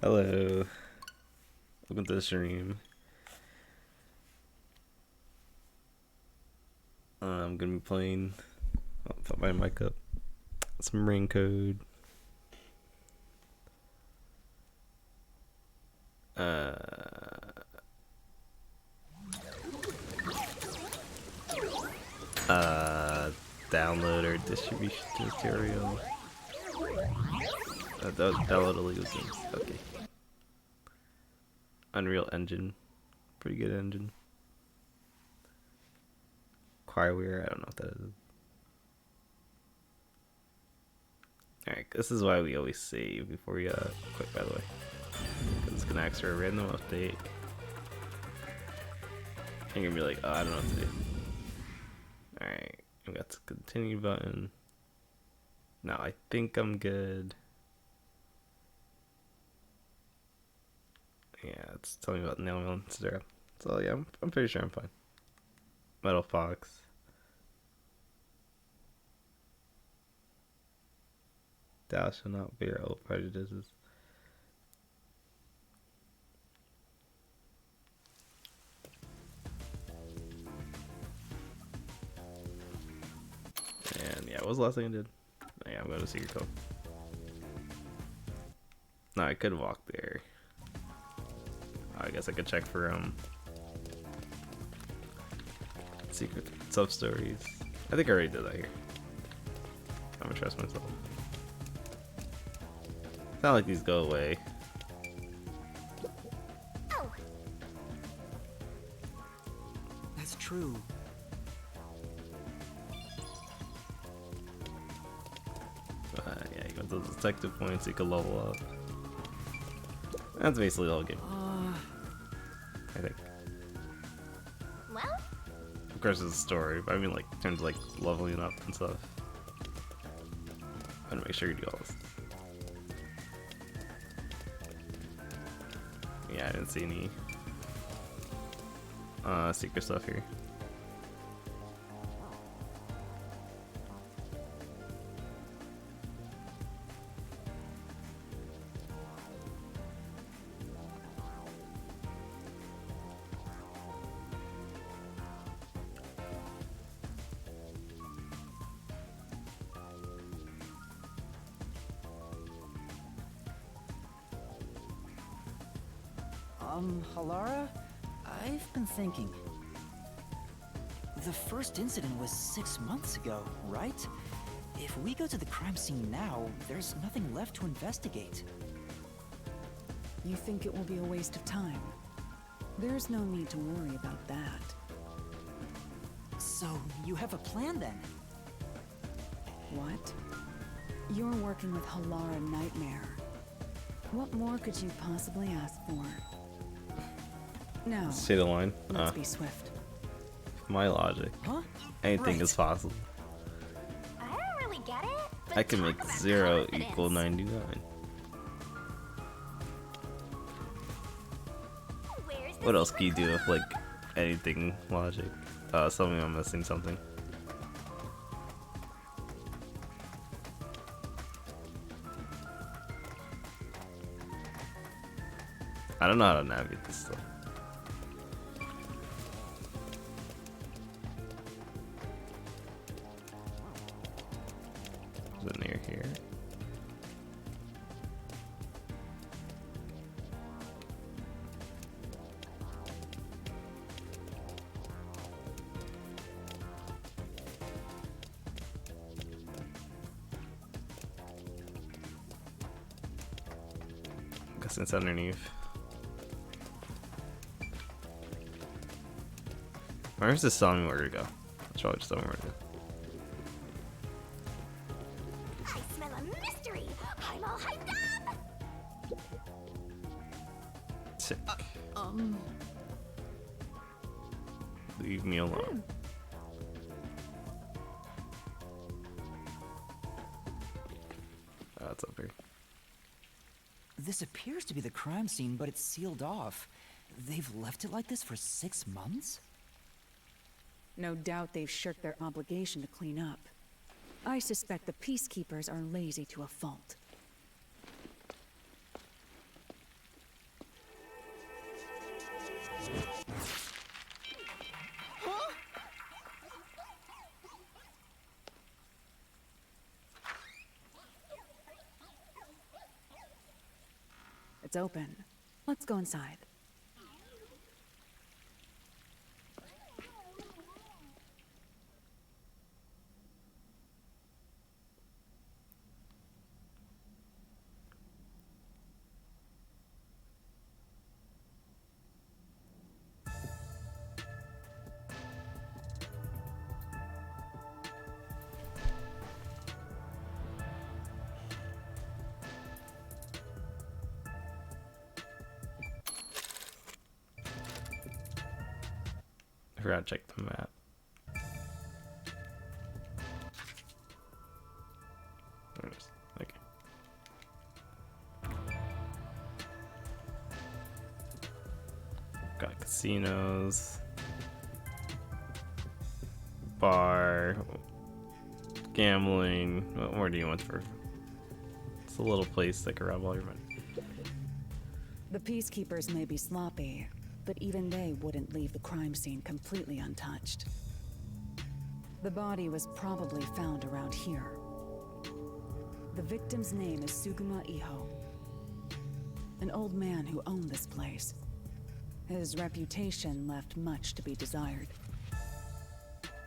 Hello, welcome to the stream. I'm gonna be playing. I'll put my mic up. Some rain code. Uh, Download or distribution tutorial. Download illegal games. Okay. Unreal Engine, pretty good engine. Choirware, I don't know what that is. Alright, this is why we always save before we quit, by the way. It's gonna ask for a random update. And you're gonna be like, oh, I don't know what to do. Alright, we got the continue button. Now I think I'm good. Yeah, it's telling me about Nailmail Zero. So yeah, I'm pretty sure I'm fine. Metal Fox. Thou shalt not bear old prejudices. And yeah, what was the last thing I did? Oh, yeah, I'm going to Secret Cove. No, I could walk there. I guess I could check for secret sub stories. I think I already did that here. I'm gonna trust myself. It's not like these go away. Oh. That's true. Yeah, you got those detective points you can level up. That's basically the whole game. I think. Well, Of course, it's a story, but I mean, like, in terms of like leveling up and stuff. I want to make sure you do all this. Yeah, I didn't see any secret stuff here. Halara? I've been thinking. The first incident was 6 months ago, right? If we go to the crime scene now, there's nothing left to investigate. You think it will be a waste of time? There's no need to worry about that. So, you have a plan then? What? You're working with Halara Nightmare. What more could you possibly ask for? Now, Say the line. let's be swift. My logic. Huh? Anything Right. is possible. I don't really get it. but I can talk make about 0 confidence. equal 99. Where's the What else can you secret do with like anything logic? Something I'm missing something. I don't know how to navigate this stuff. Is it near here? Guess it's underneath. Where's this telling me where to go? It's probably just telling me where to go. I smell a mystery. I'm all hyped up. Sick. Leave me alone. That's up here. This appears to be the crime scene, but it's sealed off. They've left it like this for 6 months? No doubt they've shirked their obligation to clean up. I suspect the peacekeepers are lazy to a fault. It's open. Let's go inside. I forgot to check the map. There it is. Okay. Got casinos, bar, gambling. What more do you want for? It's a little place that can rob all your money. The peacekeepers may be sloppy, but even they wouldn't leave the crime scene completely untouched. The body was probably found around here. The victim's name is Suguma Iho, an old man who owned this place. His reputation left much to be desired.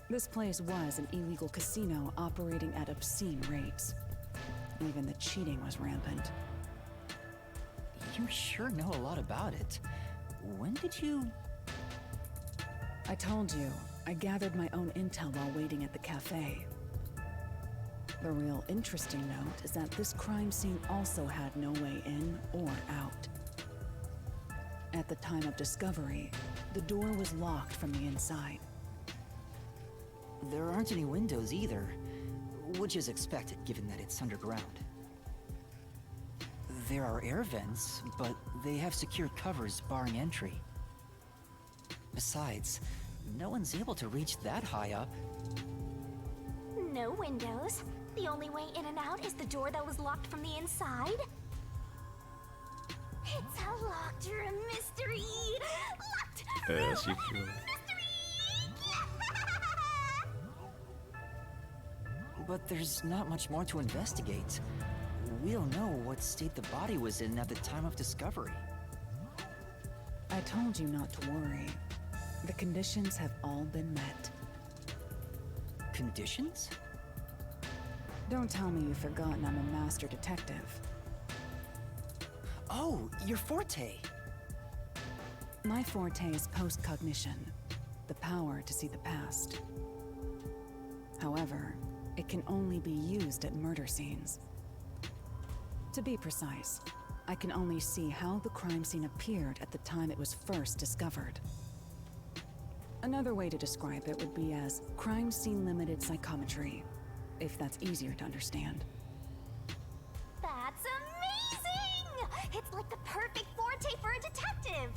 This place was an illegal casino operating at obscene rates. Even the cheating was rampant. You sure know a lot about it. When did you... I told you, I gathered my own intel while waiting at the cafe. The real interesting note is that this crime scene also had no way in or out. At the time of discovery, the door was locked from the inside. There aren't any windows either, which is expected given that it's underground. There are air vents, but they have secured covers barring entry. Besides, no one's able to reach that high up. No windows. The only way in and out is the door that was locked from the inside. It's a locked room mystery. Locked room She mystery. But there's not much more to investigate. We'll know what state the body was in at the time of discovery. I told you not to worry. The conditions have all been met. Conditions? Don't tell me you've forgotten I'm a master detective. Oh, your forte! My forte is post-cognition, the power to see the past. However, it can only be used at murder scenes. To be precise, I can only see how the crime scene appeared at the time it was first discovered. Another way to describe it would be as crime scene limited psychometry, if that's easier to understand. That's amazing! It's like the perfect forte for a detective.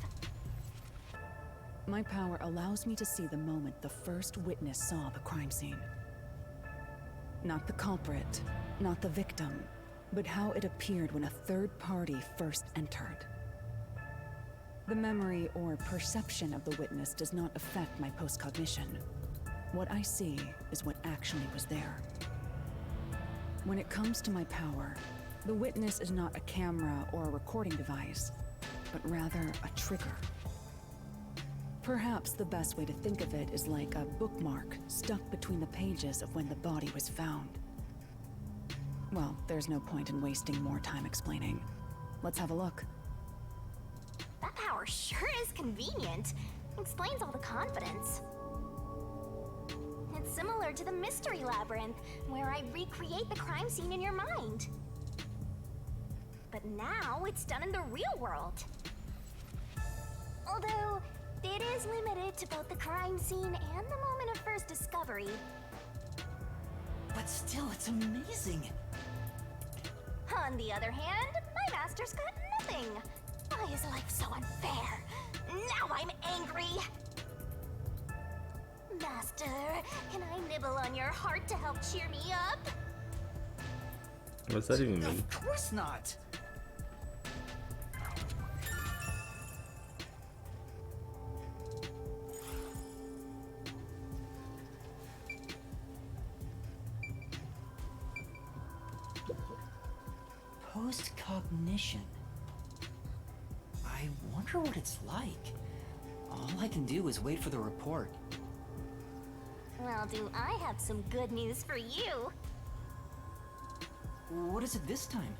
My power allows me to see the moment the first witness saw the crime scene. Not the culprit, not the victim, but how it appeared when a third party first entered. The memory or perception of the witness does not affect my post-cognition. What I see is what actually was there. When it comes to my power, the witness is not a camera or a recording device, but rather a trigger. Perhaps the best way to think of it is like a bookmark stuck between the pages of when the body was found. Well, there's no point in wasting more time explaining. Let's have a look. That power sure is convenient. Explains all the confidence. It's similar to the Mystery Labyrinth, where I recreate the crime scene in your mind. But now it's done in the real world. Although, it is limited to both the crime scene and the moment of first discovery. But still, it's amazing! On the other hand, my master's got nothing. Why is life so unfair? Now I'm angry! Master, can I nibble on your heart to help cheer me up? What's that even mean? Of course not! Post-cognition. I wonder what it's like. All I can do is wait for the report. Well, do I have some good news for you? What is it this time?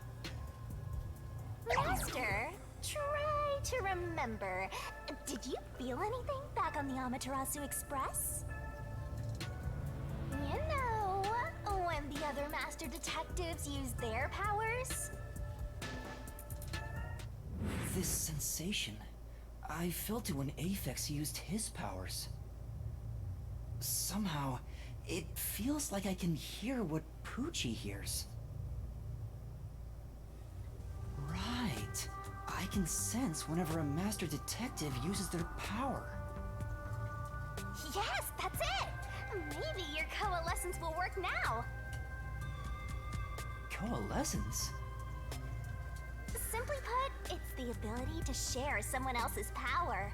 Master, try to remember. Did you feel anything back on the Amaterasu Express? You know, when the other Master Detectives used their powers? This sensation. I felt it when Aphex used his powers. Somehow, it feels like I can hear what Poochie hears. Right. I can sense whenever a Master Detective uses their power. Yes, that's it! Maybe your coalescence will work now. Coalescence? Simply put, it's the ability to share someone else's power.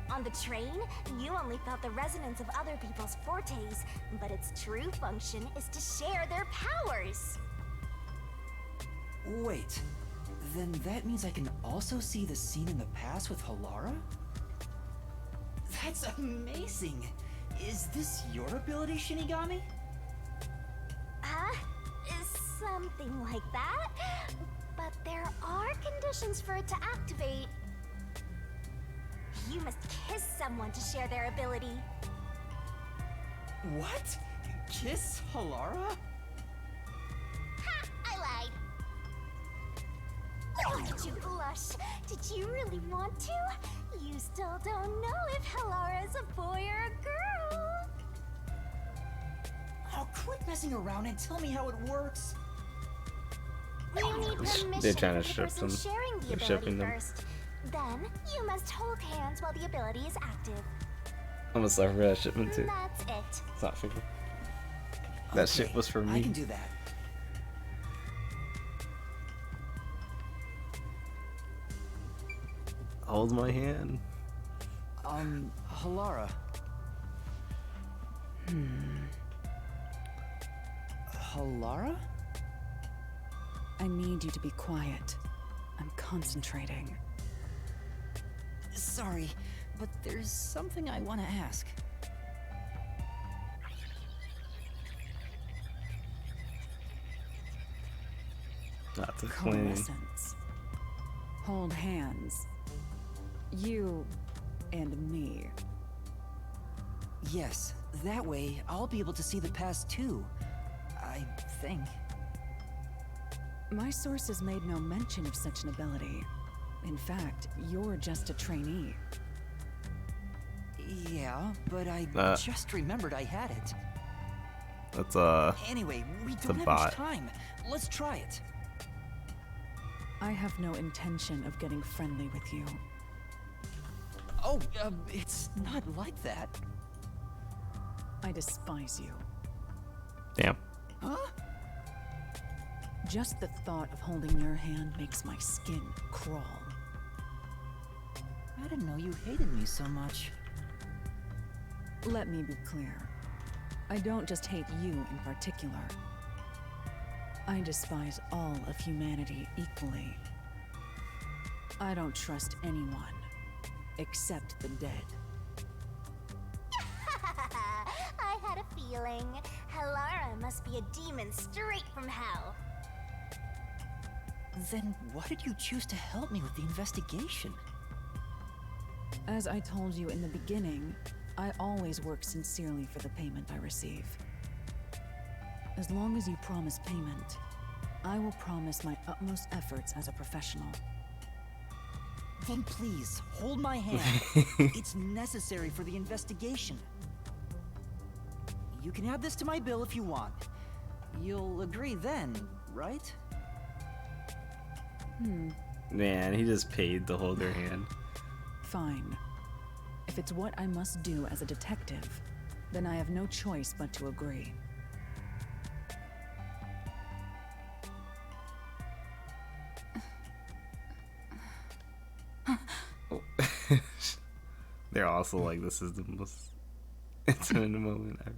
On the train, you only felt the resonance of other people's fortes, but its true function is to share their powers. Wait, then that means I can also see the scene in the past with Halara? That's amazing! Is this your ability, Shinigami? Something like that. But there are conditions for it to activate. You must kiss someone to share their ability. What? Kiss Halara? Ha! I lied. Oh, did you blush? Did you really want to? You still don't know if Halara is a boy or a girl. Oh, quit messing around and tell me how it works. You need permission They're trying to from the ship person them. sharing the They're ability shipping them. first. Then, you must hold hands while the ability is active. I'm gonna start for that shipment too. That's it. It's not fair. That shit Okay, was for I me. can do that. Hold my hand. Halara. Halara? I need you to be quiet. I'm concentrating. Sorry, but there's something I want to ask. Not explaining. Coalescence. Hold hands. You and me. Yes, that way I'll be able to see the past too. I think. My sources made no mention of such an ability. In fact, you're just a trainee. Yeah, but I just remembered I had it. That's Anyway, we a don't have bot. much time. Let's try it. I have no intention of getting friendly with you. Oh, it's not like that. I despise you. damn. Huh? Just the thought of holding your hand makes my skin crawl. I didn't know you hated me so much. Let me be clear. I don't just hate you in particular. I despise all of humanity equally. I don't trust anyone, except the dead. I had a feeling. Halara must be a demon straight from hell. Then why did you choose to help me with the investigation? As I told you in the beginning, I always work sincerely for the payment I receive. As long as you promise payment, I will promise my utmost efforts as a professional. Then please, hold my hand. It's necessary for the investigation. You can add this to my bill if you want. You'll agree then, right? Man, he just paid to hold her hand. Fine. If it's what I must do as a detective, then I have no choice but to agree. They're also like, this is the most intimate moment ever.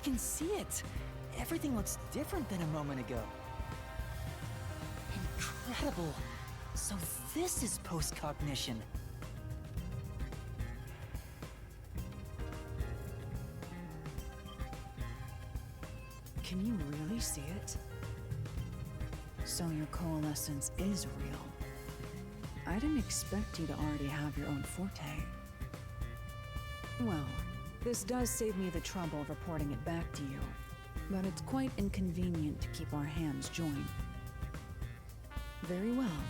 can see it. Everything looks different than a moment ago. Incredible. So this is post-cognition. Can you really see it? So your coalescence is real. I didn't expect you to already have your own forte. Well, this does save me the trouble of reporting it back to you, but it's quite inconvenient to keep our hands joined. Very well.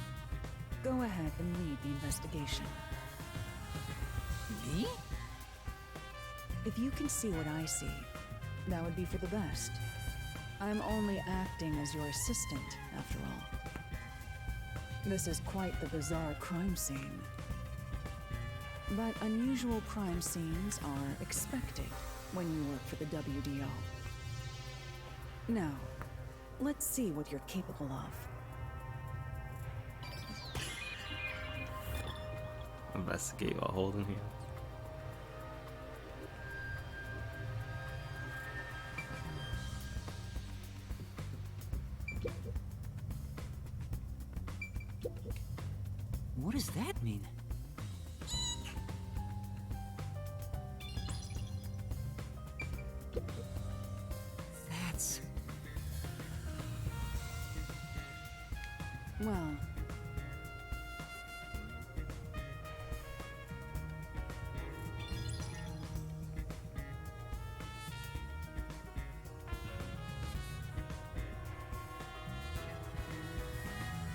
Go ahead and lead the investigation. Me? If you can see what I see, that would be for the best. I'm only acting as your assistant, after all. This is quite the bizarre crime scene. But unusual crime scenes are expected when you work for the WDO. Now, let's see what you're capable of. Investigate while holding here. What does that mean? That's... Well...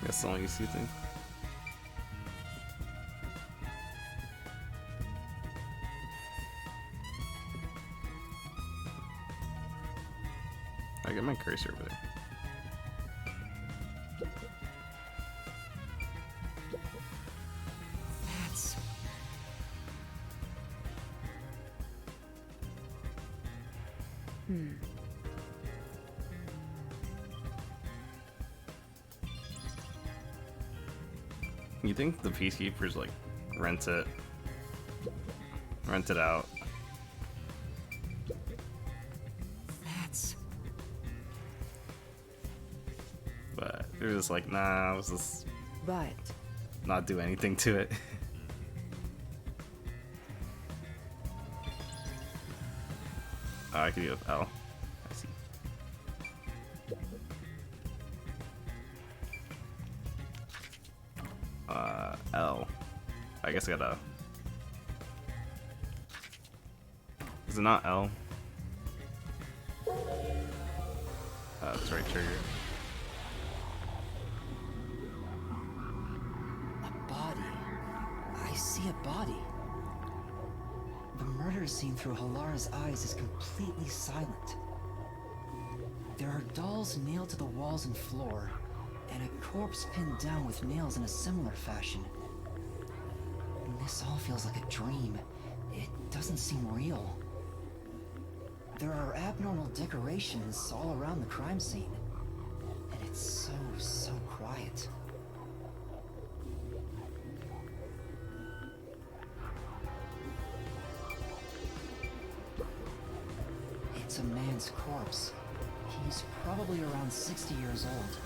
That's the only you see thing. I got my cursor over there. that's... You think the Peacekeepers like rent it out? that's... But they're just like, nah, let's just But... not do anything to it. Oh, I could do with L. I see. L. I guess I gotta. Is it not L? That's right trigger. A body. I see a body. The murder scene through Halara's eyes is completely silent. There are dolls nailed to the walls and floor, and a corpse pinned down with nails in a similar fashion. This all feels like a dream. It doesn't seem real. There are abnormal decorations all around the crime scene, and it's so quiet. It's a man's corpse. He's probably around 60 years old.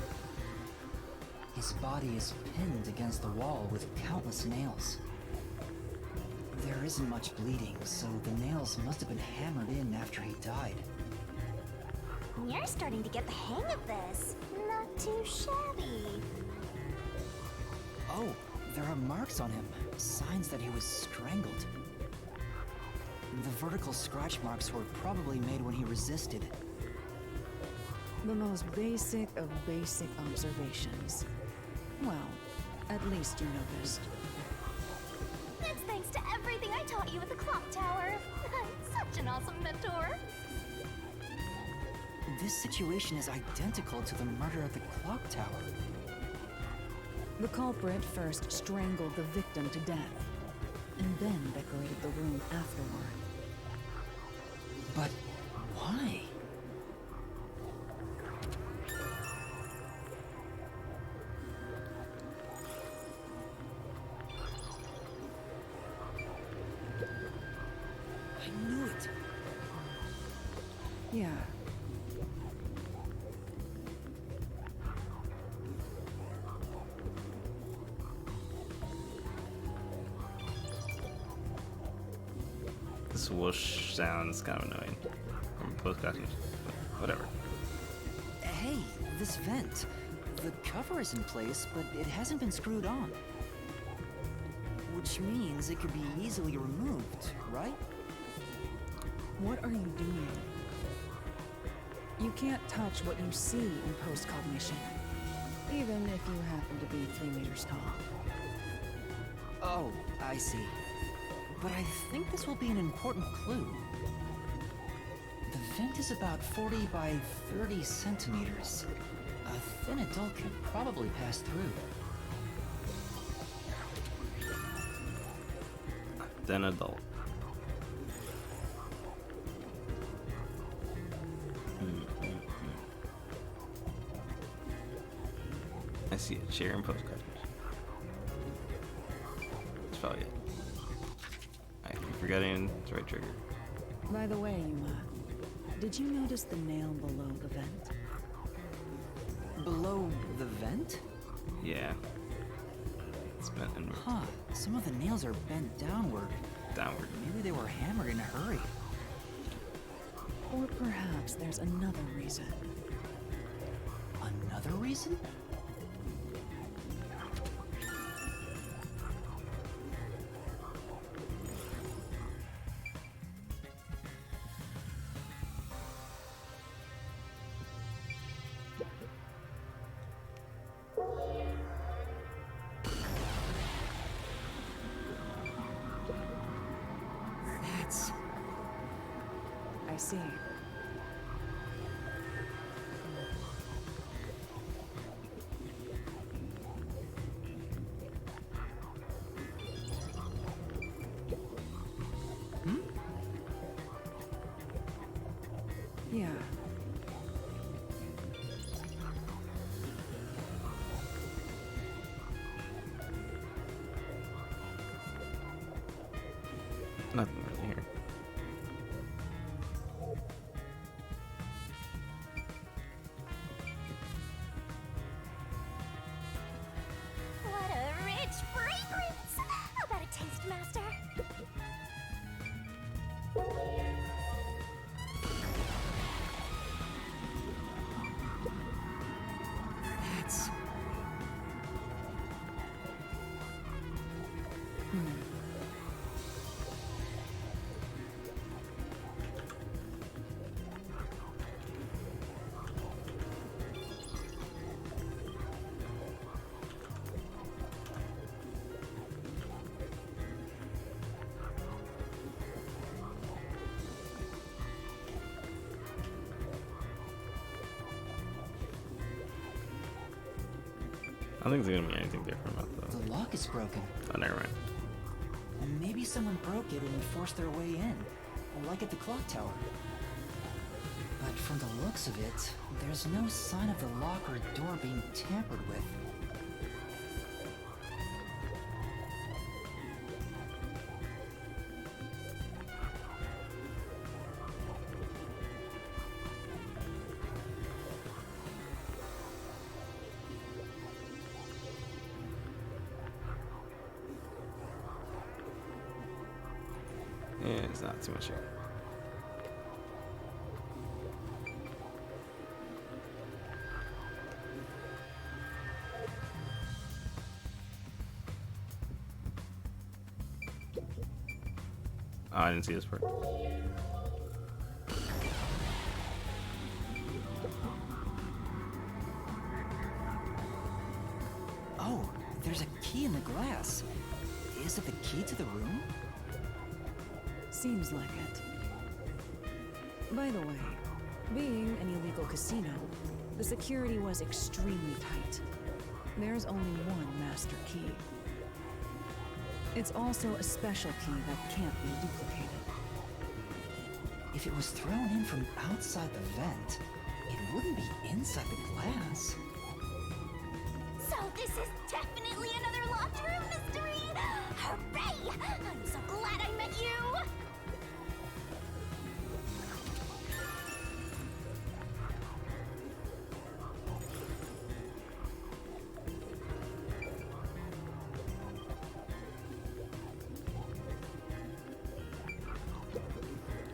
His body is pinned against the wall with countless nails. There isn't much bleeding, so the nails must have been hammered in after he died. You're starting to get the hang of this. Not too shabby. Oh, there are marks on him, signs that he was strangled. The vertical scratch marks were probably made when he resisted. The most basic of basic observations. Well, at least you noticed. That's thanks to everything I taught you at the clock tower. Such an awesome mentor. This situation is identical to the murder at the clock tower. The culprit first strangled the victim to death, and then decorated the room afterward. But why? I knew it. Yeah. This whoosh sounds kind of annoying from post whatever. Hey, this vent. The cover is in place, but it hasn't been screwed on. Which means it could be easily removed, right? What are you doing? You can't touch what you see in post-cognition, even if you happen to be 3 meters tall. Oh, I see. But I think this will be an important clue. The vent is about 40 by 30 centimeters. A thin adult could probably pass through. Then adult. I see a chair and postcards. That's probably it. I keep forgetting it's right trigger. By the way, Yuma, did you notice the nail below the vent? Below the vent? Yeah. It's bent inward. Huh, some of the nails are bent downward. Downward. Maybe they were hammered in a hurry. Or perhaps there's another reason. Another reason? That's... I see. Yeah. Nothing really here. What a rich fragrance! How about a taste, Master? that's... I don't think there's gonna be anything different about The the. lock is broken. Oh, never mind. Maybe someone broke it and forced their way in, like at the clock tower. But from the looks of it, there's no sign of the lock or door being tampered with. Yeah, it's not too much here. Oh, I didn't see this part. Oh, there's a key in the glass. Is it the key to the room? Seems like it. By the way, being an illegal casino, the security was extremely tight. There's only one master key. It's also a special key that can't be duplicated. If it was thrown in from outside the vent, it wouldn't be inside the glass. So this is definitely another locked room mystery! Hooray! I'm so glad I met you!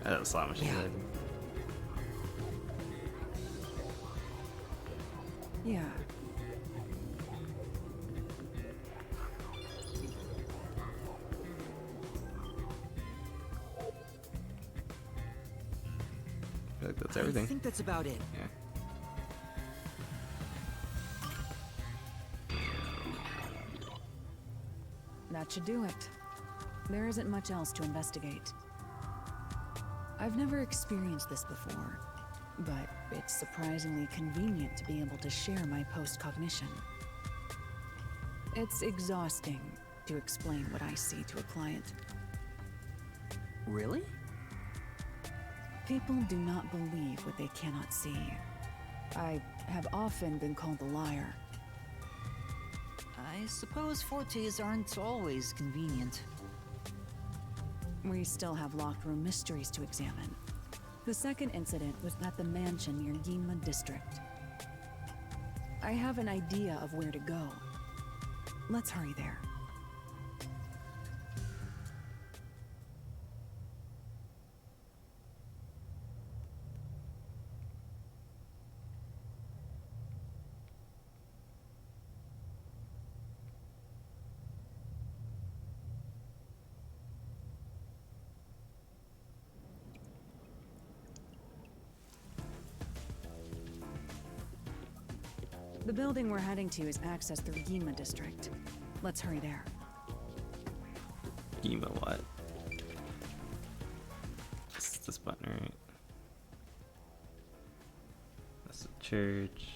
That slot machine. Yeah. Lady. Yeah. I feel like that's I everything. think that's about it. Yeah. That should do it. There isn't much else to investigate. I've never experienced this before, but it's surprisingly convenient to be able to share my post-cognition. It's exhausting to explain what I see to a client. Really? People do not believe what they cannot see. I have often been called a liar. I suppose fortes aren't always convenient. We still have locked room mysteries to examine. The second incident was at the mansion near Yinma District. I have an idea of where to go. Let's hurry there. The building we're heading to is accessed through Yinma District. Let's hurry there. Yima what? This button, right? That's the church.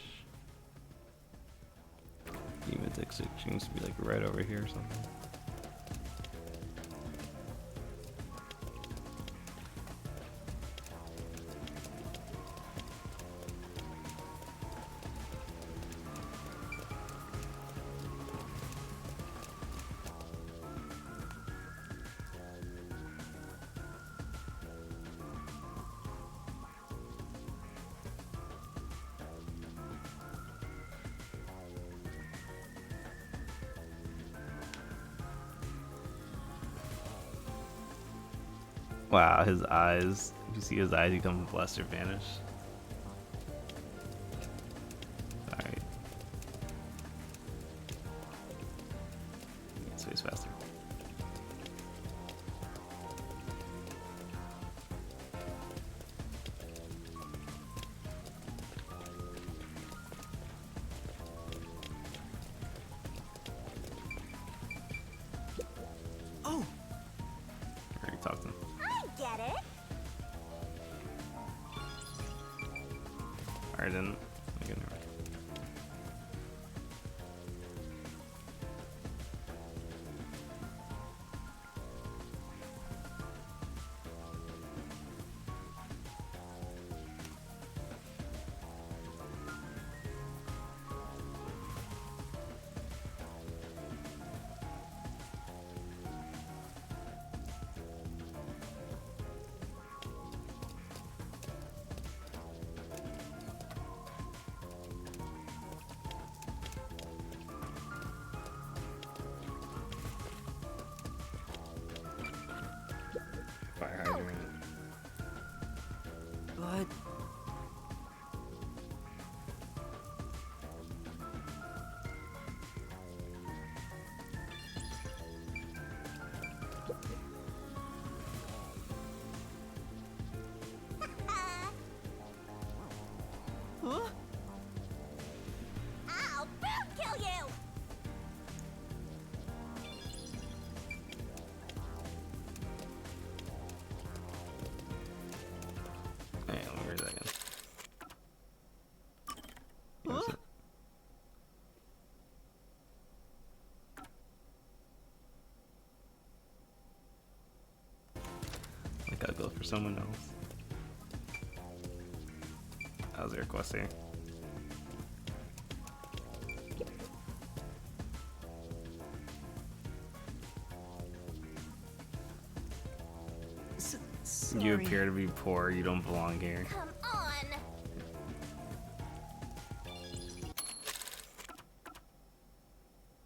Yima District seems to be like right over here or something. Wow, his eyes. If you see his eyes, he become blessed or vanish. Alright. Space faster. Oh, Alright, talk to him. I get it. Alright, then. Okay, never mind. Fire hydrant. but huh? I'll boom kill you. Hey, let me read that again. Huh? That's it. I gotta go for someone else. How's your request here? Sorry. You appear to be poor. You don't belong here. Come on.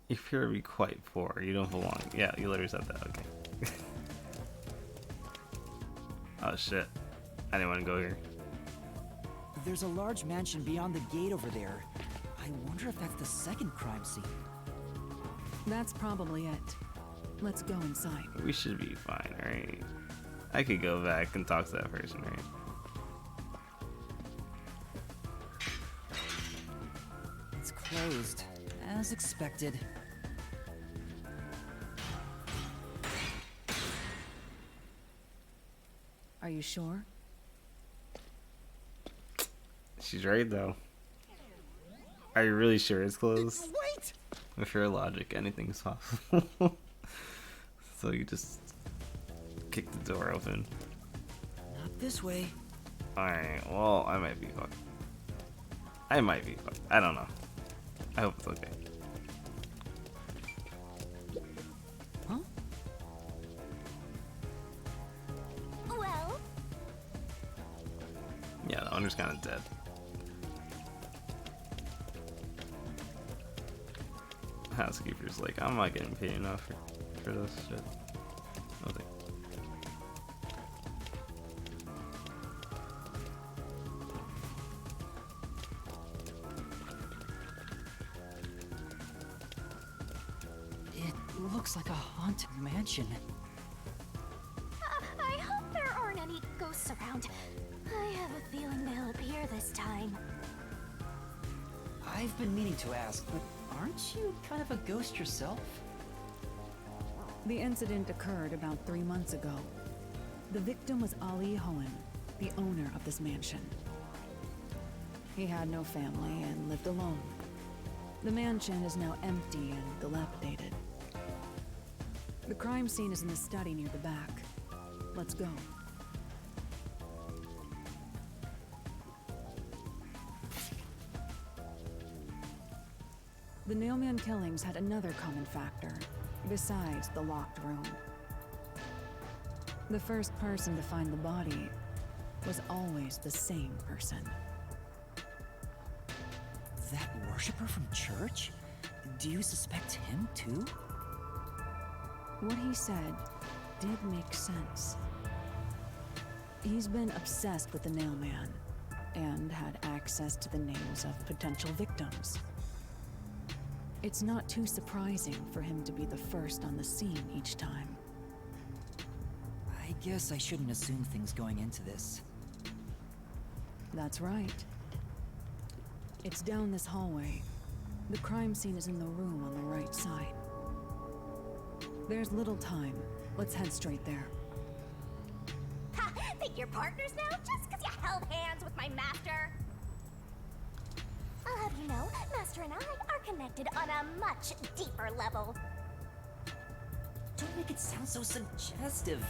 You appear to be quite poor. You don't belong. Yeah, you literally said that. Okay. Oh shit. I didn't want to go here. There's a large mansion beyond the gate over there. I wonder if that's the second crime scene. That's probably it. Let's go inside. We should be fine, right? I could go back and talk to that person, right? It's closed, as expected. Are you sure? She's right though. Are you really sure it's closed? Wait! With your logic, anything's possible. So you just kick the door open. Not this way. Alright, well, I might be fucked. I might be fucked. I don't know. I hope it's okay. Huh? Well, Yeah, the owner's kind of dead. Housekeeper's like, I'm not getting paid enough for this shit. Nothing. It looks like a haunted mansion. I hope there aren't any ghosts around. I have a feeling they'll appear this time. I've been meaning to ask, but aren't you kind of a ghost yourself? The incident occurred about 3 months ago. The victim was Ali Hohen, the owner of this mansion. He had no family and lived alone. The mansion is now empty and dilapidated. The crime scene is in the study near the back. Let's go. The Nailman killings had another common factor, besides the locked room. The first person to find the body was always the same person. That worshiper from church? Do you suspect him too? What he said did make sense. He's been obsessed with the Nailman, and had access to the names of potential victims. It's not too surprising for him to be the first on the scene each time. I guess I shouldn't assume things going into this. That's right. It's down this hallway. The crime scene is in the room on the right side. There's little time. Let's head straight there. Ha! Think you're partners now just because you held hands with my master? I'll have you know, Master and I are connected on a much deeper level. Don't make it sound so suggestive.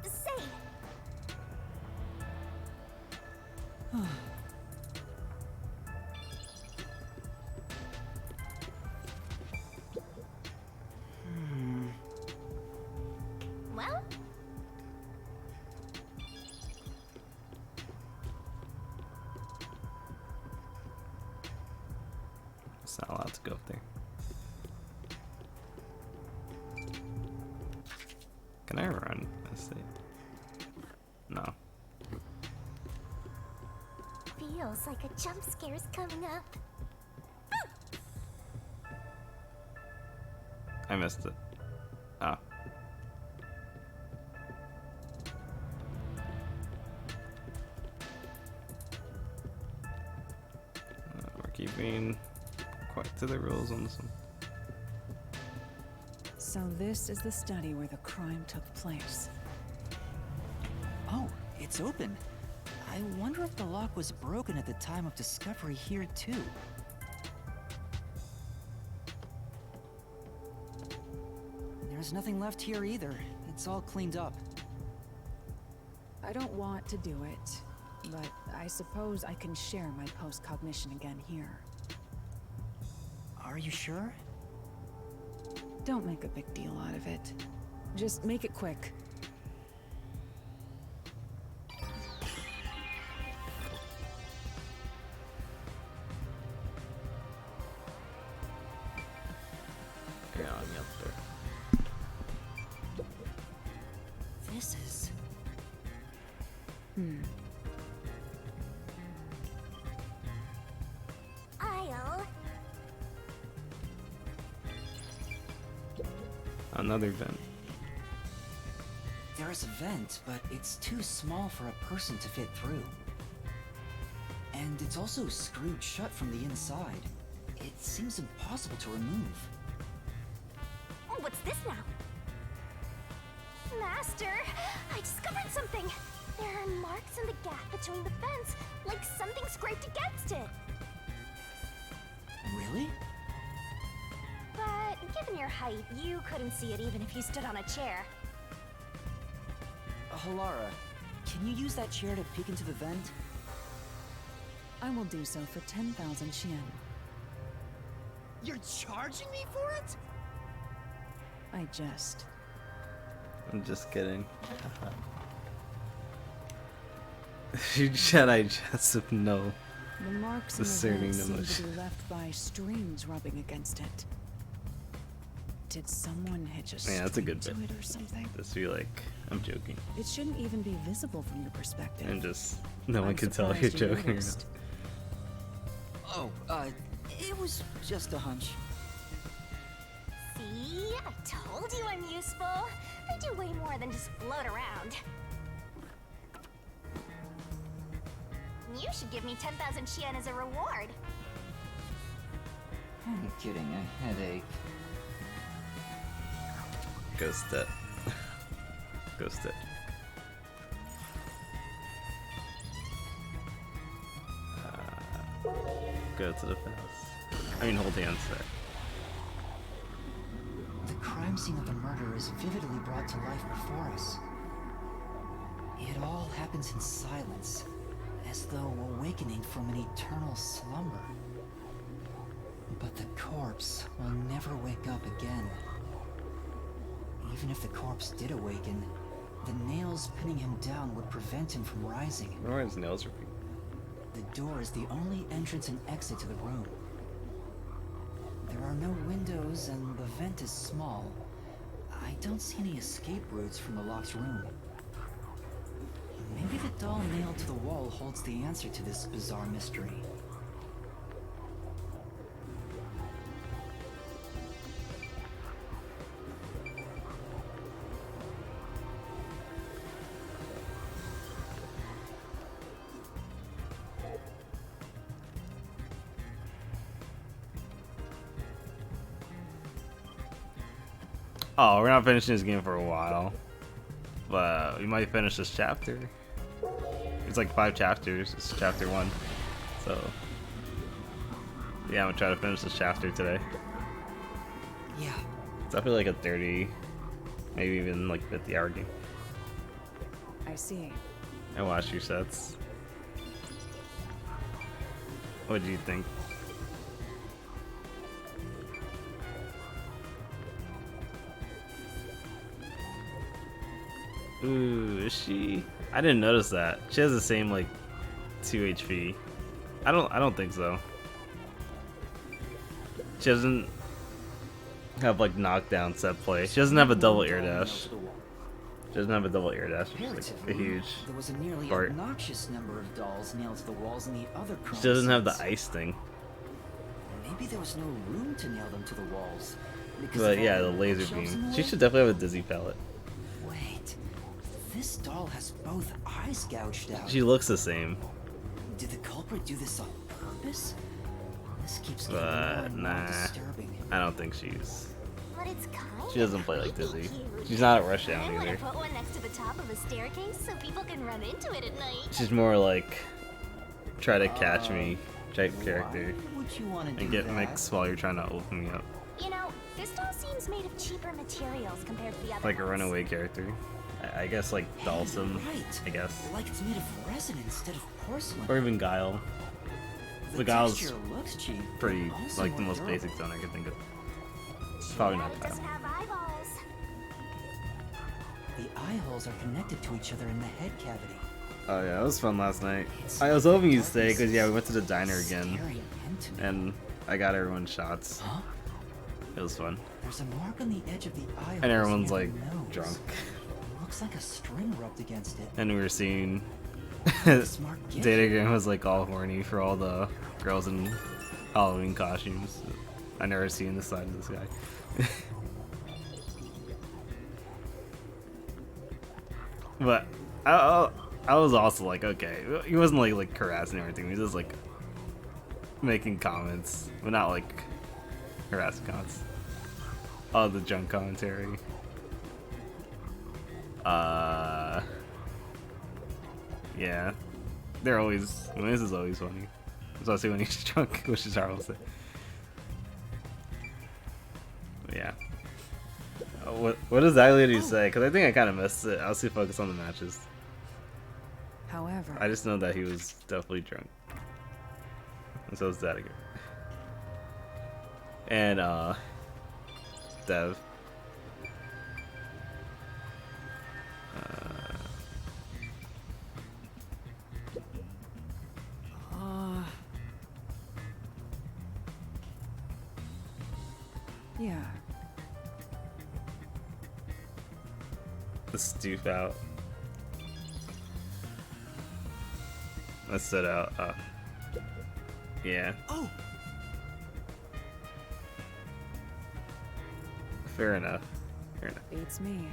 Say, well, It's not allowed to go up there. Can I run? Let's see. No. feels like a jump scare's coming up. I missed it. Oh. We're keeping quite to the rules on this one. So this is the study where the crime took place. Oh, it's open. I wonder if the lock was broken at the time of discovery here too. There's nothing left here either. It's all cleaned up. I don't want to do it, but I suppose I can share my post-cognition again here. Are you sure? Don't make a big deal out of it. Just make it quick. I'll... Another vent. There is a vent, but it's too small for a person to fit through. And it's also screwed shut from the inside. It seems impossible to remove. What's this now? Master, I discovered something. There are marks in the gap between the vents, like something scraped against it. Really? But given your height, you couldn't see it even if you stood on a chair. Halara, can you use that chair to peek into the vent? I will do so for 10,000 Xian. You're charging me for it? I jest. I'm just kidding. Jedi Jessup, no. The marks in the Discerning vent seem English. to be left by strings rubbing against it. Did someone hitch a string Yeah, that's a good to bit. it or something? Just be like, I'm joking. It shouldn't even be visible from your perspective. And just, no one I'm can tell if you're surprised you joking or not. noticed. Oh, it was just a hunch. See? I told you I'm useful. I do way more than just float around. You should give me 10,000 Xian as a reward. I'm getting a headache. Ghost it. Ghost it. Go to the fence. I mean, hold hands there. The crime scene of the murder is vividly brought to life before us. It all happens in silence, as though awakening from an eternal slumber. But the corpse will never wake up again. Even if the corpse did awaken, the nails pinning him down would prevent him from rising. I wonder why his nails are pink. The door is the only entrance and exit to the room. There are no windows and the vent is small. I don't see any escape routes from the locked room. Maybe the doll nailed to the wall holds the answer to this bizarre mystery. Oh, we're not finishing this game for a while. But we might finish this chapter. It's like 5 chapters. It's chapter 1. So, yeah, I'm gonna try to finish this chapter today. Yeah, It's definitely like a 30, maybe even like 50-hour game. I see. I watched your sets. What do you think? Ooh, is she? I didn't notice that. She has the same like 2 HP. I don't think so. She doesn't have like knockdown set play. She doesn't have a double air dash. She doesn't have a double air dash, which is like a comparatively, huge there was a nearly part. obnoxious number of dolls nailed to the walls in the other crime She doesn't have the scenes. ice thing. Maybe there was no room to nail them to the walls. because But of all yeah, the the laser bookshelves in beam. the She way? should definitely have a dizzy palette. Wait, this doll has both eyes gouged out. She looks the same, Did the culprit do this on purpose? This keeps getting more but and more nah. disturbing. I don't think she's. But it's kind She doesn't play like creepy Dizzy. cute. She's not at I Rushdown want to either. put one next to the top of a staircase so people can run into it at night. She's more like try to catch me type character Why would you want to do and get that? mixed while you're trying to open me up, You know, this doll seems made of cheaper materials compared to the other like a ones. runaway character. I guess like Dalsum, Right. I guess, Like it's made of resin instead of porcelain. or even Guile. The the Guile's texture looks cheap, but Pretty also like the more most durable. basic zone I could think of. Probably But not it Guile. doesn't have eyeballs. The eye holes are connected to each other in the head cavity. Oh yeah, it was fun last night. It's I was like hoping the you'd stay because yeah, we went to the darkness diner is again, staring into me. and I got everyone shots. Huh? It was fun, There's a mark on the edge of the eye and holes everyone's near like the nose. drunk, Looks like a string rubbed against it. and we were seeing Smart gift. Datagram was like all horny for all the girls in Halloween costumes. I never seen the side of this guy. But I was also like, okay, he wasn't like harassing or anything. He was just like making comments, but not like harassing comments. Oh, the junk commentary. Yeah, they're always. I mean, this is always funny, especially when he's drunk, which is hard to say. But yeah. What exactly did you say? Because I think I kind of missed it. I'll see focus on the matches. However, I just know that he was definitely drunk. And so is Dadiger. And Dev. yeah. The stoof out. Let's set out. Yeah. Oh, Fair enough. Fair enough. Beats me.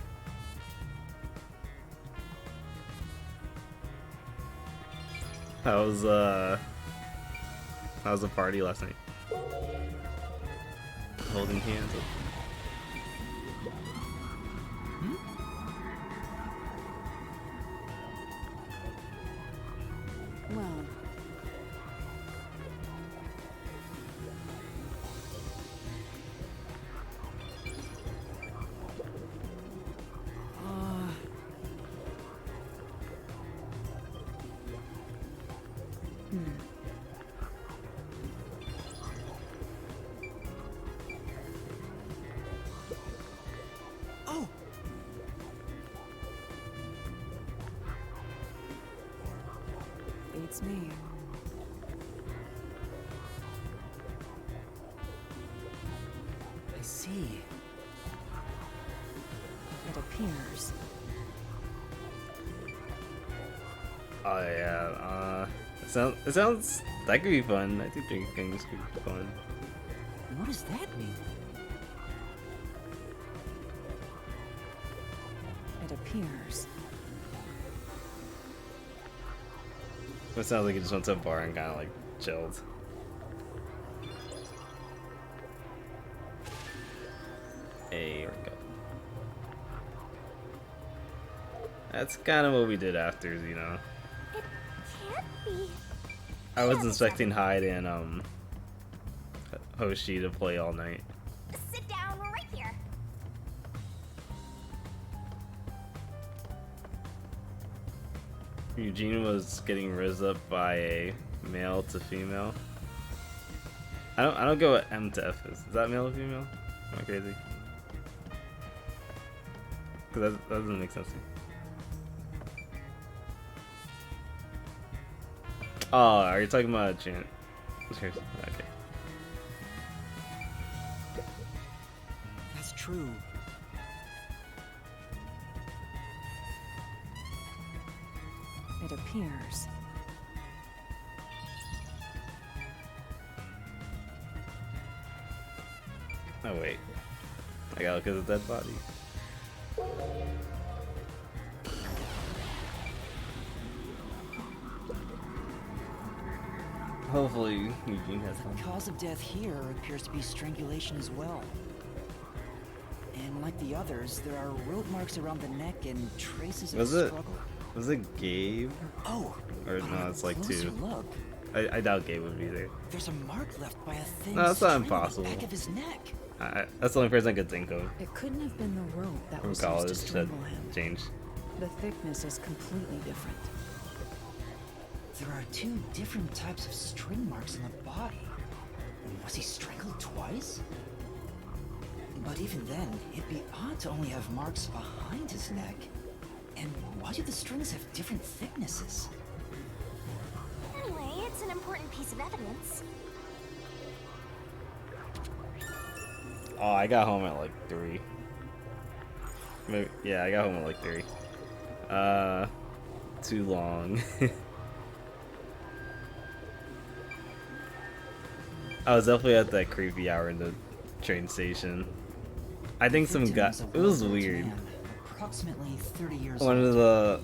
How was the party last night? Holding hands. Well, oh, beats me. I see. It appears. Oh yeah. It sounds that could be fun. I think drinking games could be fun. What does that mean? It appears. It sounds like he just went to a bar and kind of like chilled. Hey, here we go. That's kind of what we did after, you know. It can't be. I was expecting Hyde and Hoshi to play all night. Sit down right here. Eugene was getting rizzed up by a male to female. I don't go what M to F is. Is that male or female? Am I crazy? Because that doesn't make sense to me. Oh, are you talking about Jan? Okay. That's true. It appears. Oh wait, I gotta look at the dead body. Hopefully Eugene has fun. The cause of death here appears to be strangulation as well. And like the others, there are rope marks around the neck and traces of Was it? struggle. Was it Gabe? Oh, Or on no, a it's like closer two. Look, I doubt Gabe would be there. there's a mark left by a thin No, that's not string on impossible. the back of his neck. That's the only person I could think of It couldn't have been the rope that from was used to college that strangle him. changed. The thickness is completely different. There are two different types of string marks on the body. Was he strangled twice? But even then, it'd be odd to only have marks behind his neck. And why do the strings have different thicknesses? Anyway, it's an important piece of evidence. Oh, I got home at like 3. Maybe, yeah, I got home at like 3. too long. I was definitely at that creepy hour in the train station. I think some guy. Victim It a was well-built weird. man, approximately 30 years One old. of the.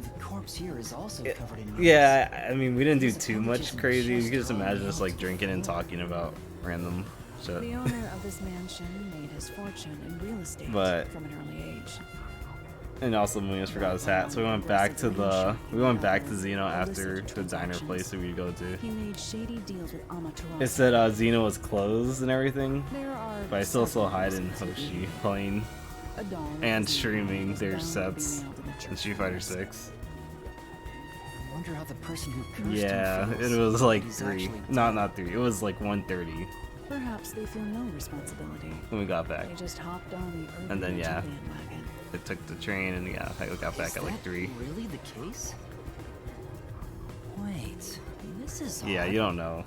The corpse here is also covered in Yeah, I mean, we didn't do His too appendages much and crazy. You chest could just are all imagine us nailed like to the drinking and floor. talking about random shit. The owner of this mansion made his fortune in real estate But- from an early age. And also, Munoz forgot his hat, so we went back to Xeno after the diner place that we go to. He made shady deals with Amaterasu. It said Xeno was closed and everything, There are but I still saw several Hyde and reasons to Hoshi believe playing a doll with and Xeno streaming was their bound to be sets nailed in the in church Street Fighter walls. 6. I wonder how the person who cursed Yeah, him it feels was now like that he's 3. actually Not 3. It was like 1:30 Perhaps they feel no responsibility. when we got back. They just hopped on the urban And then, legend yeah. bandwagon. It took the train, and yeah, I got back Is at like that 3. really the case? Wait, this is Yeah, odd. you don't know.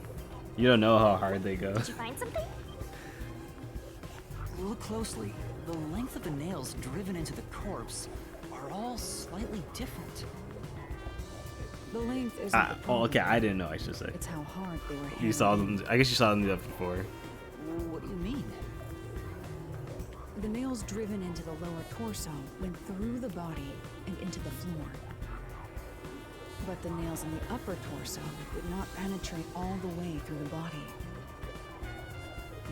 You don't know how hard they go. Did you find something? Look closely. The length of the nails driven into the corpse are all slightly different. The length isn't Ah, the oh, okay, problem. I didn't know. I should say. It's how hard they were You saw hammered in. them. I guess you saw them do that before. What do you mean? The nails driven into the lower torso went through the body and into the floor. But the nails in the upper torso would not penetrate all the way through the body.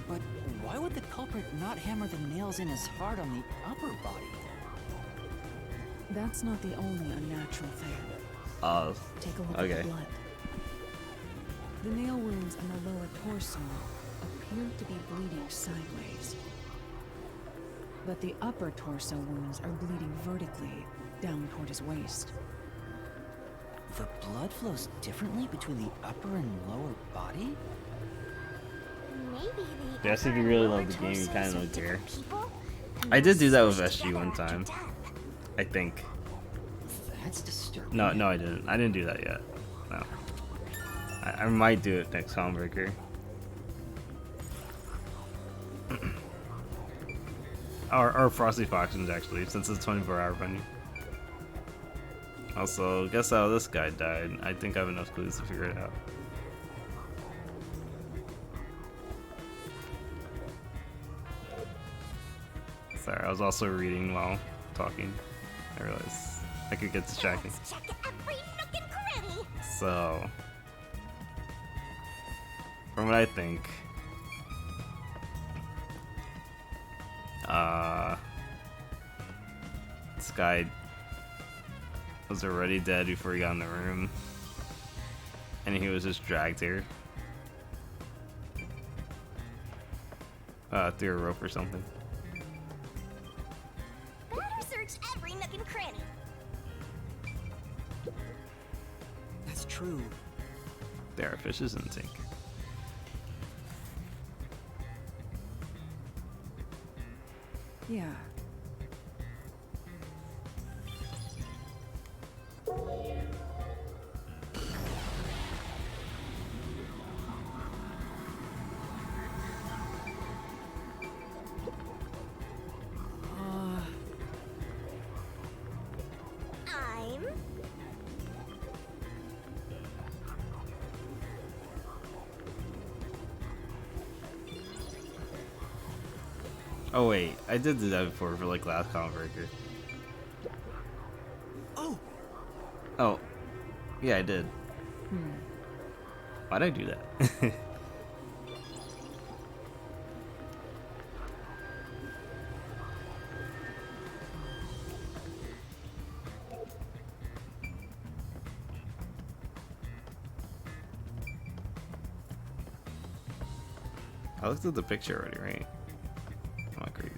But why would the culprit not hammer the nails in as hard on the upper body? That's not the only unnatural thing. Okay. Take a look at the blood. The nail wounds on the lower torso appear to be bleeding sideways. But the upper torso wounds are bleeding vertically down toward his waist. The blood flows differently between the upper and lower body? Maybe the Yes, if upper you and really lower love the game, you torsos kinda of don't care. different people, and I they're did do that with squished SG together one after time. death. I think. That's disturbing. No, I didn't. I didn't do that yet. No. I might do it next Homebreaker. or Frosty Foxens, actually, since it's 24-hour running. Also, guess how this guy died. I think I have enough clues to figure it out. Sorry, I was also reading while talking. I realized I could get distracted. Let's check every nook and cranny. So, from what I think, this guy was already dead before he got in the room, and he was just dragged here through a rope or something. Better search every nook and cranny. That's true. There are fishes in the tank. Yeah. I'm Oh wait, I did do that before for like last Converger. Oh, Oh, yeah, I did. Why'd I do that? I looked at the picture already, right? I'm not crazy.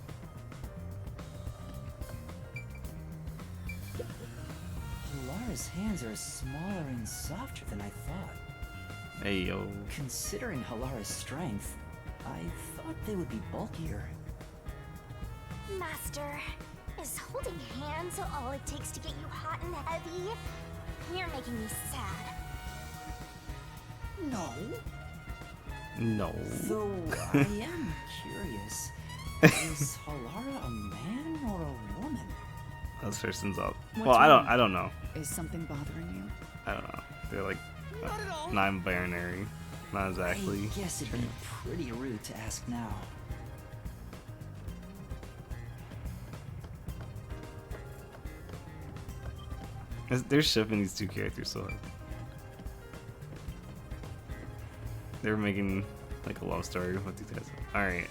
Lara's hands are smaller and softer than I thought. Hey yo. Considering Halara's strength, I thought they would be bulkier. Master. Is holding hands all it takes to get you hot and heavy? You're making me sad. No. No. Though I am curious, is Halara a man or a woman? Those person's up. What's Well, wrong? I don't know. Is something bothering you? I don't know. They're like Not at all. non-binary. Not exactly. I guess it'd be pretty rude to ask now. They're shipping these two characters so hard. They're making like a love story with these guys. Alright.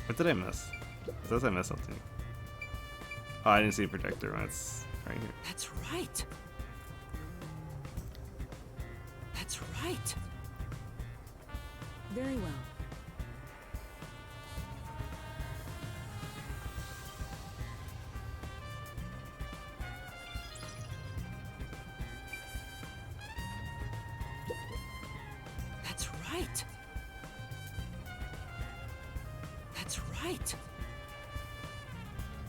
What did I miss? Does I miss something? Oh, I didn't see a projector when it's right here. That's right. That's right. Very well. That's right. That's right.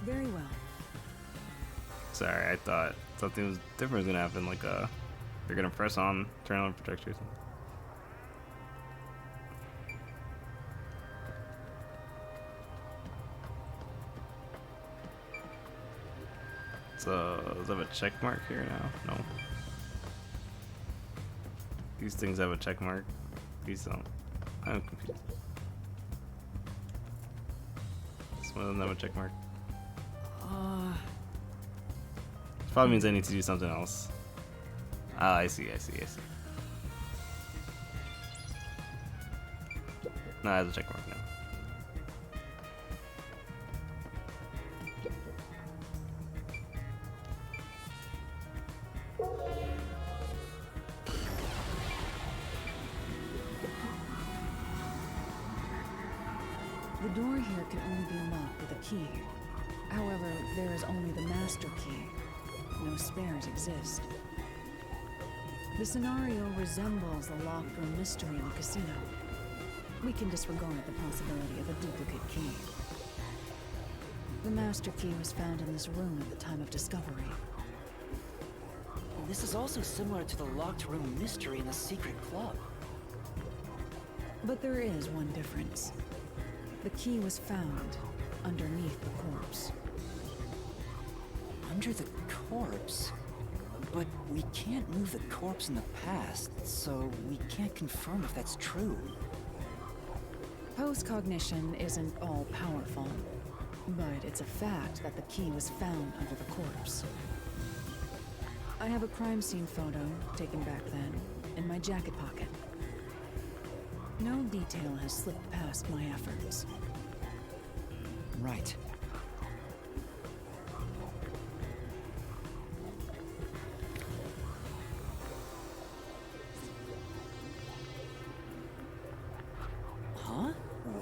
Very well. Sorry, I thought something was different was gonna happen. Like they're gonna press on, turn on projector or something. So, does it have a check mark here now? No. These things have a check mark. These don't. I'm confused. This one doesn't have a check mark. Probably means I need to do something else. Ah, I see. No, it has a check mark now. The door here can only be unlocked with a key. However, there is only the master key. No spares exist. The scenario resembles the locked room mystery in the casino. We can disregard the possibility of a duplicate key. The master key was found in this room at the time of discovery. This is also similar to the locked room mystery in the secret club. But there is one difference. The key was found underneath the corpse. Under the corpse? But we can't move the corpse in the past, so we can't confirm if that's true. Post-cognition isn't all-powerful, but it's a fact that the key was found under the corpse. I have a crime scene photo, taken back then, in my jacket pocket. No detail has slipped past my efforts. Right. Huh?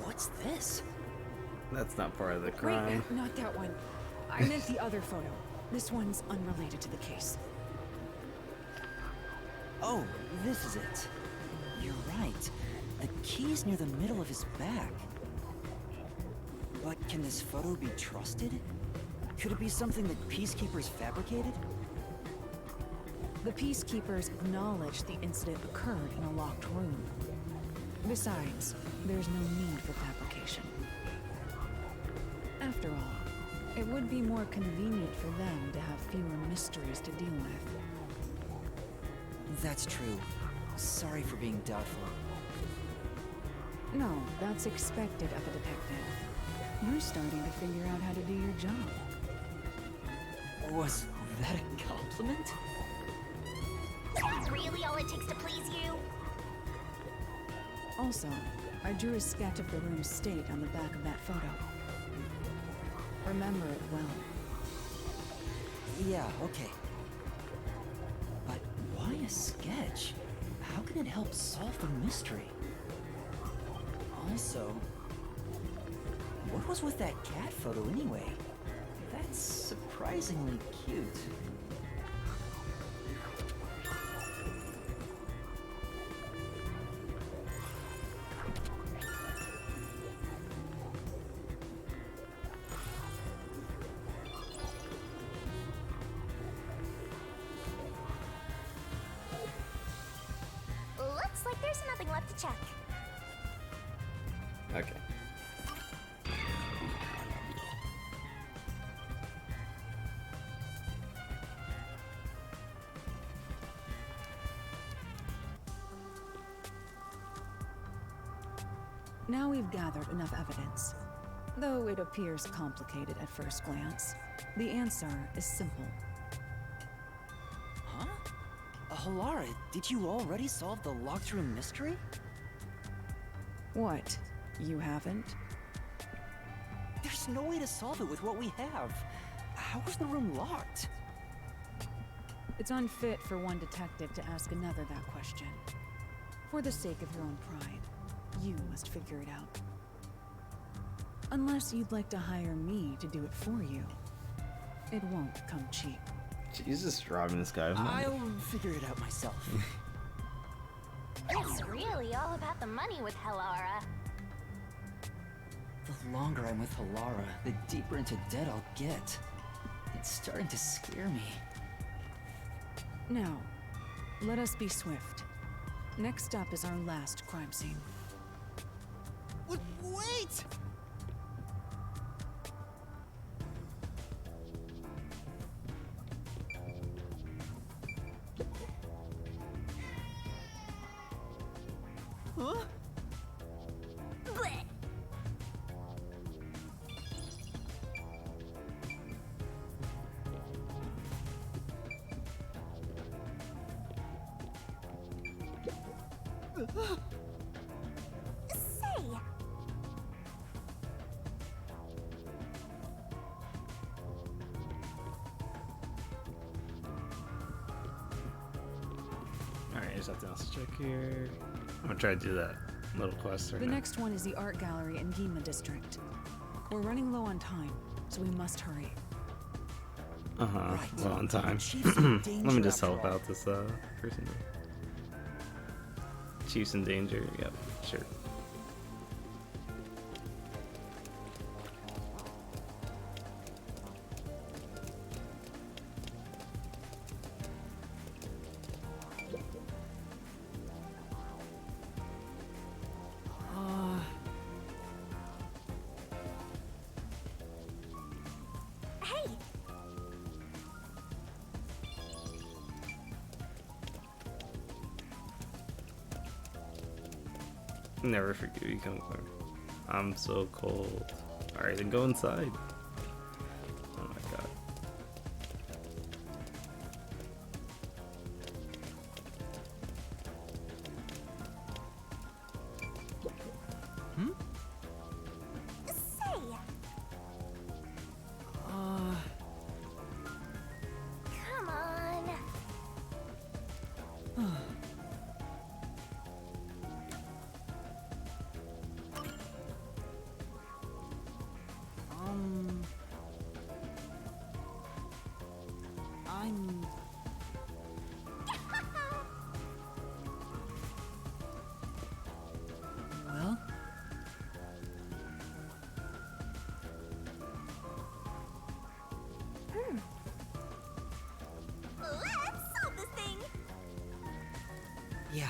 What's this? That's not part of the crime. Wait, not that one. I meant the other photo. This one's unrelated to the case. Oh, this is it. You're right. The key's near the middle of his back. But can this photo be trusted? Could it be something that Peacekeepers fabricated? The Peacekeepers acknowledged the incident occurred in a locked room. Besides, there's no need for fabrication. After all, it would be more convenient for them to have fewer mysteries to deal with. That's true. Sorry for being doubtful. No, that's expected of a detective. You're starting to figure out how to do your job. Was that a compliment? Is that really all it takes to please you? Also, I drew a sketch of the room's state on the back of that photo. Remember it well. Yeah, okay. But why a sketch? How can it help solve the mystery? Also, what was with that cat photo anyway? That's surprisingly cute. Looks like there's nothing left to check. Okay. Now we've gathered enough evidence. Though it appears complicated at first glance, the answer is simple. Huh? Halara, did you already solve the locked room mystery? What? You haven't? There's no way to solve it with what we have. How was the room locked? It's unfit for one detective to ask another that question. For the sake of your own pride, you must figure it out. Unless you'd like to hire me to do it for you. It won't come cheap. Jesus, robbing this guy of money. I'll figure it out myself. It's really all about the money with Halara. The longer I'm with Halara, the deeper into debt I'll get. It's starting to scare me. Now, let us be swift. Next up is our last crime scene. Wait! Huh? Blech. Say, Alright, there's nothing else to check here. I'm gonna try to do that little quest right The now. next one is the art gallery in Gima district. We're running low on time, so we must hurry. Well, on time. Chief's in Let me danger just after help all. out this person. Chief's in danger. Yep, sure. hey, Never forget where you come from. I'm so cold. Alright, then go inside. Oh my god. say. Come on. I'm... Well? Let's solve this thing. Yeah.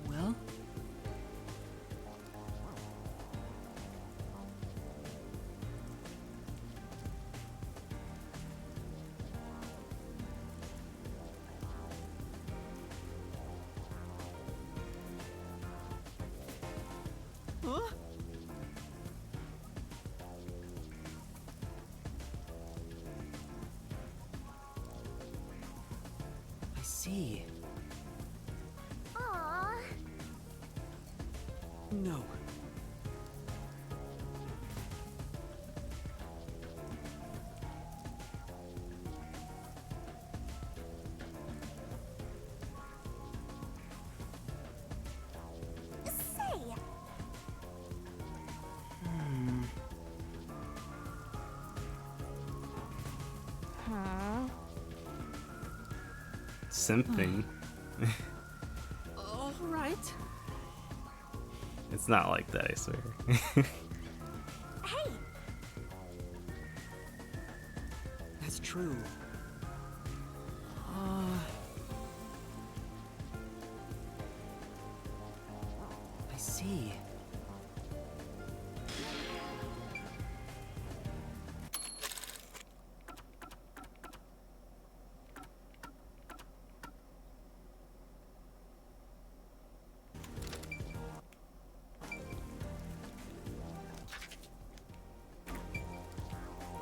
Well? Huh? I see. Aww. No. Say. Huh? Simping. All right. It's not like that, I swear. Hey, That's true. I see.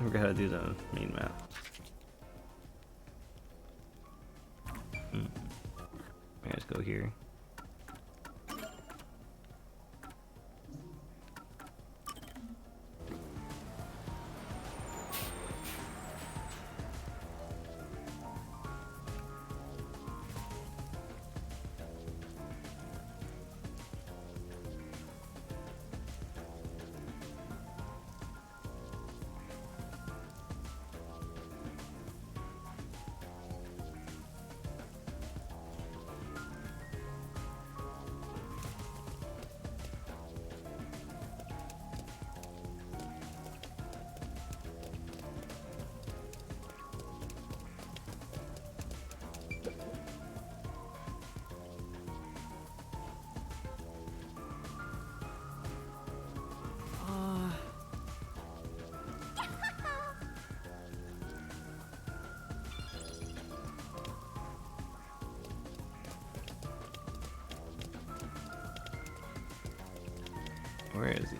I forgot how to do the main map. I just go here. Where is he?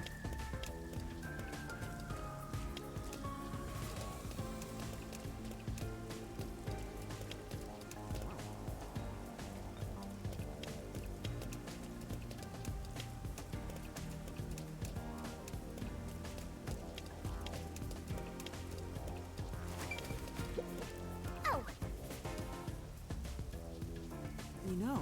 Oh, You know,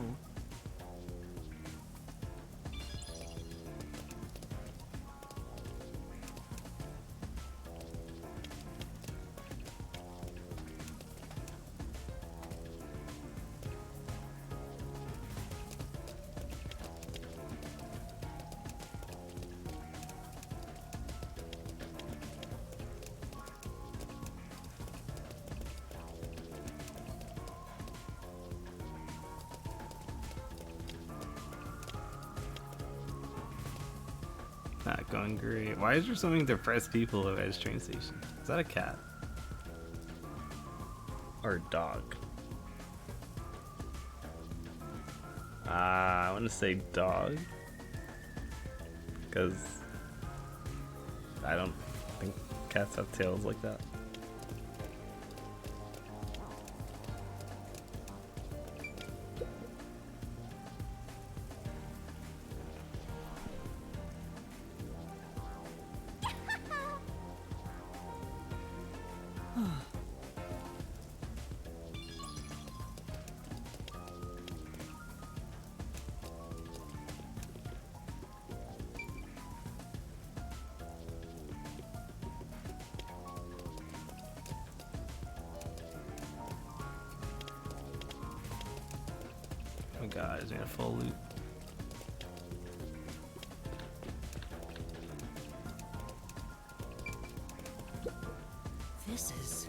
Not going great. Why is there so many depressed people at this train station? Is that a cat? Or a dog? I want to say dog. Because I don't think cats have tails like that. Oh my god, is he in a full loop? this is...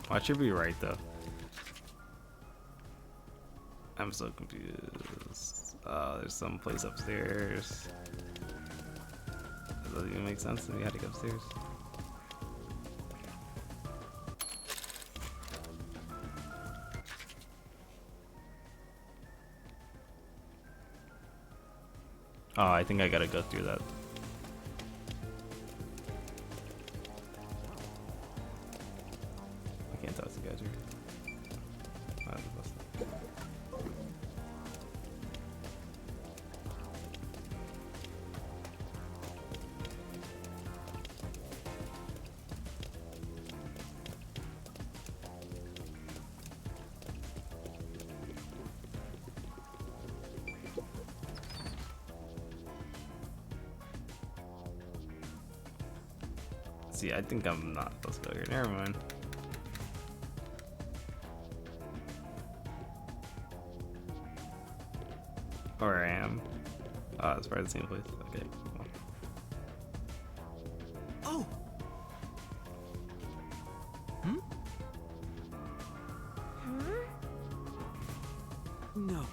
Watch it be right though. I'm so confused. There's some place upstairs. That doesn't even make sense to me. I had to go upstairs. Oh, I think I gotta go through that. I can't toss the guys here. That's the best. See, I think I'm not supposed to go here. Never mind. Or I am. Oh, it's probably the same place. Okay. Cool. Oh! Hmm? No.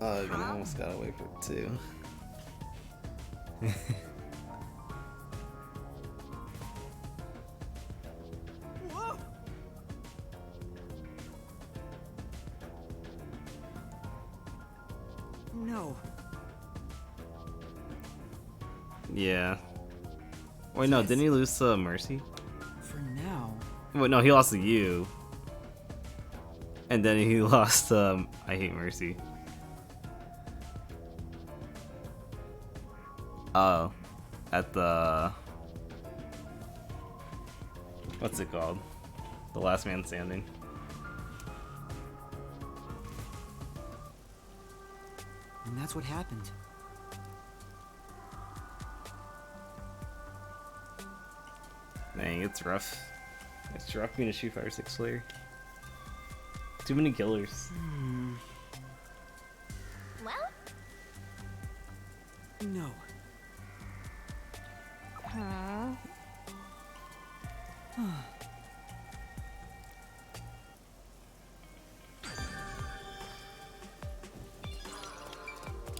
Ugh, and I almost got away from it too. Whoa! No. Yeah. Wait, no, didn't he lose to Mercy? For now. Wait, no, he lost to you. And then he lost to I Hate Mercy. Oh. At the... What's it called? The Last Man Standing. And that's what happened. Dang, it's rough. It's rough being a Street Fighter 6 player. Too many killers. Well, No.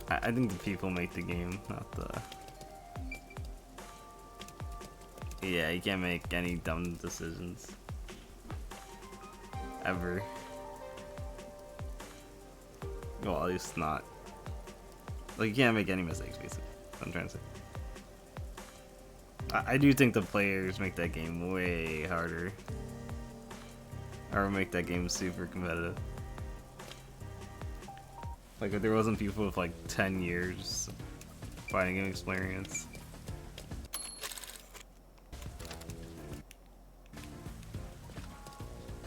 I think the people make the game, not the... Yeah, you can't make any dumb decisions. Ever. Well, at least not. Like, you can't make any mistakes, basically. That's what I'm trying to say. I do think the players make that game way harder. Or make that game super competitive. Like, if there wasn't people with like 10 years fighting game experience.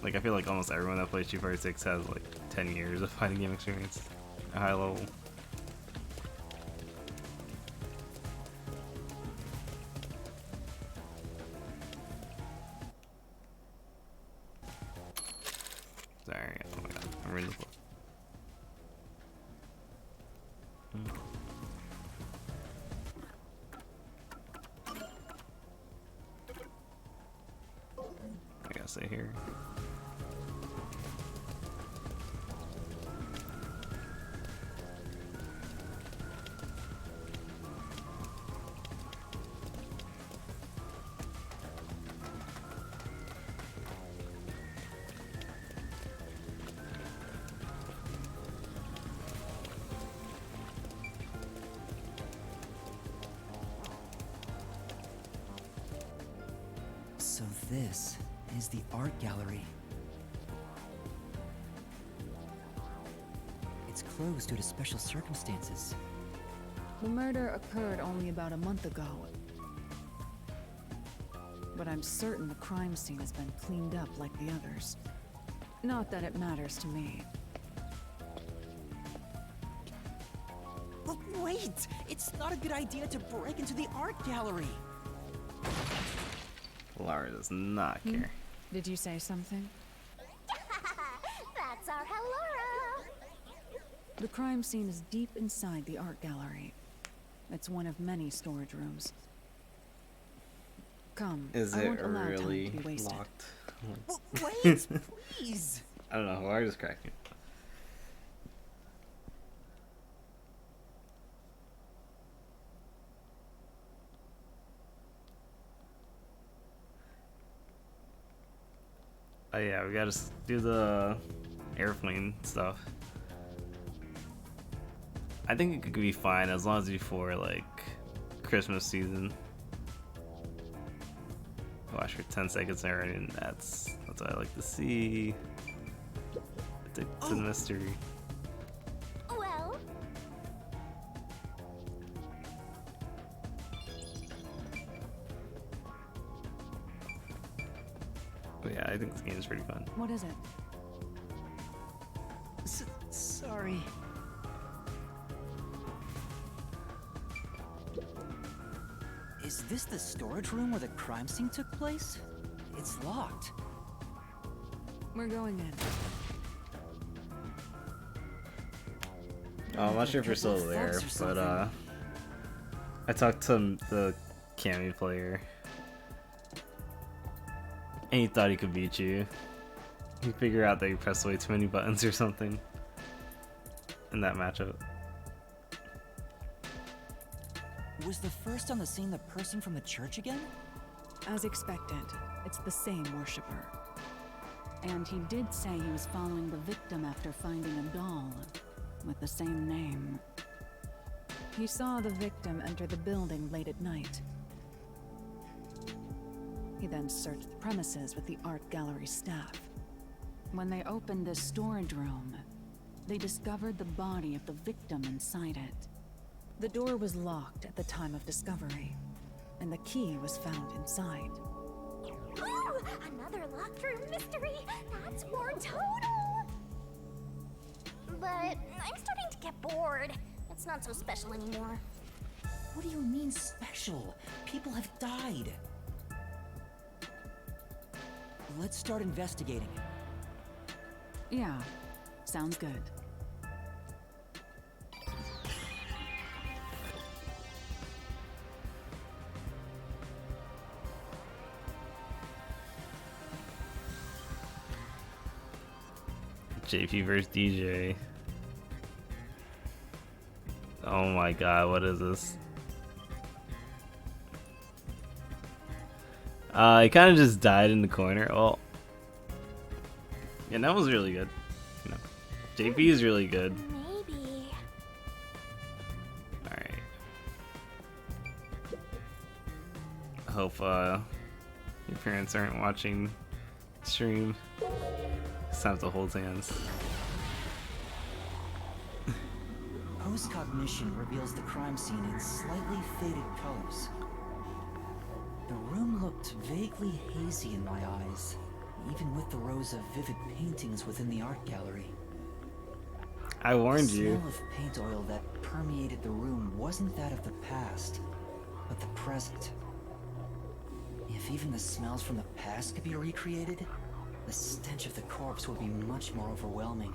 Like, I feel like almost everyone that plays Street Fighter 6 has like 10 years of fighting game experience at a high level. Sorry, oh my god, I'm reading the book. I gotta stay here. So this is the art gallery. It's closed due to special circumstances. The murder occurred only about a month ago. But I'm certain the crime scene has been cleaned up like the others. Not that it matters to me. But wait! It's not a good idea to break into the art gallery! Lara does not care. Did you say something? that's our Halora. The crime scene is deep inside the art gallery. It's one of many storage rooms. Come, Is I it won't allow time really to be wasted. locked? Wait, please! I don't know, Lara just cracking. Oh yeah, we gotta do the airplane stuff. I think it could be fine as long as before like Christmas season. Watch for 10 seconds there, and that's what I like to see. It's a mystery. Well, But yeah, I think this game is pretty fun. What is it? Sorry. Is this the storage room where the crime scene took place? It's locked. We're going in. Oh, I'm not sure if we're still Couple there, thugs or but something. I talked to the Cammy player, and he thought he could beat you. He figured out that you pressed way too many buttons or something. in that matchup. Was the first on the scene the person from the church again? As expected, it's the same worshipper. And he did say he was following the victim after finding a doll with the same name. He saw the victim enter the building late at night. He then searched the premises with the art gallery staff. When they opened the storage room, they discovered the body of the victim inside it. The door was locked at the time of discovery, and the key was found inside. Ooh, another locked room mystery. That's more total. But I'm starting to get bored. It's not so special anymore. What do you mean special? People have died. Let's start investigating. Yeah, sounds good. JP versus DJ. Oh my god, what is this? He kind of just died in the corner. Oh. Yeah, that was really good. You know, JP is really good. Maybe. Alright. I hope your parents aren't watching stream. It's time to hold hands. Post-cognition reveals the crime scene in slightly faded colors. The room looked vaguely hazy in my eyes, even with the rows of vivid paintings within the art gallery. I warned The you. smell of paint oil that permeated the room wasn't that of the past, but the present. If even the smells from the past could be recreated, the stench of the corpse would be much more overwhelming.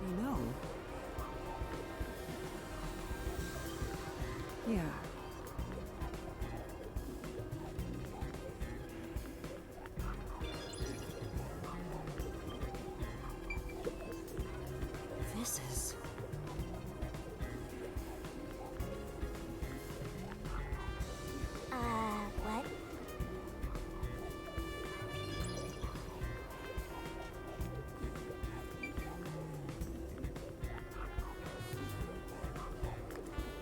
You know? Yeah. This is... What?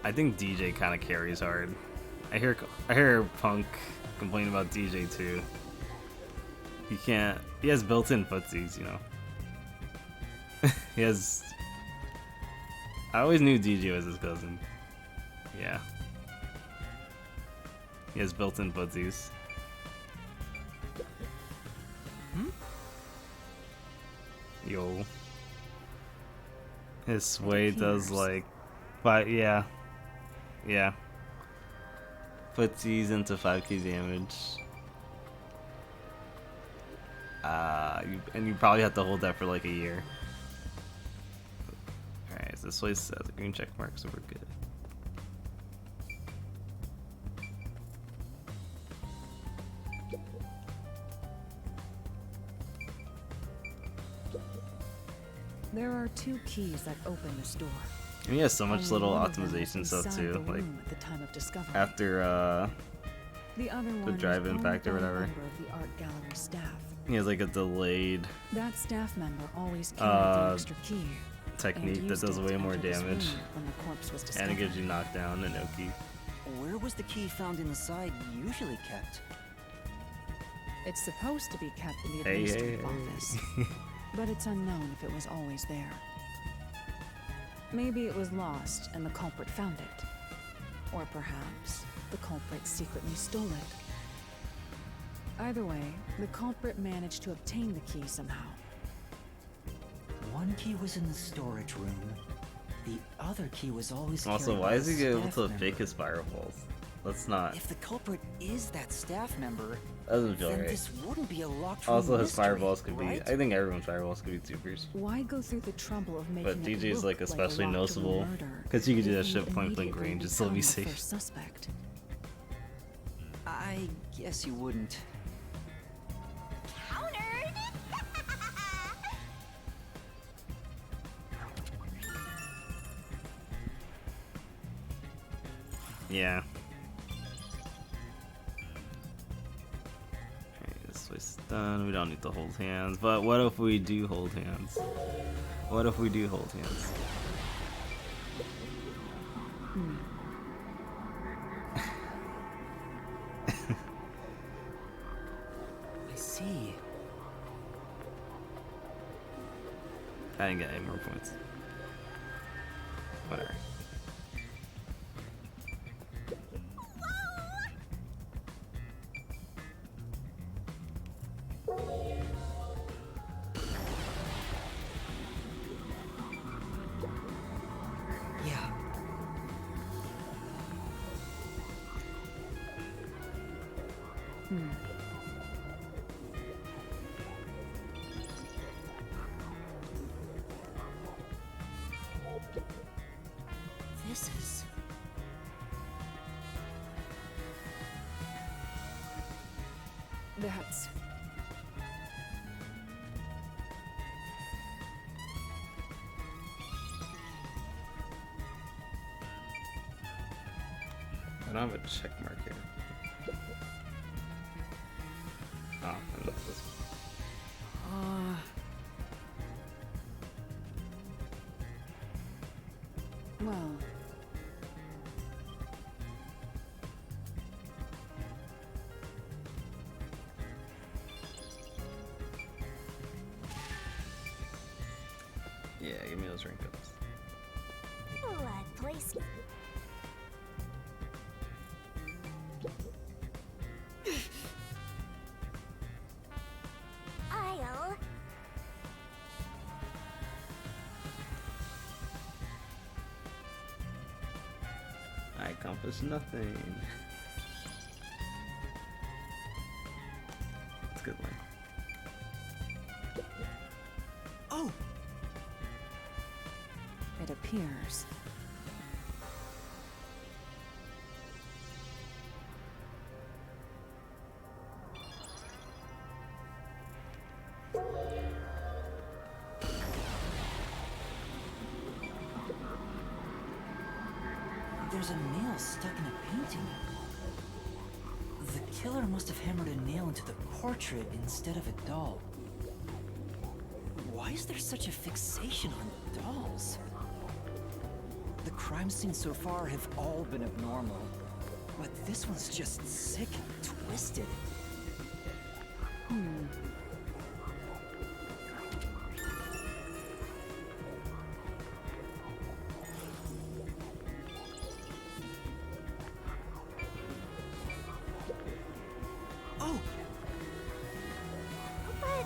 I think DJ kind of carries hard. I hear Punk complain about DJ too. He has built-in footsies, you know. He has. I always knew DJ was his cousin. Yeah. He has built-in footsies. Yo. His sway does like, but yeah. Yeah. Footsies into 5k damage. And you probably have to hold that for like a year. Alright, so this place has a green check mark, so we're good. There are 2 keys that open this door. And he has so much Only little one of them was optimization stuff inside too, the like room at the time of discovery. after The other one was drive-in owned factor, by a whatever. member of the art gallery staff. he has like a delayed That staff member always carried the extra key. technique and that used does it way to more enter this damage, room when the corpse was and discovered. it gives you knockdown and no key. Where was the key found inside usually kept? It's supposed to be kept in the Hey, administrative hey, office, but it's unknown if it was always there. Maybe it was lost and the culprit found it. Or perhaps the culprit secretly stole it. Either way, the culprit managed to obtain the key somehow. One key was in the storage room. The other key was always Also, carried why by is a he able staff to member. fake his fireballs? Let's not. If the culprit is that staff member, Doesn't feel then right. this wouldn't be a locked room Also, his mystery, fireballs could right? be. I think everyone's fireballs could be supers. Why go through the trouble of making But it DJ's look like especially a locked room noticeable, murder 'cause you could do that if shit you point blank immediately range and still be become the safe. first suspect? I guess you wouldn't. Yeah. Okay, this way's done. We don't need to hold hands. But what if we do hold hands? What if we do hold hands? I see. I didn't get any more points. Whatever. Yeah. This is... That's... I don't have a check mark here. Oh, I know this. Well... Yeah, give me those ring cups. What place? I'll... I accomplished nothing. That's a good line. Oh! It appears. There's a nail stuck in a painting. The killer must have hammered a nail into the portrait instead of a doll. Why is there such a fixation on dolls? The crime scenes so far have all been abnormal, but this one's just sick and twisted. Oh! But...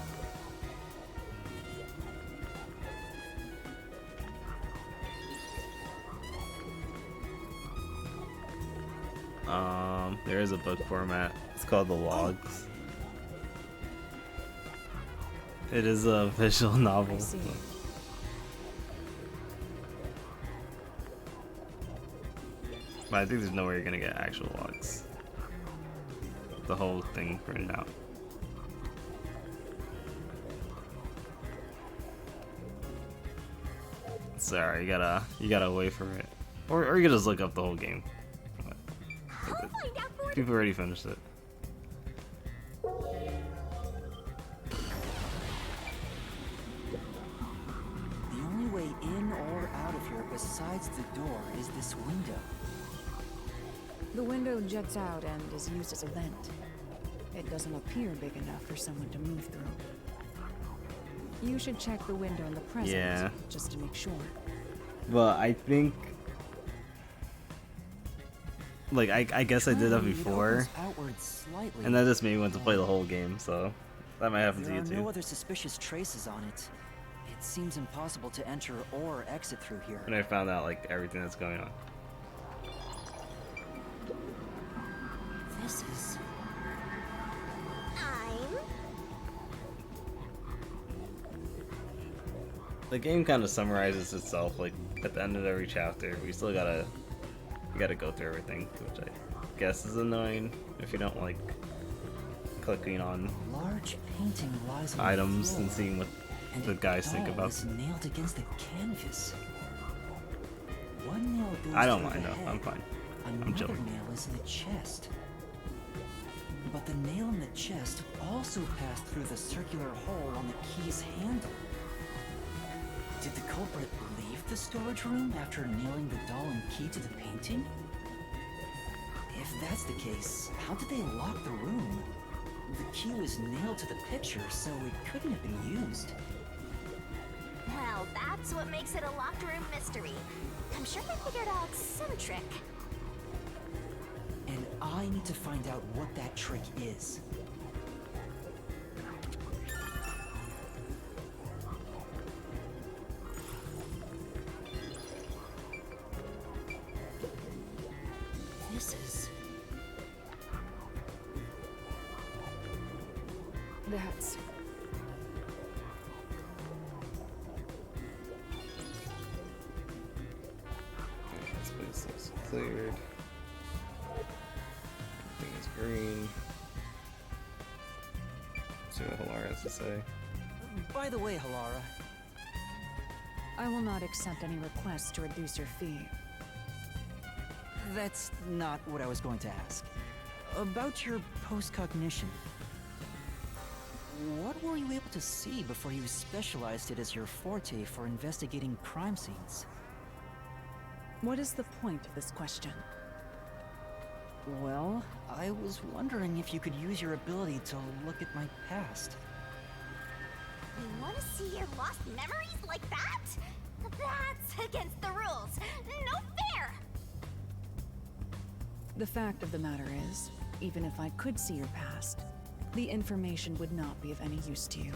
There is a book format. It's called The Logs. It is a visual novel. I see. But I think there's nowhere you're gonna get actual logs. The whole thing printed out. Sorry, you gotta wait for it. Or you can just look up the whole game. I'll find out for you. People already finished it. The only way in or out of here besides the door is this window. The window juts out and is used as a vent. It doesn't appear big enough for someone to move through. You should check the window in the present, Yeah. just to make sure. But I think, like, I guess I did that Currently, it before, opens outward slightly. and that just made me want to play the whole game, so that might happen to There you are too. no other suspicious traces on it. It seems impossible to enter or exit through here. When I found out, like, everything that's going on. This is... I'm... The game kind of summarizes itself, like, at the end of every chapter. We still gotta go through everything, which I guess is annoying if you don't like clicking on large painting lies on items the floor, and seeing what and the a guys think doll about is them. nailed against the canvas. One nail goes I don't through mind the though, head, I'm fine. Another joking. nail is in the chest. But the nail in the chest also passed through the circular hole on the key's handle. Did the culprit leave the storage room after nailing the doll and key to the painting? If that's the case, how did they lock the room? The key was nailed to the picture, so it couldn't have been used. Well, that's what makes it a locked room mystery. I'm sure they figured out some trick. And I need to find out what that trick is. This is... That's... This place looks cleared. Everything is green. See what Halara has to say. By the way, Halara, I will not accept any requests to reduce your fee. that's not what I was going to ask. About your postcognition. What were you able to see before you specialized it as your forte for investigating crime scenes? What is the point of this question? Well, I was wondering if you could use your ability to look at my past. You want to see your lost memories like that? That's against the rules. No fair! The fact of the matter is, even if I could see your past, the information would not be of any use to you.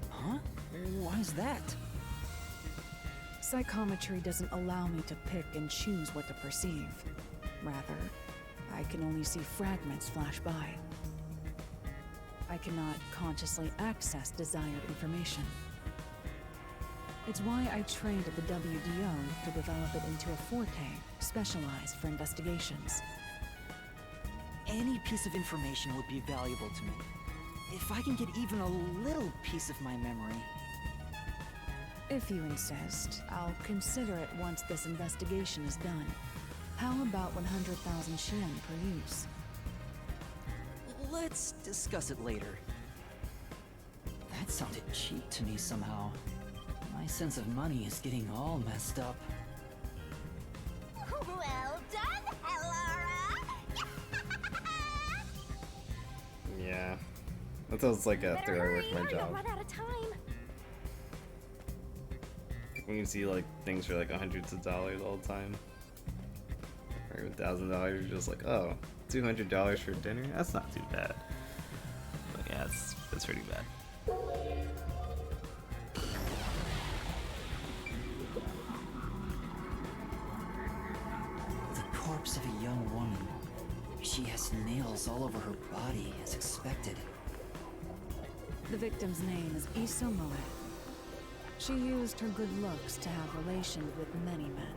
Huh? Why is that? Psychometry doesn't allow me to pick and choose what to perceive. Rather, I can only see fragments flash by. I cannot consciously access desired information. It's why I trained at the WDO to develop it into a forte specialized for investigations. Any piece of information would be valuable to me. If I can get even a little piece of my memory. If you insist, I'll consider it once this investigation is done. How about 100,000 Xian per use? Let's discuss it later. That sounded cheap to me somehow. My sense of money is getting all messed up. Well done, Halara! Yeah. That sounds like after I work my or you'll job. run out of time. When you see like things for like hundreds of dollars all the time. Or $1,000, you're just like, oh, $200 for dinner? That's not too bad. But yeah, it's pretty bad. The corpse of a young woman. She has nails all over her body, as expected. The victim's name is Iso Moe. She used her good looks to have relations with many men.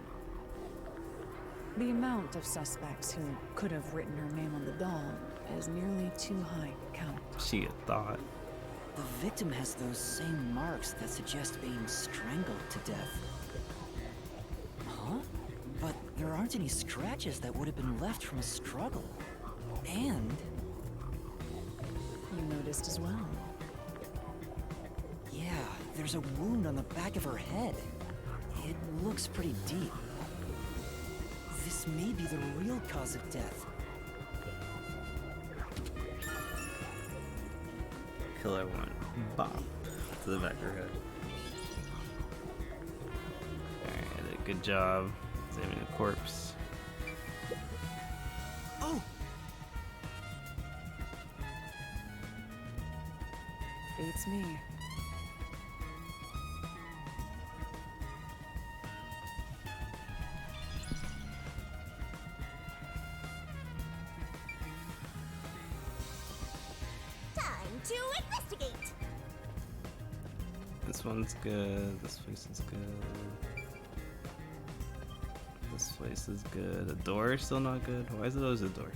The amount of suspects who could have written her name on the doll is nearly too high to count. She had thought. The victim has those same marks that suggest being strangled to death. Huh? But there aren't any scratches that would have been left from a struggle. And... You noticed as well. yeah, there's a wound on the back of her head. It looks pretty deep. This may be the real cause of death. Killer one. Bop. To the back of her head. Alright, good job examining the corpse. Oh! Beats me. Time to investigate. This one's good. This place is good. This place is good. The door is still not good. Why is it always a door?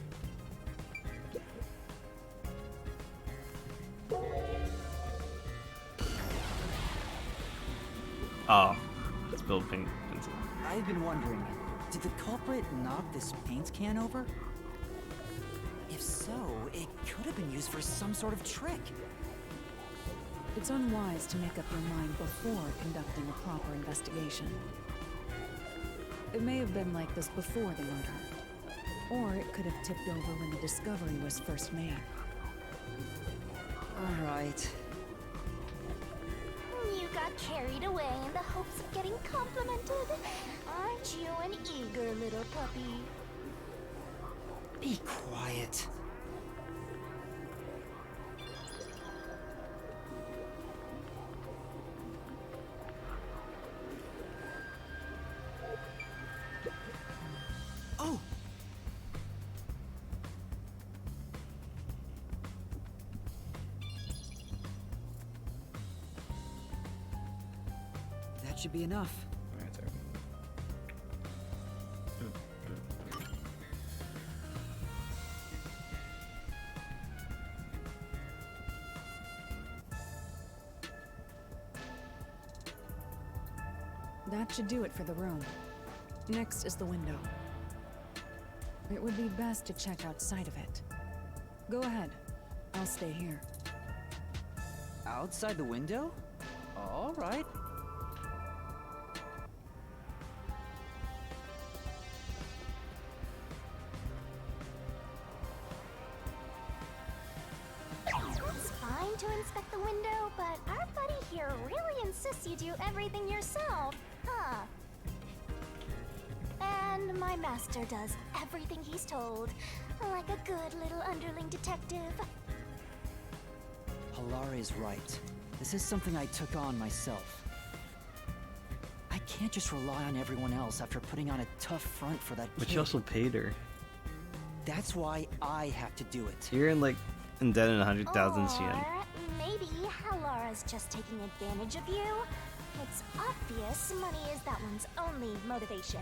Oh, it's built pink pencil. I've been wondering, Did the culprit knock this paint can over? If so, it could have been used for some sort of trick. It's unwise to make up your mind before conducting a proper investigation. It may have been like this before the murder, or it could have tipped over when the discovery was first made. All right. You got carried away in the hopes of getting complimented. Aren't you an eager little puppy? Be quiet. Oh! That should be enough. That should do it for the room. Next is the window. It would be best to check outside of it. Go ahead. I'll stay here. Outside the window? All right. It's fine to inspect the window, but our buddy here really insists you do everything yourself, huh? And my master does everything he's told, like a good little underling detective. Halara is right. This is something I took on myself. I can't just rely on everyone else after putting on a tough front for that But kid. you also paid her. That's why I have to do it. You're in like indebted 100,000 Or Xian. maybe Halara's just taking advantage of you. It's obvious money is that one's only motivation.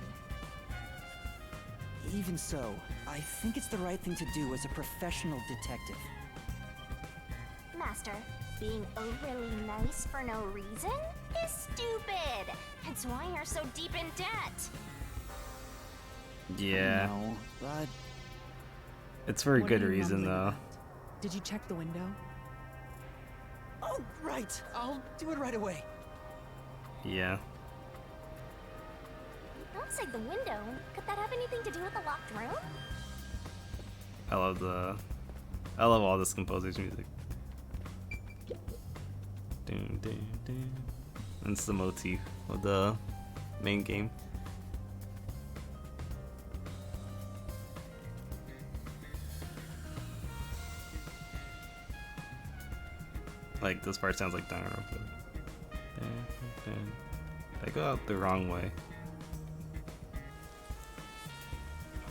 Even so, I think it's the right thing to do as a professional detective. Master, being overly nice for no reason is stupid. It's why you're so deep in debt. Yeah, No, but it's for a What good are you reason mumbling though. about? Did you check the window? oh, right. I'll do it right away. Yeah. Outside the window, could that have anything to do with the locked room? I love all this composer's music. Dun, dun, dun. And it's the motif of the main game. Like this part sounds like Danganronpa. I go out the wrong way.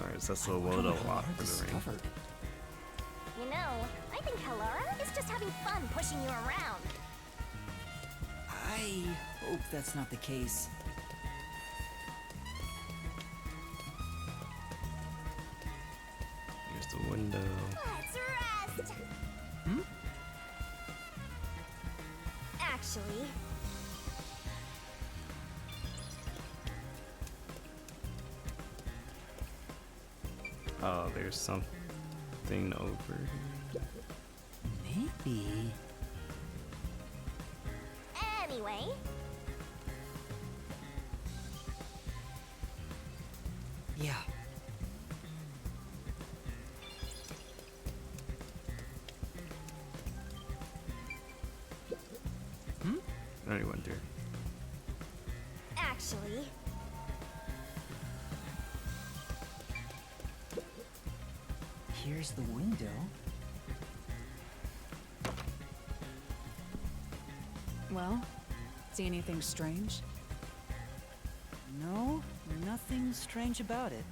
Alright, so that's the load a lot for the ring. Discovered. You know, I think Halara is just having fun pushing you around. I hope that's not the case. Here's the window. Let's rest. Actually, Oh, there's something over here. Maybe. anyway, Yeah. I wonder. actually, Here's the window. Well, see anything strange? No, nothing strange about it.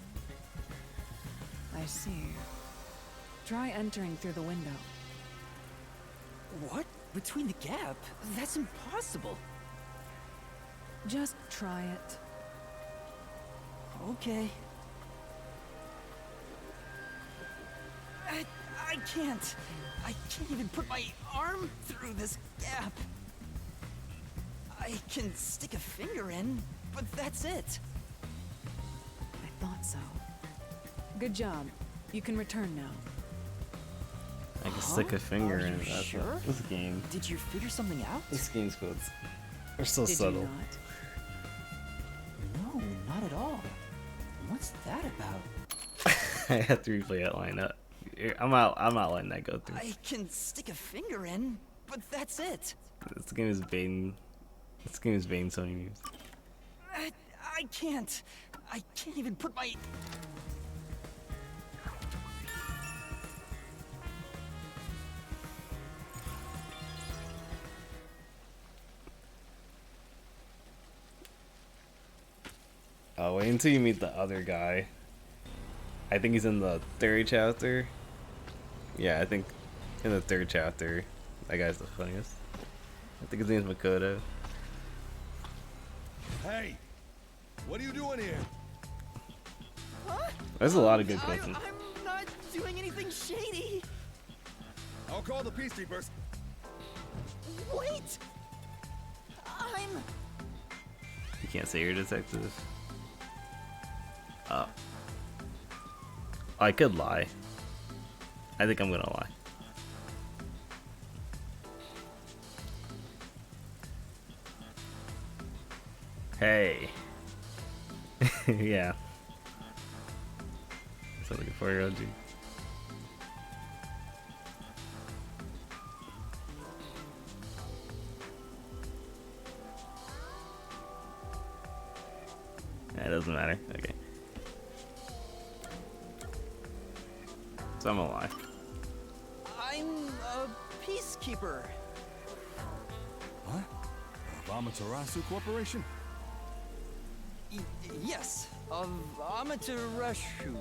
I see. Try entering through the window. What? Between the gap? That's impossible. Just try it. Okay. I can't. I can't even put my arm through this gap. I can stick a finger in, but that's it. I thought so. Good job. You can return now. I can stick a finger Are in you it. That's sure? what, this game. Did you figure something out? This game's codes are so Did subtle. you not? No, not at all. What's that about? I have to replay that line up. I'm not letting that go through. I can stick a finger in, but that's it. This game is baiting. This game is baiting Sony moves. I can't. I can't even put my. Oh, wait until you meet the other guy. I think he's in the third chapter. Yeah, I think in the third chapter. That guy's the funniest. I think his name's Makoto. Hey, what are you doing here? There's a lot of good questions. I'm not doing anything shady. I'll call the peacekeepers. Wait. I'm. You can't say you're a detective. I could lie. I think I'm gonna lie. Hey. Yeah. Sounds like a 4-year-old G. It doesn't matter. Okay. So I'm gonna lie. I'm a peacekeeper. What? Of Amaterasu Corporation? Yes, of Amaterasu.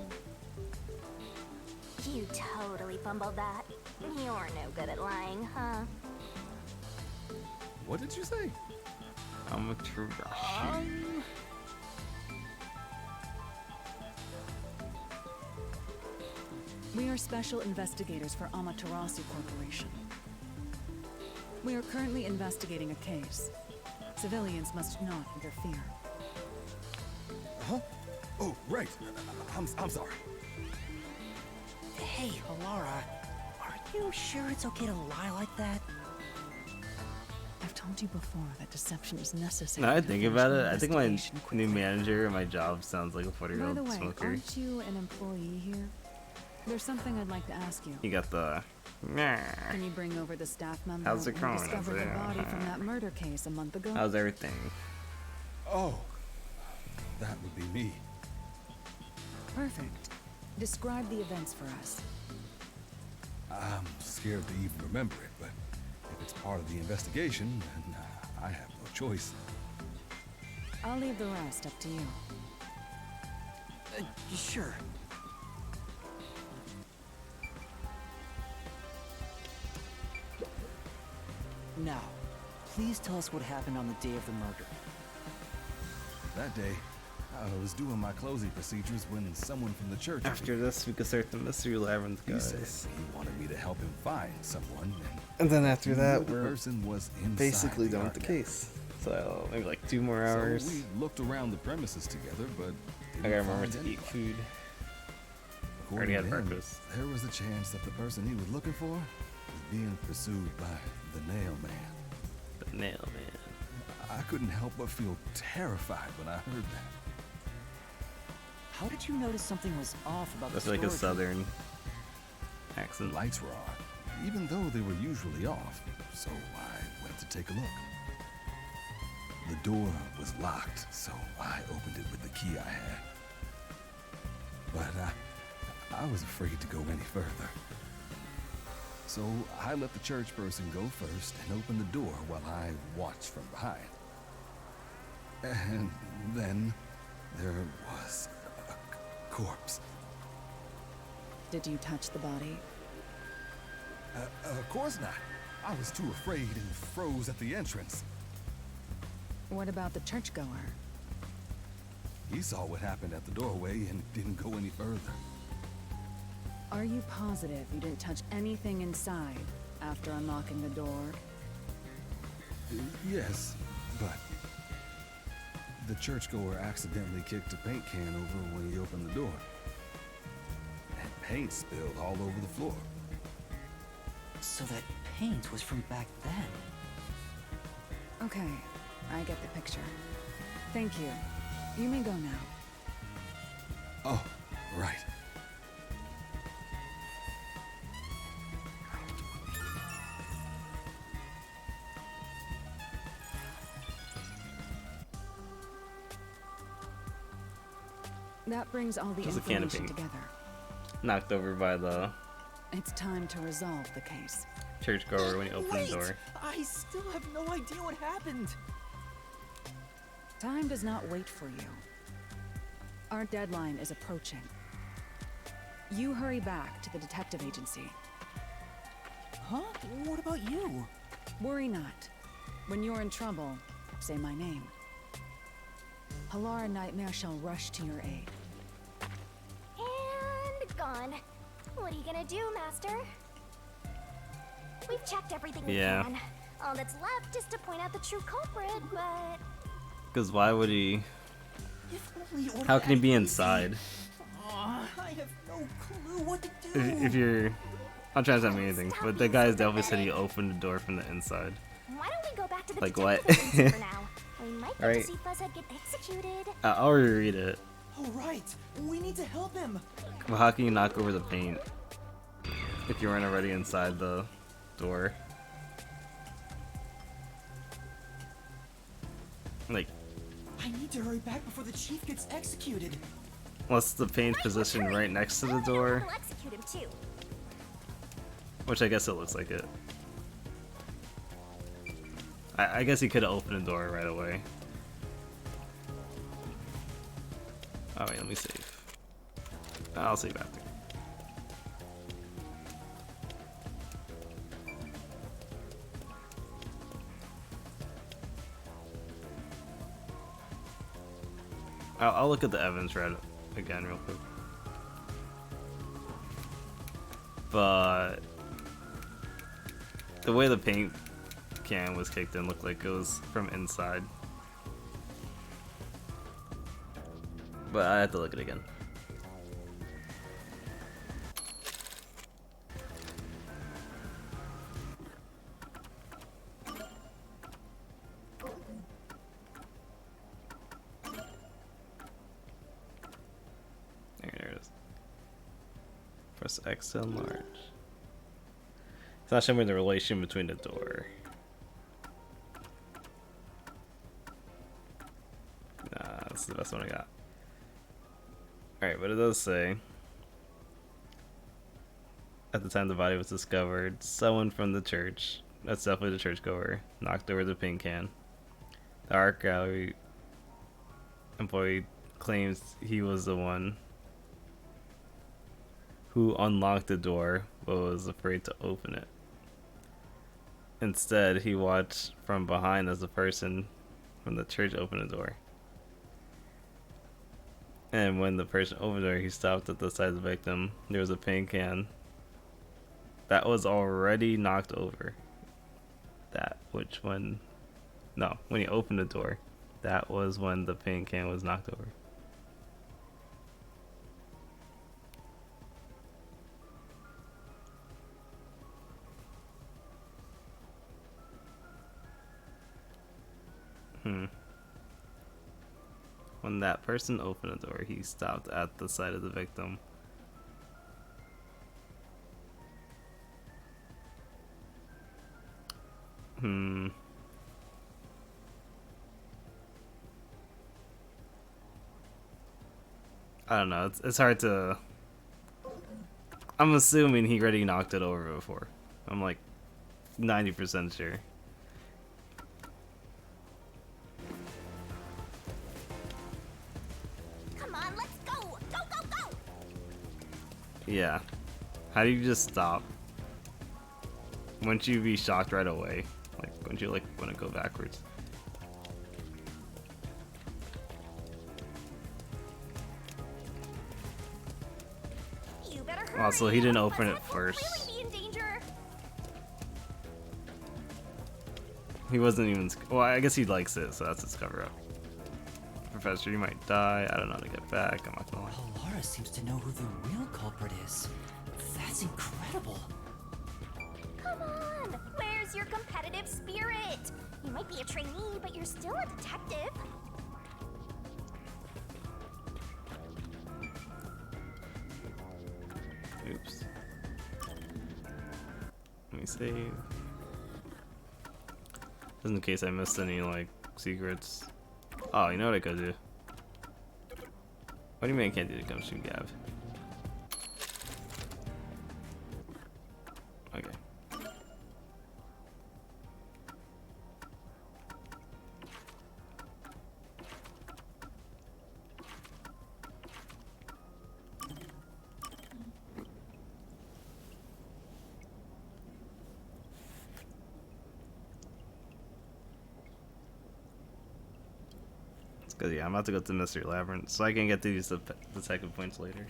You totally fumbled that. You're no good at lying, huh? What did you say? I'm a true. We are special investigators for Amaterasu Corporation. We are currently investigating a case. Civilians must not interfere. Huh? Oh, right. I'm sorry. Hey, Alara, are you sure it's okay to lie like that? I've told you before that deception is necessary. Now I to think finish about the it. I think my investigation new quickly. manager at my job sounds like a By 40-year-old the way, smoker. aren't you an employee here? There's something I'd like to ask you. You got the. Can you bring over the staff member How's it who going? discovered the How's it- body from that murder case a month ago? How's everything? Oh, that would be me. Perfect. Describe the events for us. I'm scared to even remember it, but if it's part of the investigation, then I have no choice. I'll leave the rest up to you. Sure. Now, please tell us what happened on the day of the murder. That day, I was doing my closing procedures when someone from the church. After this, we can start the Mystery Labyrinth, He said guys. he wanted me to help him find someone, And then after he that, knew the we're person was inside basically the done with the archive. case. So maybe like 2 more So hours. we looked around the premises together, but I didn't gotta remember find to anyone. eat food. According Already had to him, breakfast. there was a chance that the person he was looking for was being pursued by the Nail Man. The nail man. I couldn't help but feel terrified when I heard that. How did you notice something was off about That's the like a storage room? southern accent. The lights were on, even though they were usually off, so I went to take a look. The door was locked, so I opened it with the key I had. But I was afraid to go any further. So I let the church person go first and open the door while I watched from behind. And then there was a corpse. Did you touch the body? Of course not. I was too afraid and froze at the entrance. What about the churchgoer? He saw what happened at the doorway and didn't go any further. Are you positive you didn't touch anything inside after unlocking the door? Yes, but the churchgoer accidentally kicked a paint can over when he opened the door. And paint spilled all over the floor. So that paint was from back then. Okay, I get the picture. Thank you. You may go now. Oh, right. That brings all the Just a can of information paint. together. Knocked over by the It's time to resolve the case. churchgoer when he opened the door. I still have no idea what happened. Time does not wait for you. Our deadline is approaching. You hurry back to the detective agency. Huh? What about you? Worry not. When you're in trouble, say my name. Halara Nightmare shall rush to your aid. And gone. What are you gonna do, Master? We've checked everything we Yeah. can. All that's left is to point out the true culprit, but Because why would he? If only you How can he be would've inside? Aw, I have no clue what to do. If you're, I'm trying to say anything, but the guy definitely said he opened the door from the inside. why don't we go back to the Like detective what? agency for now? We might get Alright. to see Fuzzhead get executed. I'll reread it. Oh, right. We need to help him. Well, how can you knock over the paint if you weren't already inside the door? Like, I need to hurry back before the chief gets executed. unless the paint's positioned right next to the door, We'll execute him too. which I guess it looks like it. I guess he could have opened the door right away. Oh wait, let me save. I'll save after. I'll look at the evidence right again real quick. But the way the paint can was kicked in looked like it was from inside. But I have to look at it again. There it is. Press X to enlarge. It's not showing me the relation between the door. Nah, this is the best one I got. Alright, but it does say, at the time the body was discovered, someone from the church, that's definitely the churchgoer, knocked over the paint can. The art gallery employee claims he was the one who unlocked the door but was afraid to open it. Instead, he watched from behind as the person from the church opened the door. And when the person opened the door, he stopped at the side of the victim. There was a paint can that was already knocked over. When he opened the door, that was when the paint can was knocked over. When that person opened the door, he stopped at the side of the victim. I don't know. It's hard to. I'm assuming he already knocked it over before. I'm like 90% sure. Come on, let's go! Go, go, go! Yeah. How do you just stop? Wouldn't you be shocked right away? Like, wouldn't you want to go backwards? You better hurry. Wow, so he didn't open it Fuzzhead will first. really be in danger. He wasn't even. Well, I guess he likes it, so that's his cover up. Professor, you might die. I don't know how to get back. I'm not gonna lie. Halara seems to know who the real culprit is. That's incredible. Come on! Where's your competitive spirit? You might be a trainee, but you're still a detective. Oops. Let me save. Just in case I missed any, like, secrets. Oh, you know what I could do? What do you mean I can't do the gumshoe gab? Okay. Cause yeah, I'm about to go to Mystery Labyrinth, so I can get to use the second points later.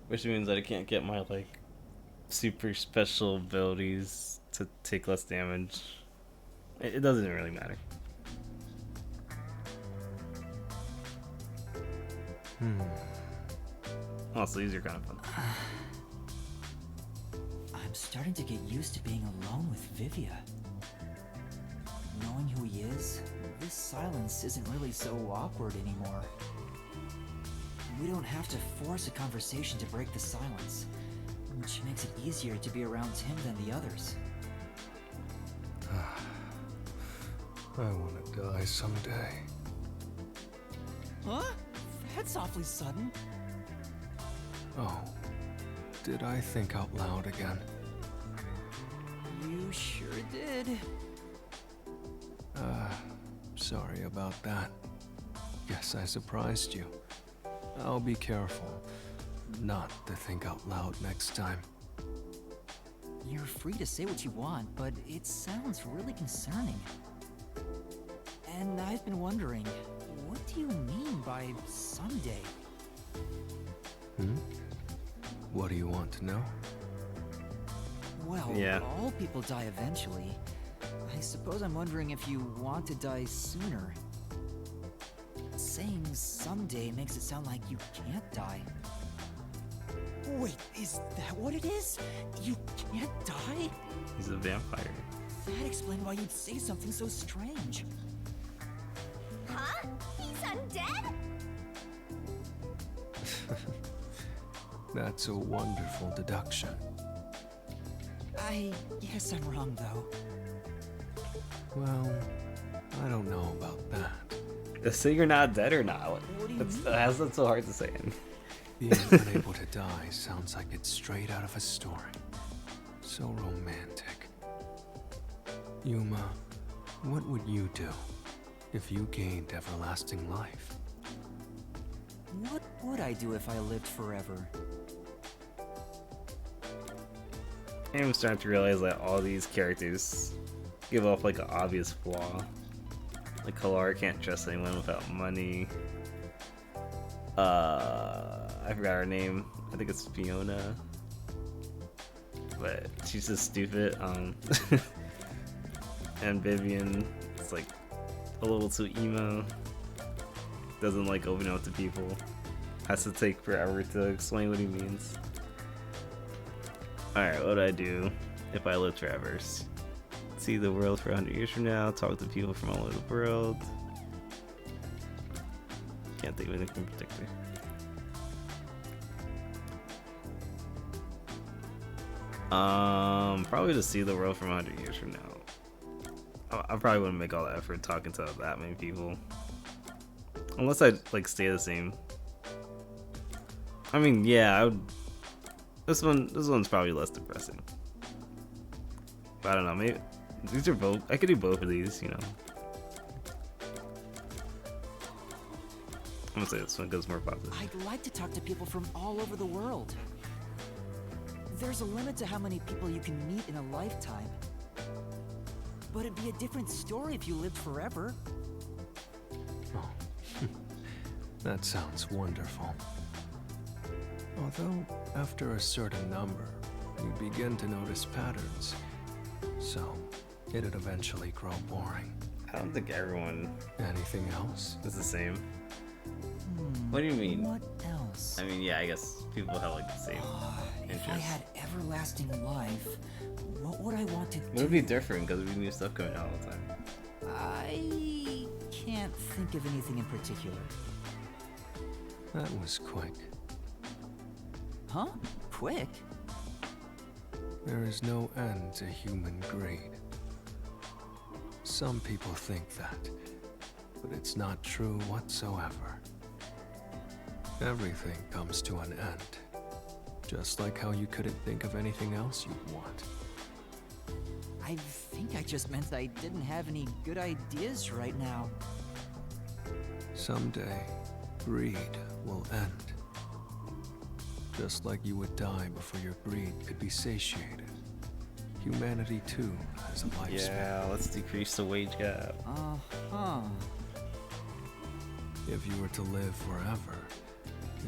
Which means that I can't get my like super special abilities to take less damage. It doesn't really matter. Also, these are kind of fun. I'm starting to get used to being alone with Vivia. Knowing who he is, this silence isn't really so awkward anymore. We don't have to force a conversation to break the silence, which makes it easier to be around him than the others. I want to die someday. Huh? That's awfully sudden. Oh, did I think out loud again? You sure did. Sorry about that. Guess I surprised you. I'll be careful not to think out loud next time. You're free to say what you want, but it sounds really concerning. And I've been wondering, what do you mean by someday? What do you want to know? Well, Yeah. all people die eventually. I suppose I'm wondering if you want to die sooner. Saying someday makes it sound like you can't die. Wait, is that what it is? You can't die? He's a vampire. That explains why you'd say something so strange. Huh? He's undead? That's a wonderful deduction. I guess I'm wrong, though. Well, I don't know about that. So you're not dead or not? What do you mean? How's that so hard to say? Being unable to die sounds like it's straight out of a story. So romantic. Yuma, what would you do if you gained everlasting life? What would I do if I lived forever? I'm starting to realize that all these characters give off like an obvious flaw. Like Halara can't trust anyone without money. I forgot her name. I think it's Fiona. But she's just stupid. And Vivian is like a little too emo. Doesn't like opening up to people. Has to take forever to explain what he means. Alright, what do I do if I lived forever? See the world for 100 years from now, talk to people from all over the world. Can't think of anything in particular. Probably to see the world from 100 years from now. I probably wouldn't make all the effort talking to that many people. Unless I like stay the same. I mean, yeah, I would. This one's probably less depressing. But I don't know, maybe these are both. I could do both of these, you know. I'm gonna say this one goes more positive. I'd like to talk to people from all over the world. There's a limit to how many people you can meet in a lifetime. But it'd be a different story if you lived forever. Oh, that sounds wonderful. Although, after a certain number, you begin to notice patterns. So, it'd eventually grow boring. I don't think everyone Anything else? is the same. What do you mean? What else? I mean, yeah, I guess people have like the same If I interests. had everlasting life, what would I want to It do? would be different because we new stuff coming out all the time. I can't think of anything in particular. That was quick. Huh? Quick? There is no end to human greed. Some people think that, but it's not true whatsoever. Everything comes to an end, just like how you couldn't think of anything else you'd want. I think I just meant I didn't have any good ideas right now. Someday, greed will end. Just like you would die before your greed could be satiated. Humanity too has a lifespan. Yeah, let's decrease the wage gap. Uh-huh. If you were to live forever,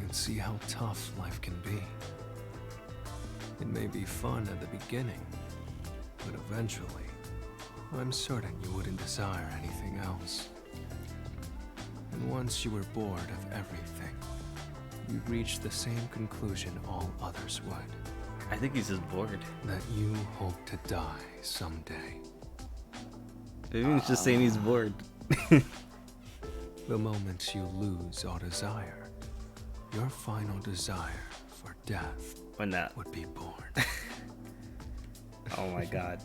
you'd see how tough life can be. It may be fun at the beginning, but eventually, I'm certain you wouldn't desire anything else. And once you were bored of everything, you'd reach the same conclusion all others would. I think he's just bored. That you hope to die someday. Maybe he's just saying he's bored. The moment you lose all desire, your final desire for death When that. would be born. Oh my god.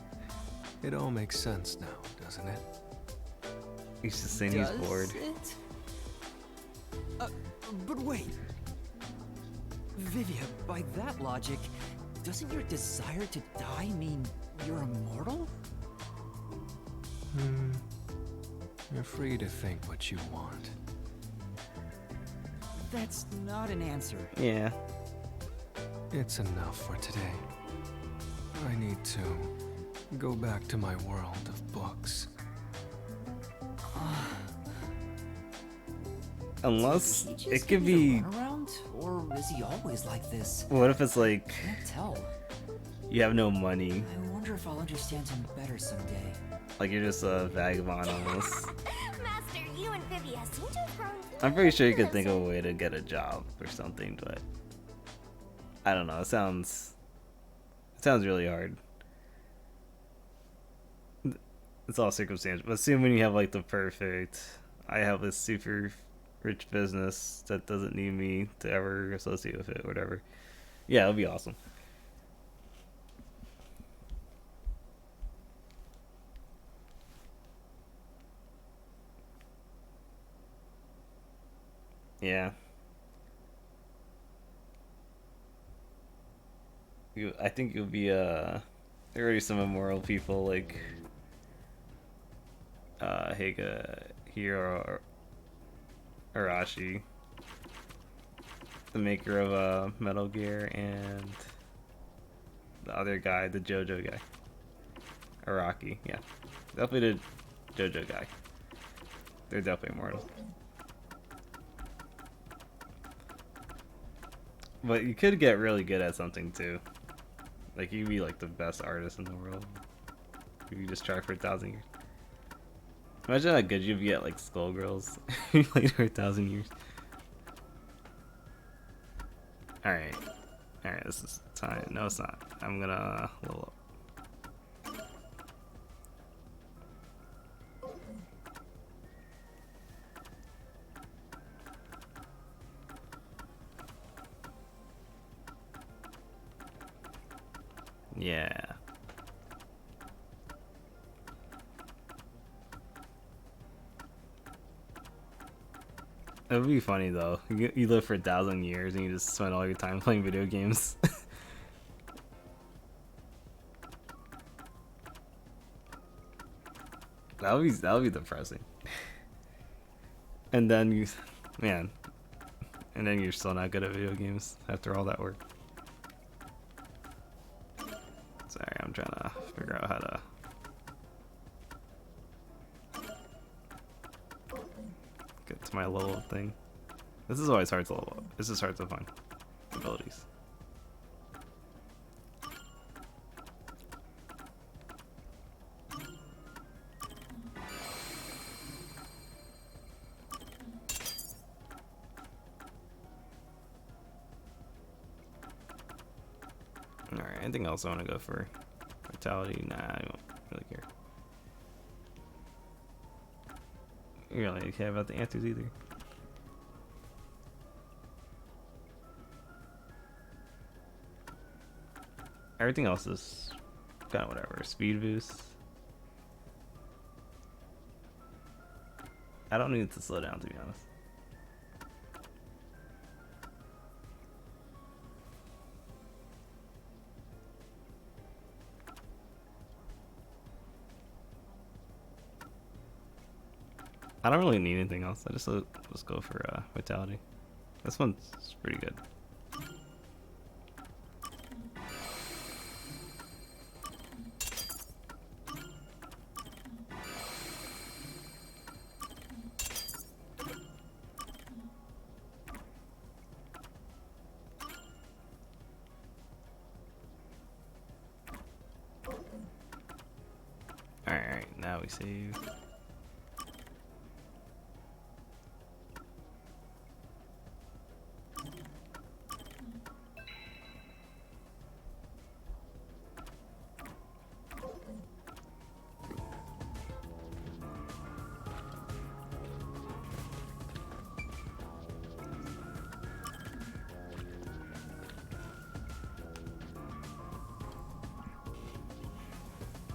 It all makes sense now, doesn't it? He's just saying he's bored. It? But wait. Vivia, by that logic, doesn't your desire to die mean you're immortal? You're free to think what you want. That's not an answer. Yeah. It's enough for today. I need to go back to my world of books. Unless He just it could give be. you the runaround, or is he always like this? What if it's like Can't tell. you have no money? I wonder if I'll understand him better someday. Like you're just a vagabond almost. Master, you and Vivia seem to have grown. I'm pretty sure you could think of a way to get a job or something, but I don't know. It sounds really hard. It's all circumstantial. But assuming you have like the perfect, I have this super rich business that doesn't need me to ever associate with it, or whatever. Yeah, it'll be awesome. Yeah. I think you'll be there are already some immoral people like Hiro Arashi, the maker of Metal Gear, and the other guy, the JoJo guy, Araki. Yeah, definitely the JoJo guy. They're definitely immortal. But you could get really good at something too. Like you'd be like the best artist in the world if you just try for 1,000 years. Imagine how good you'd be at like Skullgirls if you played for 1,000 years. Alright. Alright, this is time. No, it's not. I'm gonna level up. Yeah. It would be funny though. You live for 1,000 years and you just spend all your time playing video games. that would be depressing. And then man, and then you're still not good at video games after all that work. Sorry, I'm trying to figure out how to. Get to my level up thing. This is always hard to level up. This is hard to find abilities. Anything else I want to go for? Vitality? Nah, I don't really care. You don't really care about the answers either. Everything else is kind of whatever. Speed boost. I don't need to slow down, to be honest. I don't really need anything else. I just let's go for vitality. This one's pretty good. Alright, now we save.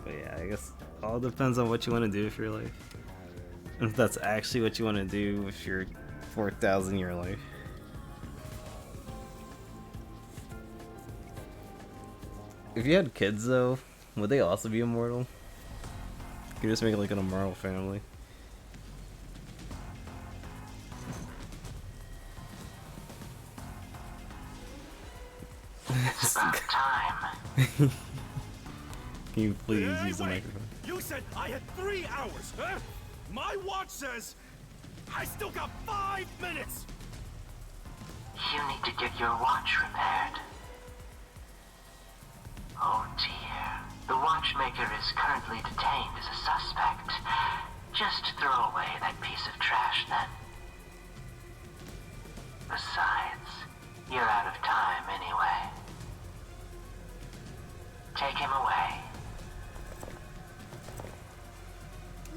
But yeah, I guess all depends on what you want to do with your life. And if that's actually what you want to do with your 4,000 year life. If you had kids though, would they also be immortal? You could just make like an immortal family. It's about time. Can you please use the microphone? You said I had 3 hours, huh? My watch says I still got 5 minutes. You need to get your watch repaired. Oh dear. The watchmaker is currently detained as a suspect. Just throw away that piece of trash then. Besides, you're out of time anyway. Take him away.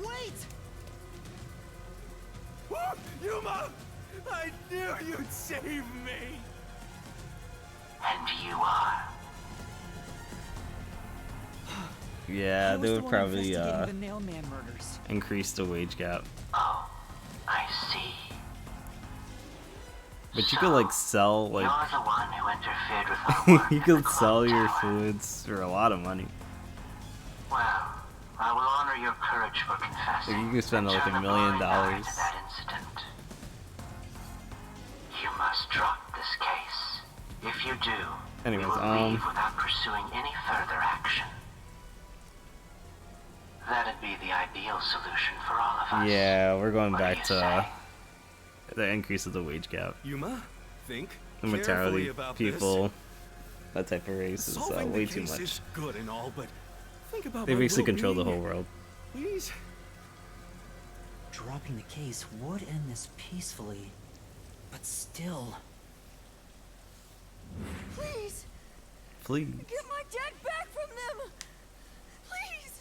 Wait! Yuma! I knew you'd save me! And you are. Yeah, I was they the would one probably investigating the Nailman murders. increase the wage gap. Oh, I see. But you could like sell like You're the one who interfered with our work you at the could sell clock your tower. fluids for a lot of money. Well, I will honor your courage for confessing. Like, you could spend, and like, turn $1 a million. blind eye to that incident. You must drop this case. If you do, Anyways, we will leave without pursuing any further action. That'd be the ideal solution for all of us. Yeah, we're going What do back you to say? the increase of the wage gap. Yuma, think The carefully mortality about people, that type of race this. is Solving way the too case much. is good and all, but think about They my basically control the whole well-being. world. Please. Dropping the case would end this peacefully, but still. Please, Please. get my dad back from them! Please!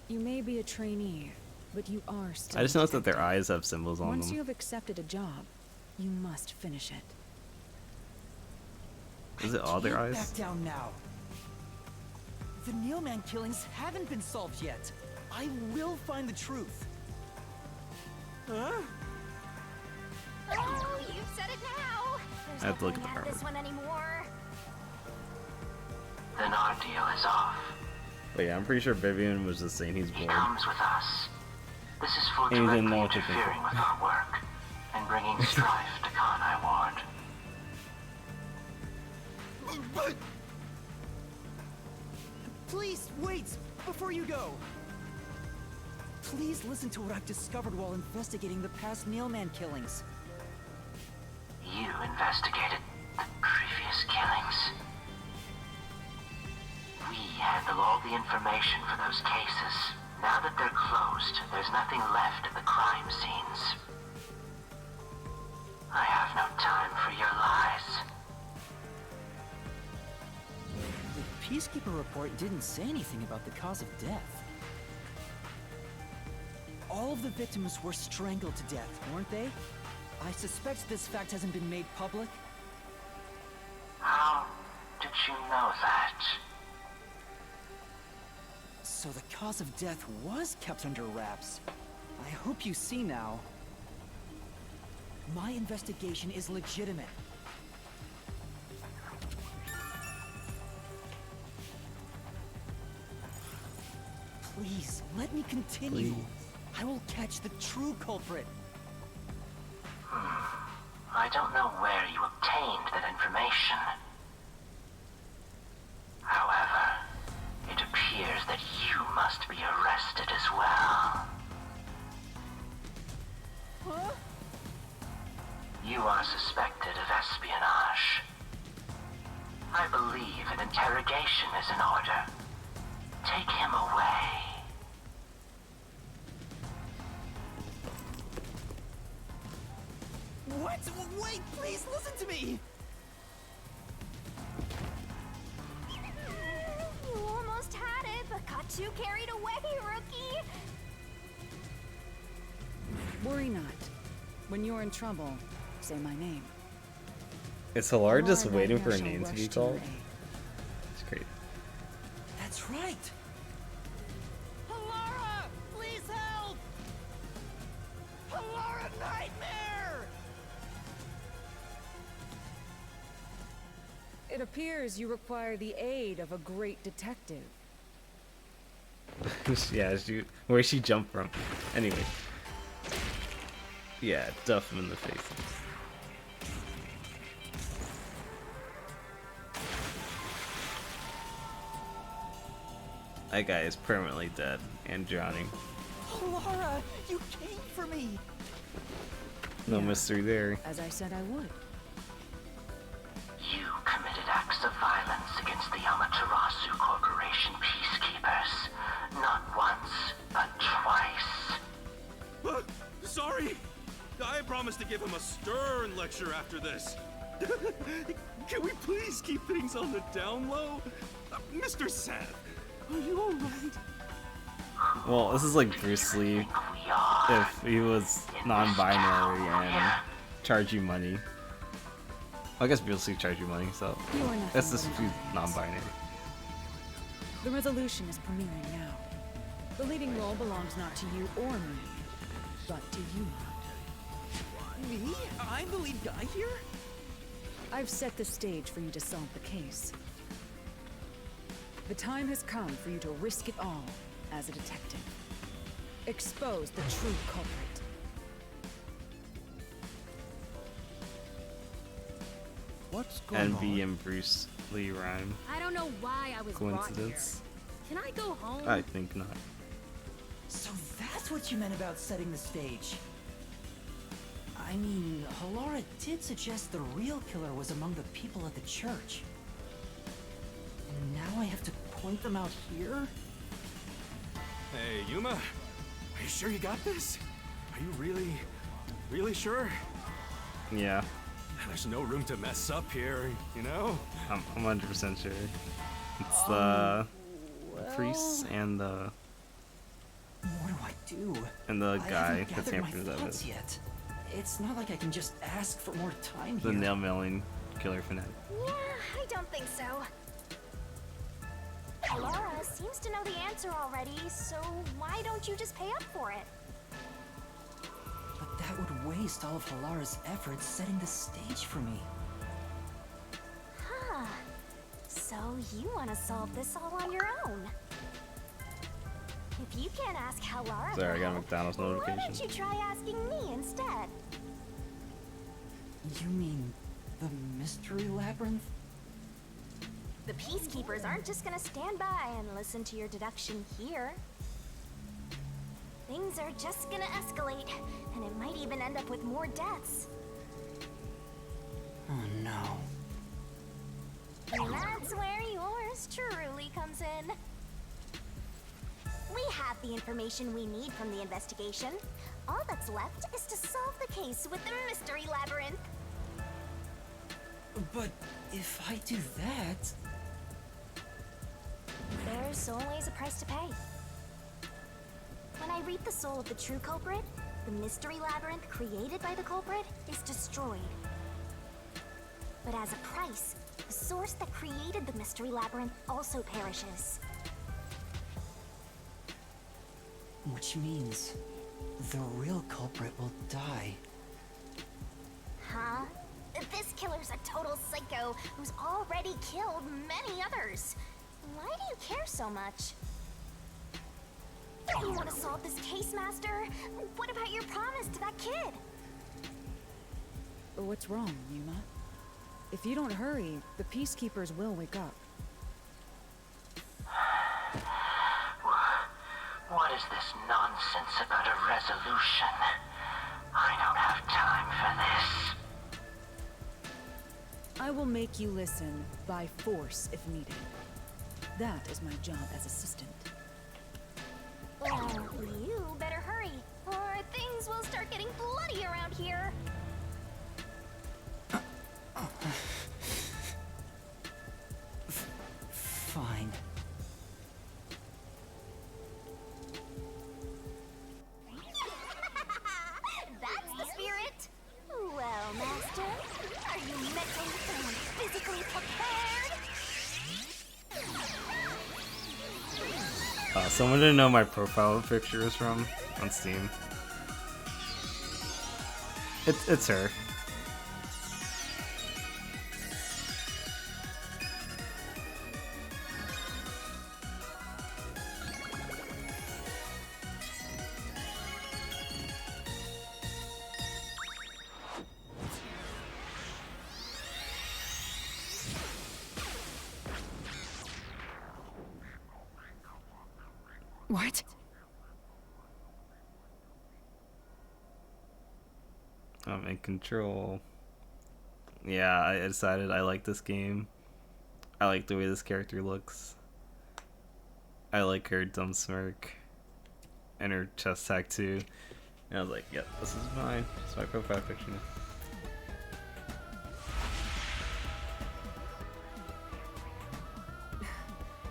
You may be a trainee, but you are still I just a noticed that their detective. eyes have symbols on Once them. you have accepted a job, you must finish it. Is it all their Can't eyes? Back down now. The Nailman killings haven't been solved yet. I will find the truth. Huh? Oh, you've said it now! There's I have to no look at point the at this artwork. one anymore. Then our deal is off. But yeah, I'm pretty sure Vivian was just saying he's He bored. comes with us. This is for And he didn't directly know what to think. interfering with our work and bringing strife to Khanai Ward. But Please, wait! Before you go! Please listen to what I've discovered while investigating the past Nailman killings. You investigated the previous killings. We handle all the information for those cases. Now that they're closed, there's nothing left at the crime scenes. I have no time for your lies. Peacekeeper report didn't say anything about the cause of death. All of the victims were strangled to death, weren't they? I suspect this fact hasn't been made public. How did you know that? So the cause of death was kept under wraps. I hope you see now. My investigation is legitimate. Please, let me continue. I will catch the true culprit. I don't know where you obtained that information. However, it appears that you must be arrested as well. Huh? You are suspected of espionage. I believe an interrogation is in order. Take him away. What? Wait, please listen to me! You almost had it, but got too carried away, rookie. Worry not. When you're in trouble, say my name. Is Halara just Alara waiting for Nightmare her shall name to rush be your called? aid. It's great. That's right! Halara! Please help! Halara Nightmare! It appears you require the aid of a great detective. Yeah, where she jumped from. Anyway. Yeah, duff him in the face. That guy is permanently dead and drowning. Halara, you came for me! No Yeah. mystery there. As I said I would. You committed acts of violence against the Amaterasu Corporation peacekeepers. Not once, but twice. Sorry! I promised to give him a stern lecture after this. Can we please keep things on the down low? Mr. Seth, are you alright? Well, this is like Bruce Lee We are. if he was non-binary and charge you money. I guess Bruce Lee charge you money, so You are nothing that's just but if an he's idiot. non-binary. The resolution is premiering now. The leading role belongs not to you or me, but to you. Me? I'm the lead guy here? I've set the stage for you to solve the case. The time has come for you to risk it all as a detective. Expose the true culprit. What's going Envy and Bruce Lee rhyme. I don't know why I was Coincidence? Can I go home? I think not. So that's what you meant about setting the stage. I mean, Halara did suggest the real killer was among the people at the church. And now I have to point them out here? Hey, Yuma, are you sure you got this? Are you really sure? Yeah, There's no room to mess up here, you know? I'm 100% sure. It's the priests and the What do I do? I guy haven't that's gathered my hampered of thoughts it. yet. It's not like I can just ask for more time The here. nail mailing killer fanatic. Yeah, I don't think so. Laura seems to know the answer already, so why don't you just pay up for it? But that would waste all of Halara's efforts setting the stage for me. Huh. So you want to solve this all on your own? If you can't ask how Lara Sorry, I got a will, McDonald's why notification. don't you try asking me instead? You mean the mystery labyrinth? The peacekeepers aren't just gonna stand by and listen to your deduction here. Things are just gonna escalate, and it might even end up with more deaths. Oh no. And that's where yours truly comes in. We have the information we need from the investigation. All that's left is to solve the case with the mystery labyrinth. But if I do that... there's so always a price to pay. When I reap the soul of the true culprit, the mystery labyrinth created by the culprit is destroyed. But as a price, the source that created the mystery labyrinth also perishes. Which means the real culprit will die. Huh? This killer's a total psycho who's already killed many others. Why do you care so much? Don't you want to solve this case, Master? What about your promise to that kid? What's wrong, Yuma? If you don't hurry, the Peacekeepers will wake up. What is this nonsense about a resolution? I don't have time for this. I will make you listen by force if needed. That is my job as assistant. Well, you better hurry, or things will start getting bloody around here. Fine. That's the spirit. Well, Master, are you mentally and physically prepared? Someone didn't know my profile picture is from on Steam. It's her. What? I'm in control. Yeah, I decided I like this game. I like the way this character looks. I like her dumb smirk. And her chest tattoo. And I was like, yep, this is mine. It's my profile picture.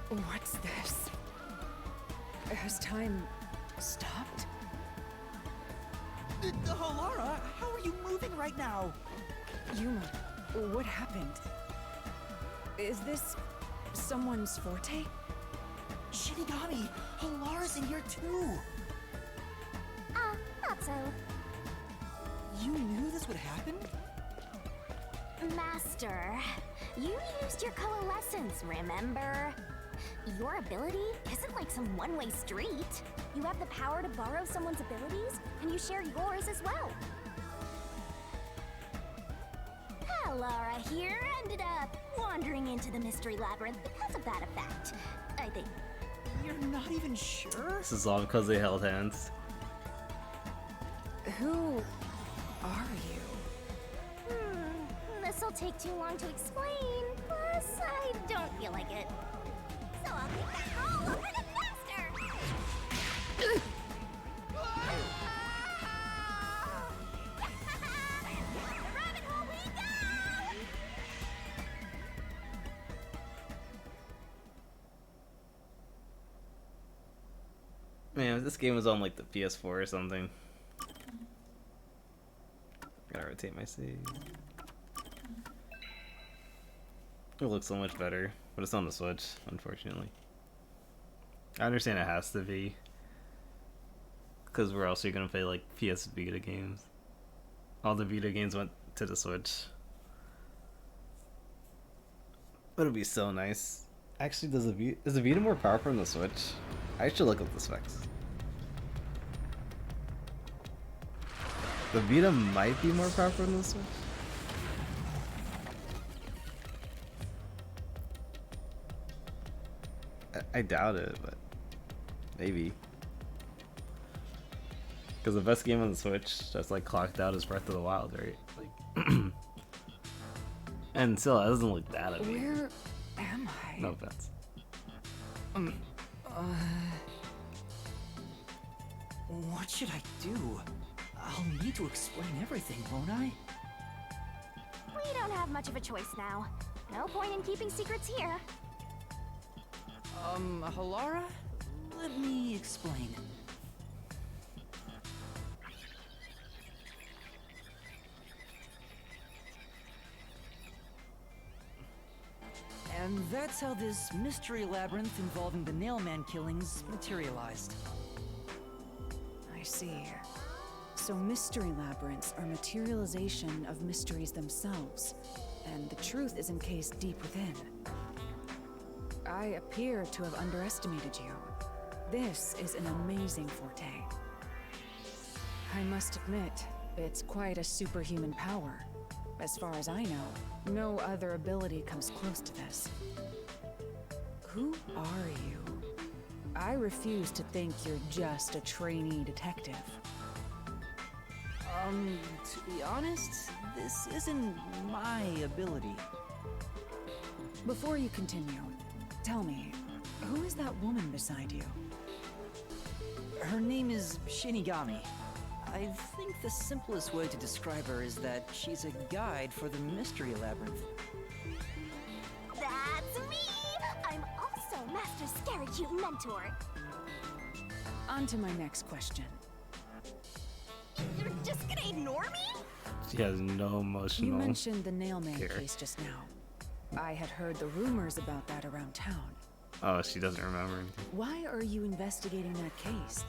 What's this? Has time stopped? Halara, how are you moving right now? Yuma, what happened? Is this someone's forte? Shinigami, Halara's in here too. Not so. You knew this would happen? Master, you used your coalescence, remember? Your ability isn't like some one-way street. You have the power to borrow someone's abilities, and you share yours as well. Halara here ended up wandering into the mystery labyrinth because of that effect, I think. You're not even sure? This is all because they held hands. Who are you? This'll take too long to explain, plus I don't feel like it. So I'll take that all over the master! The rabbit hole we go! Man, if this game was on like the PS4 or something. Gotta rotate my save. It looks so much better, but it's on the Switch, unfortunately. I understand it has to be, because where else are you gonna play like PS Vita games? All the Vita games went to the Switch. But it'd be so nice. Actually, is the Vita more powerful than the Switch? I should look up the specs. The Vita might be more powerful than the Switch. I doubt it, but maybe. Because the best game on the Switch that's like clocked out is Breath of the Wild, right? Like, and still, it doesn't look that amazing. Where am I? No offense. What should I do? I'll need to explain everything, won't I? We don't have much of a choice now. No point in keeping secrets here. Halara? Let me explain. And that's how this mystery labyrinth involving the Nailman killings materialized. I see. So mystery labyrinths are materialization of mysteries themselves, and the truth is encased deep within. I appear to have underestimated you. This is an amazing forte. I must admit, it's quite a superhuman power. As far as I know, no other ability comes close to this. Who are you? I refuse to think you're just a trainee detective. To be honest, this isn't my ability. Before you continue, tell me, who is that woman beside you? Her name is Shinigami. I think the simplest way to describe her is that she's a guide for the Mystery Labyrinth. That's me! I'm also Master Scaracute Mentor. On to my next question. You're just gonna ignore me? She has no emotional. You mentioned the Nailman care. case just now. I had heard the rumors about that around town. Oh, she doesn't remember anything. Why are you investigating that case?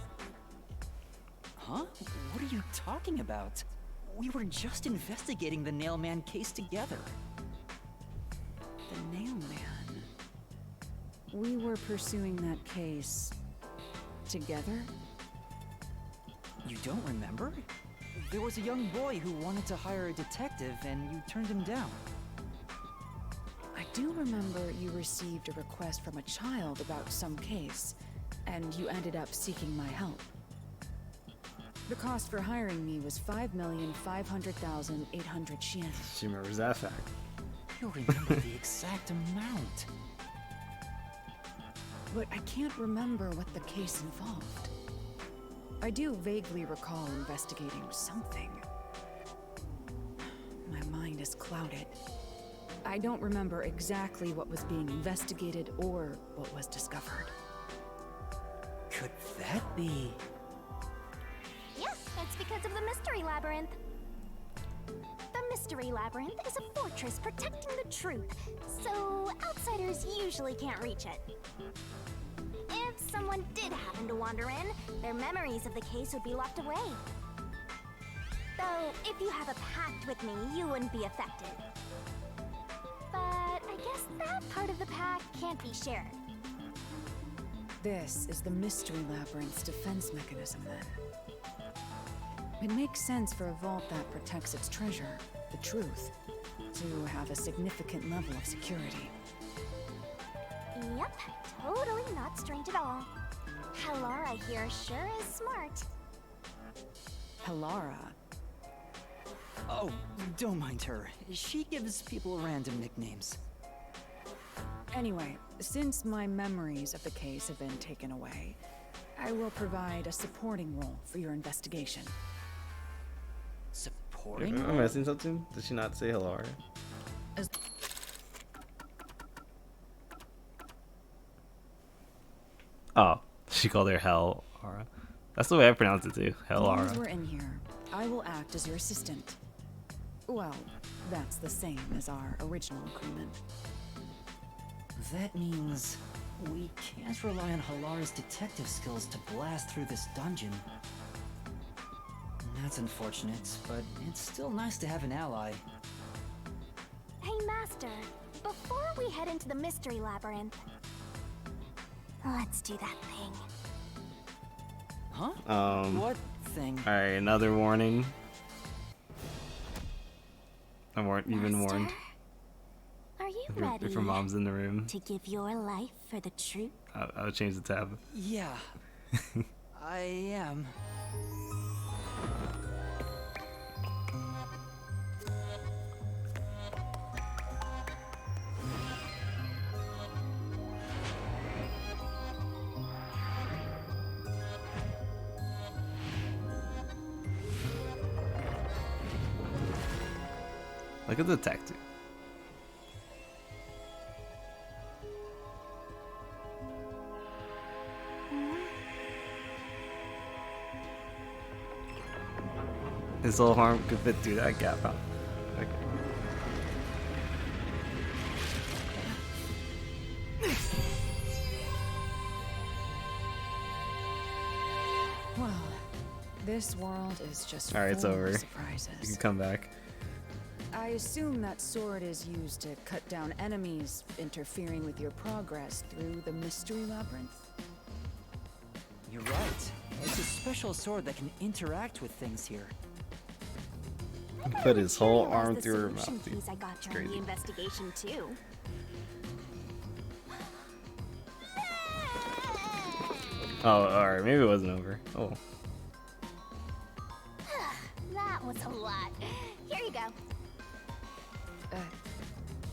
Huh? What are you talking about? We were just investigating the Nailman case together. The Nailman. We were pursuing that case together? You don't remember? There was a young boy who wanted to hire a detective and you turned him down. I do remember you received a request from a child about some case, and you ended up seeking my help. The cost for hiring me was 5,500,800 yen. She remembers that fact. You remember the exact amount. But I can't remember what the case involved. I do vaguely recall investigating something. My mind is clouded. I don't remember exactly what was being investigated or what was discovered. Could that be? Yeah, it's because of the Mystery Labyrinth. The Mystery Labyrinth is a fortress protecting the truth, so outsiders usually can't reach it. If someone did happen to wander in, their memories of the case would be locked away. Though, if you have a pact with me, you wouldn't be affected. But I guess that part of the pact can't be shared. This is the Mystery Labyrinth's defense mechanism, then. It makes sense for a vault that protects its treasure, the truth, to have a significant level of security. Yep, totally not strange at all. Halara here sure is smart. Halara. Oh, don't mind her. She gives people random nicknames. Anyway, since my memories of the case have been taken away, I will provide a supporting role for your investigation. Supporting? Am I missing something? Did she not say hello? Oh, she called her Hell Aura. That's the way I pronounce it too. Hell As long as Aura. we're in here, I will act as your assistant. Well, that's the same as our original agreement. That means we can't rely on Halara's detective skills to blast through this dungeon. That's unfortunate, but it's still nice to have an ally. Hey, Master, before we head into the Mystery Labyrinth, let's do that thing. Huh? What thing? Alright, another warning. You've been warned. Master, are you If ready your mom's in the room, to give your life for the truth? I'll change the tab. Yeah. I am. Look at the detective. His whole arm could fit through that gap, huh? Okay. Well, this world is just Alright, it's full over. of You surprises. can come back. I assume that sword is used to cut down enemies interfering with your progress through the mystery labyrinth. You're right. It's a special sword that can interact with things here. Put his whole Realize arm the through her solution mouth, dude. keys I got It's during the crazy. investigation too. Oh, alright, maybe it wasn't over. Oh. That was a lot. Here you go.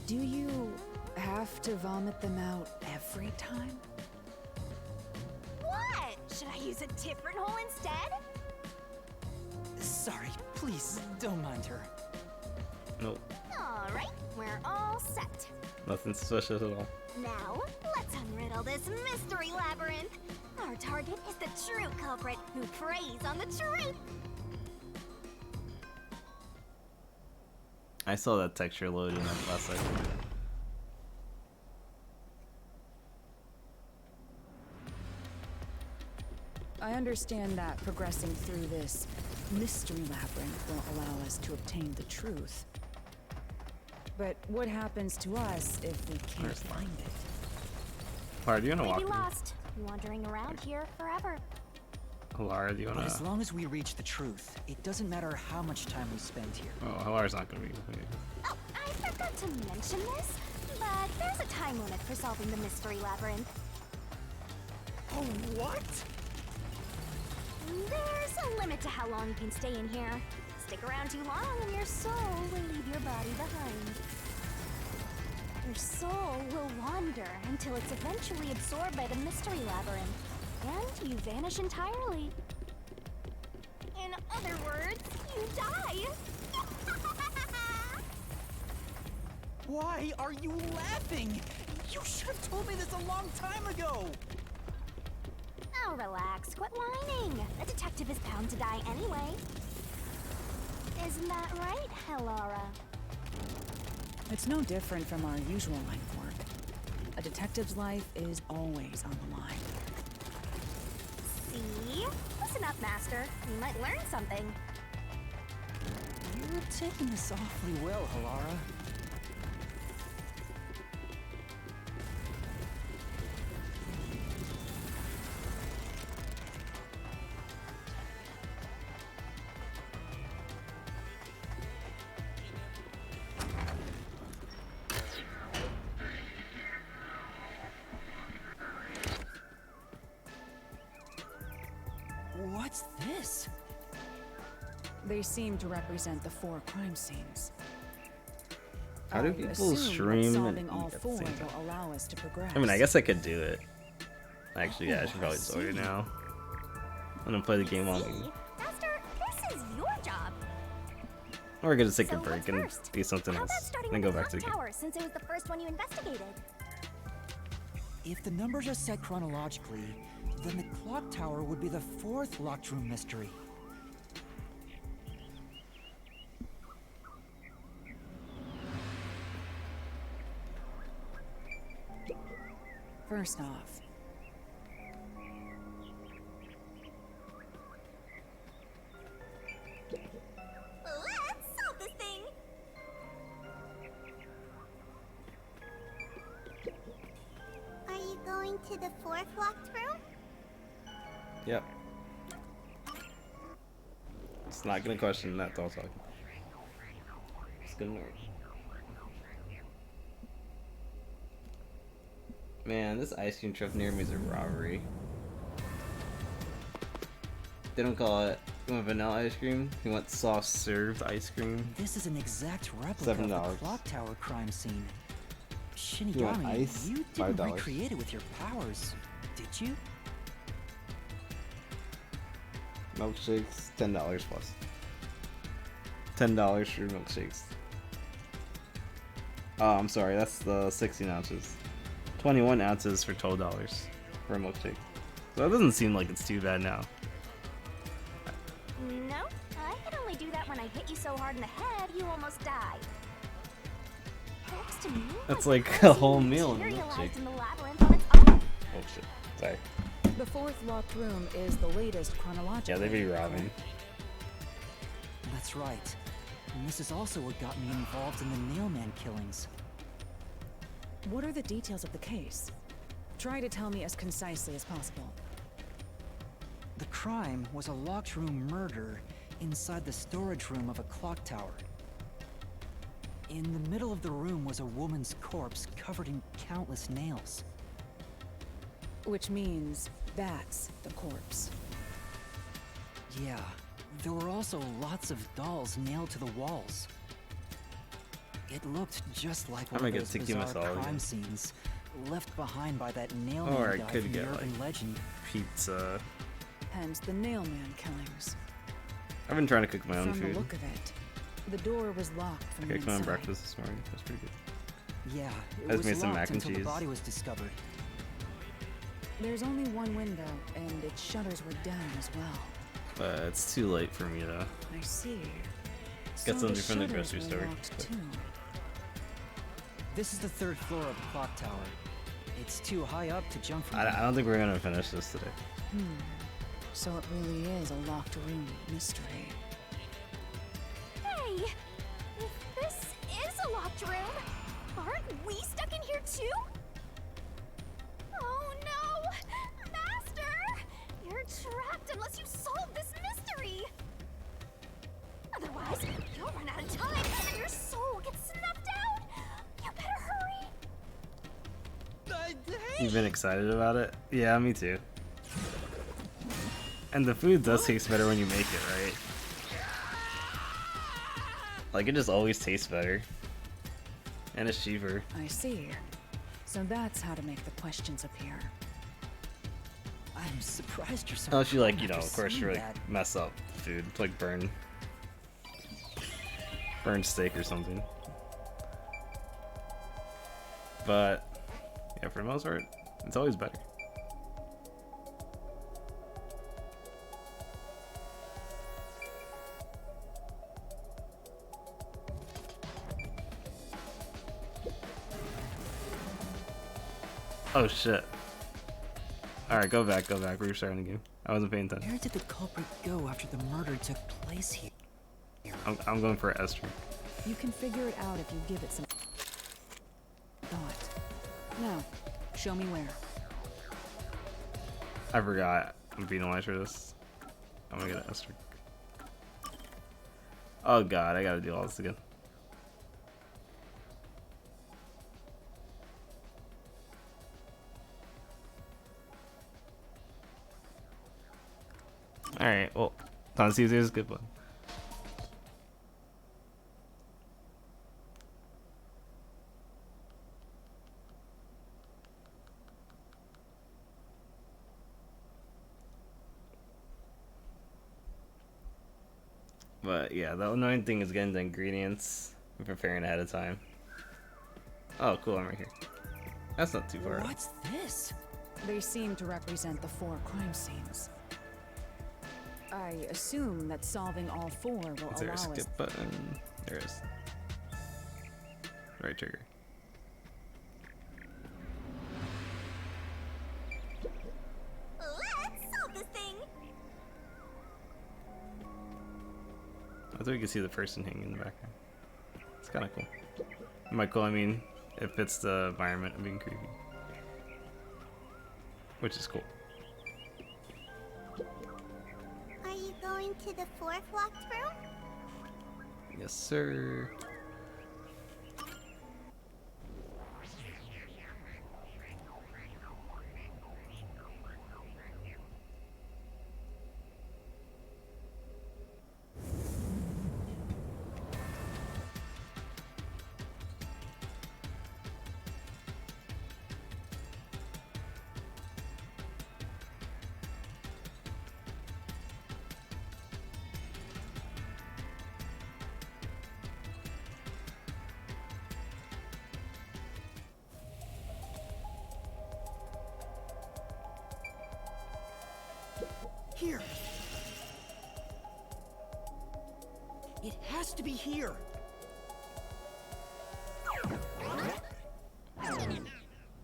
Do you have to vomit them out every time? What? Should I use a different hole instead? Sorry, please don't mind her. Nope. All right, we're all set. Nothing suspicious at all. Now, let's unriddle this mystery labyrinth. Our target is the true culprit who preys on the truth. I saw that texture loading up last second. I understand that progressing through this mystery labyrinth will allow us to obtain the truth. But what happens to us if we can't Where's find it? Lara, do you wanna Maybe walk me? lost, wandering around here forever. Lara, do you But wanna... as long as we reach the truth, it doesn't matter how much time we spend here. Oh, Lara's not gonna be... Oh, I forgot to mention this, but there's a time limit for solving the mystery labyrinth. Oh, what? There's a limit to how long you can stay in here. Stick around too long and your soul will leave your body behind. Your soul will wander until it's eventually absorbed by the mystery labyrinth, and you vanish entirely. In other words, you die. Why are you laughing? You should have told me this a long time ago! Oh, relax. Quit whining. A detective is bound to die anyway. Isn't that right, Helara? It's no different from our usual line of work. A detective's life is always on the line. See? Listen up, Master. You might learn something. You're taking this awfully well, Helara. What's this? They seem to represent the 4 crime scenes. How do I people assume that stream and solving all eat at the 4 same time? will allow us to progress. I mean, I guess I could do it. Actually, yeah, I should probably just order see. now. I'm gonna play the game while See? we... Master, this is your job. Or we're gonna take a So break what's and first? do something How else. about starting Then with go the back to the clock game. tower, since it was the first one you investigated? If the numbers are set chronologically, then the clock tower would be the 4th locked room mystery. First off, Let's solve this thing. Are you going to the 4th locked room? Yep. It's not gonna question that all talking. It's gonna work. Man, this ice cream truck near me is a robbery. They don't call it. You want vanilla ice cream? You want soft served ice cream? This is an exact replica of $7. the clock tower crime scene. You want Shinigami, ice? you didn't $5. recreate it with your powers, did you? Milkshakes, $10 plus. $10 for milkshakes. Oh, I'm sorry, that's the 16 ounces. 21 ounces for $12 for a milkshake. So that doesn't seem like it's too bad now. No, I can only do that when I hit you so hard in the head, you almost died. Looks to me That's like like the a whole scene meal in materialized milkshake. in the labyrinth on its own. Oh shit. Sorry. The fourth locked room is the latest chronologically. Yeah, they be robbing. That's right. And this is also what got me involved in the Nailman killings. What are the details of the case? Try to tell me as concisely as possible. The crime was a locked room murder inside the storage room of a clock tower. In the middle of the room was a woman's corpse covered in countless nails. Which means that's the corpse. Yeah, there were also lots of dolls nailed to the walls. It looked just like one might of get those Tiki bizarre Masala crime again. scenes left behind by that nailman Or I guy could from the get, urban like, legend. Pizza. Hence the Nailman killings. I've been trying to cook my own From food. the look of it, the door was locked I from the cooked my own inside. breakfast this morning. That's pretty good. Yeah, it I just was made some locked mac and until the cheese. body was discovered. There's only one window, and its shutters were down as well. It's too late for me though. I see. Get So something from the shutters grocery were store. locked too. This is the third floor of the clock tower. It's too high up to jump from. I don't think we're gonna finish this today. So it really is a locked room mystery. Hey! If this is a locked room, aren't we stuck in here too? Oh no! Master! You're trapped unless you solve this mystery! Otherwise, you'll run out of time and your soul gets snuffed out! You better hurry! You've been excited about it? Yeah, me too. And the food does taste better when you make it, right? Like, it just always tastes better. And it's cheaper. I see. So that's how to make the questions appear. I'm surprised you're so. Unless you, like, calm you know, after of course, seeing you like that. mess up food. Like burn steak or something. But, yeah, for the most part, it's always better. Oh shit. Alright, go back. We're starting the game. I wasn't paying attention. Where did the culprit go after the murder took place here? I'm going for Esther. You can figure it out if you give it some thought. Now, show me where. I forgot. I'm penalized for this. I'm gonna get an Esther. Oh god, I gotta do all this again. Alright, well, Don Caesar is a good one. But yeah, the annoying thing is getting the ingredients and preparing ahead of time. Oh, cool, I'm right here. That's not too far. What's this? They seem to represent the 4 crime scenes. I assume that solving all 4 will Is there allow a us. skip button? There is. Right trigger. Let's solve this thing! I thought you could see the person hanging in the background. It's kind of cool. Michael, I mean, it fits the environment of being creepy. Which is cool. Are you going to the 4th locked room? Yes, sir. Here. It has to be here.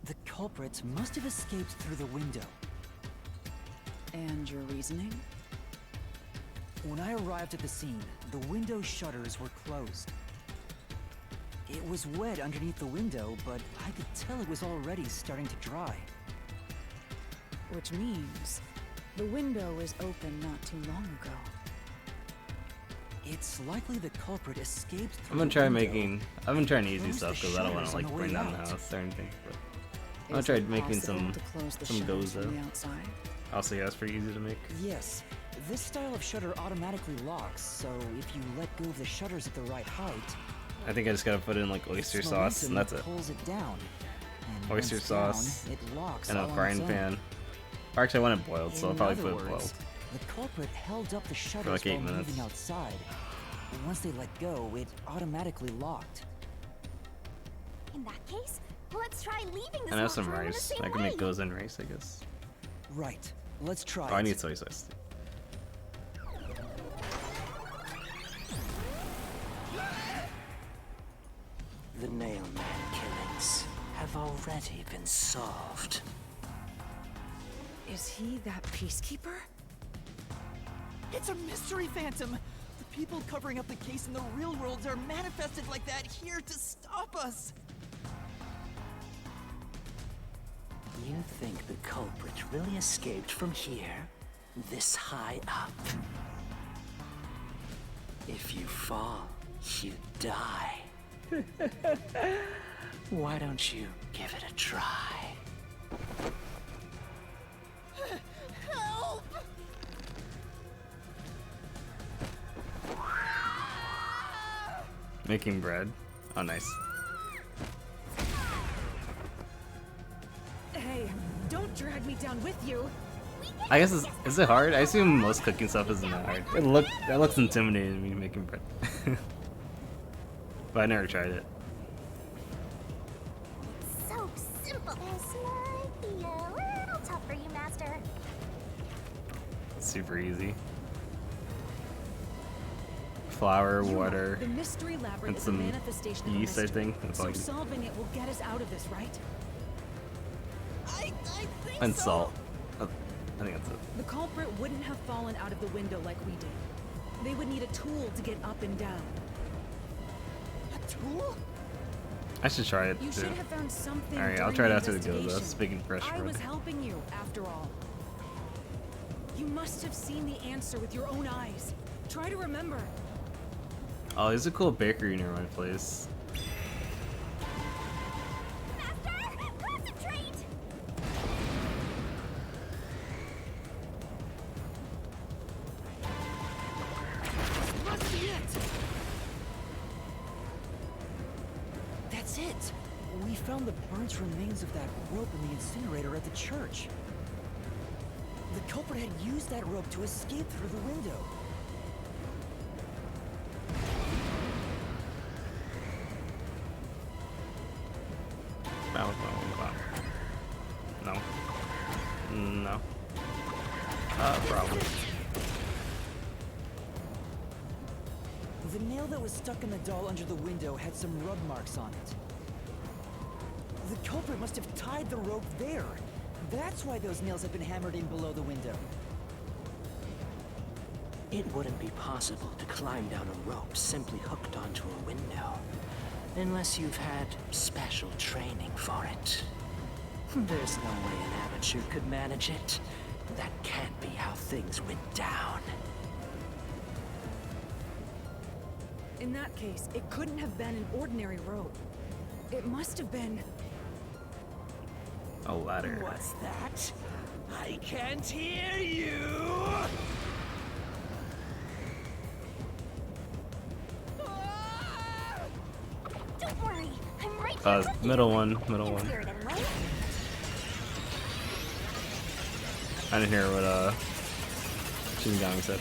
The culprits must have escaped through the window. And your reasoning? When I arrived at the scene, the window shutters were closed. It was wet underneath the window, but I could tell it was already starting to dry. Which means the window was open not too long ago. It's likely the culprit escaped through I'm gonna the try window. making. I've been trying easy Close stuff the because I don't want shutters to on like the bring way down the out. house or anything. But I'm Is gonna it try making possible some to close the some shutters goza. from the outside? Also, yeah, it's pretty easy to make. Yes, this style of shutter automatically locks, so if you let go of the shutters at the right height, I think I just gotta put in like oyster its sauce and momentum that's it. pulls it down. And Oyster once down, sauce it locks and all a on frying its own. pan. Or actually, I want it boiled, so I'll In probably other put it words, boiled. the culprit held up the shutters like 8 while minutes. moving outside. Once they let go, it automatically locked. In that case, let's try leaving this And I have locked some room in the rice. same I can way. make goza and rice, I guess. Right, let's try Oh, I it. need soy sauce. The Nailman killings have already been solved. Is he that peacekeeper? It's a mystery phantom! The people covering up the case in the real world are manifested like that here to stop us! You think the culprit really escaped from here? This high up? If you fall, you die. Why don't you give it a try? Help! Making bread. Oh, nice. Hey, don't drag me down with you. I guess is it hard? I assume most cooking stuff isn't that hard. That looks intimidating to me making bread. But I never tried it. So simple. This might be a little tough for you, Master. It's super easy. Flour, water, The mystery labyrinth and is a some manifestation of a yeast, I mystery. think. That's all So you need. solving it will get us out of this, right? I think And so. salt. I think that's it. The culprit wouldn't have fallen out of the window like we did. They would need a tool to get up and down. A tool? I should try it You too. should have found something. Alright, I'll during try it the after the goza. investigation. Speaking fresh I bread. was helping you, after all. You must have seen the answer with your own eyes. Try to remember. Oh, there's a cool bakery near my place. Master, concentrate! Must be it! That's it! We found the burnt remains of that rope in the incinerator at the church. The culprit had used that rope to escape through the window. No. No. Probably. The nail that was stuck in the doll under the window had some rub marks on it. The culprit must have tied the rope there. That's why those nails have been hammered in below the window. It wouldn't be possible to climb down a rope simply hooked onto a window, unless you've had special training for it. There's no way an amateur could manage it. That can't be how things went down. In that case, it couldn't have been an ordinary rope. It must have been. A ladder. What's that? I can't hear you! Don't worry, I'm right here with you. Middle one. In spirit, anyway. I didn't hear what Shinigami said.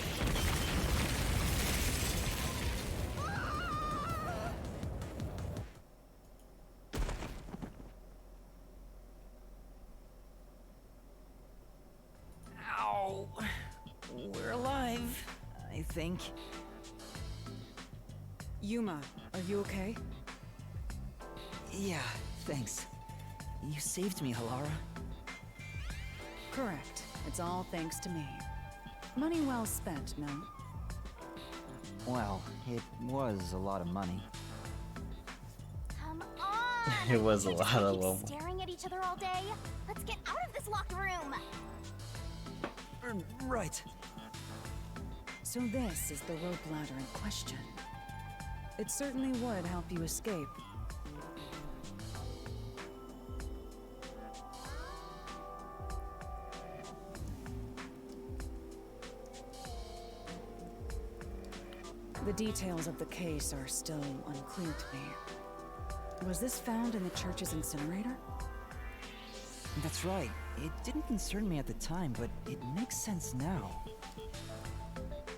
Ow! We're alive, I think. Yuma, are you okay? Yeah, thanks. You saved me, Halara. Correct. It's all thanks to me. Money well spent, no? Well, it was a lot of money. Come on! It was a Can't just lot of keep love. staring at each other all day. Let's get out of this locked room. Right. So this is the rope ladder in question. It certainly would help you escape. The details of the case are still unclear to me. Was this found in the church's incinerator? That's right. It didn't concern me at the time, but it makes sense now.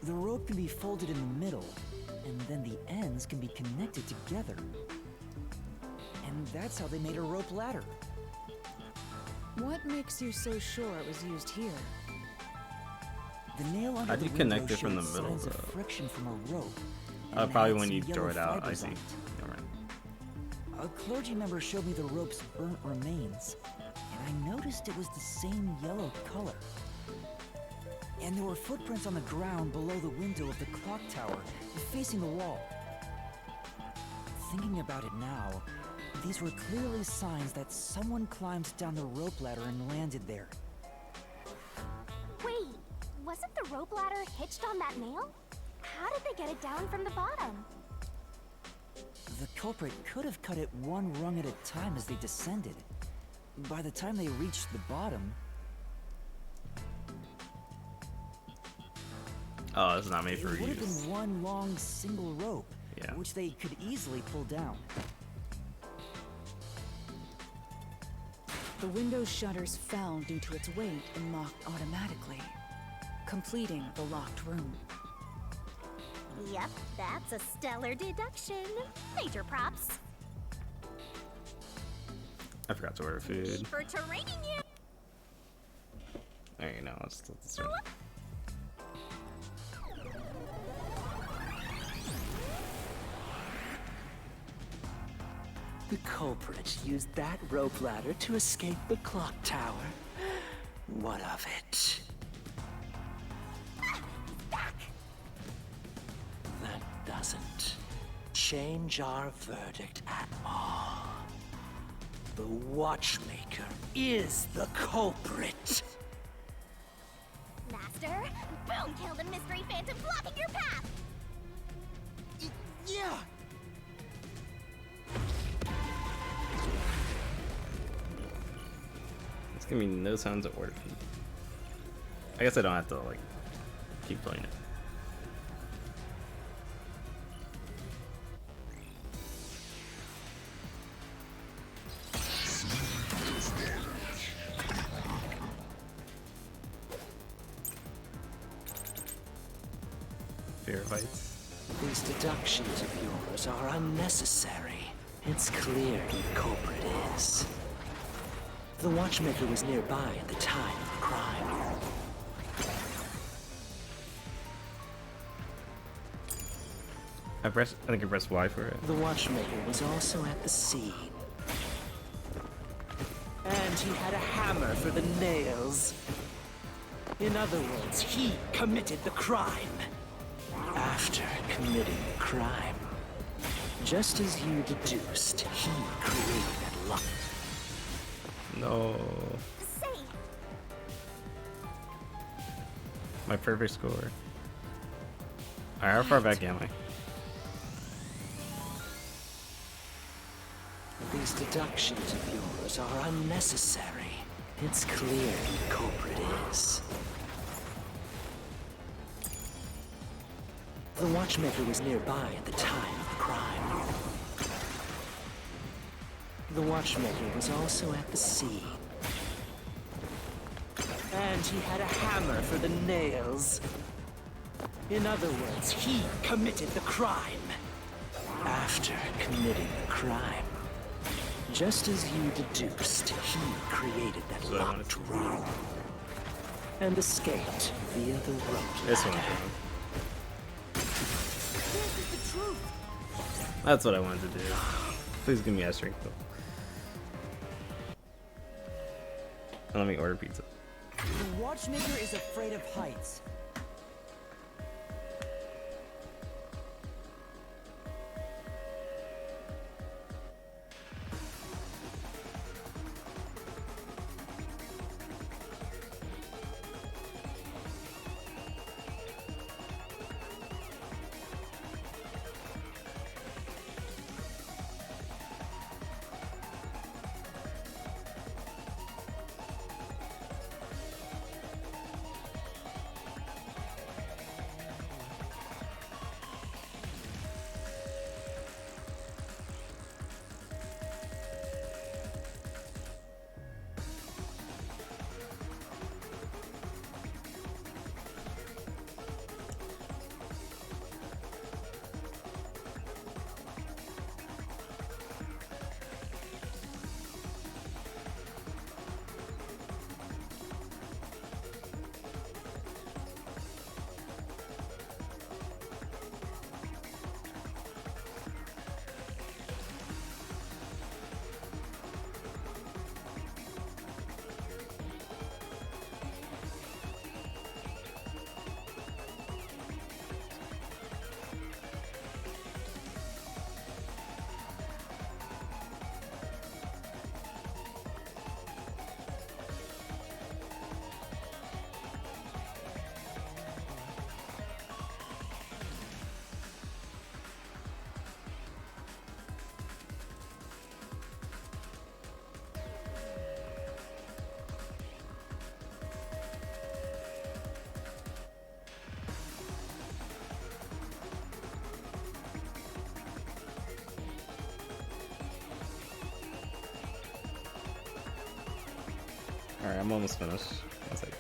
The rope can be folded in the middle, and then the ends can be connected together. And that's how they made a rope ladder. What makes you so sure it was used here? The nail under How'd the you connect window it from the showed middle, signs of though? friction from a rope. and it Probably had when some you throw yellow it out. I fibers see. on it. Never mind. A clergy member showed me the rope's burnt remains, and I noticed it was the same yellow color. And there were footprints on the ground below the window of the clock tower, facing the wall. Thinking about it now, these were clearly signs that someone climbed down the rope ladder and landed there. Wait, wasn't the rope ladder hitched on that nail? How did they get it down from the bottom? The culprit could have cut it one rung at a time as they descended. By the time they reached the bottom, Oh, it's not made it for would have use. been one long single rope, Yeah. which they could easily pull down. The window shutters fell due to its weight and locked automatically, completing the locked room. Yep, that's a stellar deduction. Major props. I forgot to order food. For training you. There you know. Let's let this run. The culprit used that rope ladder to escape the clock tower. What of it? Back. That doesn't change our verdict at all. The Watchmaker is the culprit. Master, boom, kill the mystery phantom blocking your path. Yeah! It's gonna be no time to order food. I guess I don't have to like keep playing it. Fear fights. These deductions of yours are unnecessary. It's clear who the culprit is. The Watchmaker was nearby at the time of the crime. I think I pressed Y for it. The Watchmaker was also at the scene. And he had a hammer for the nails. In other words, he committed the crime. After committing the crime, just as you deduced, he created that lock. No. Say, My perfect score. Alright, how far back am I? These deductions of yours are unnecessary. It's clear who the culprit is. The Watchmaker was nearby at the time of the crime. The Watchmaker was also at the scene. And he had a hammer for the nails. In other words, he committed the crime. After committing the crime, just as you deduced, he created that So I wanted locked to- room and escaped via the rope This one. ladder. this is the truth. That's what I wanted to do. Please give me a strength though. Let me order pizza. The watchmaker is afraid of heights. Alright, I'm almost finished. One second.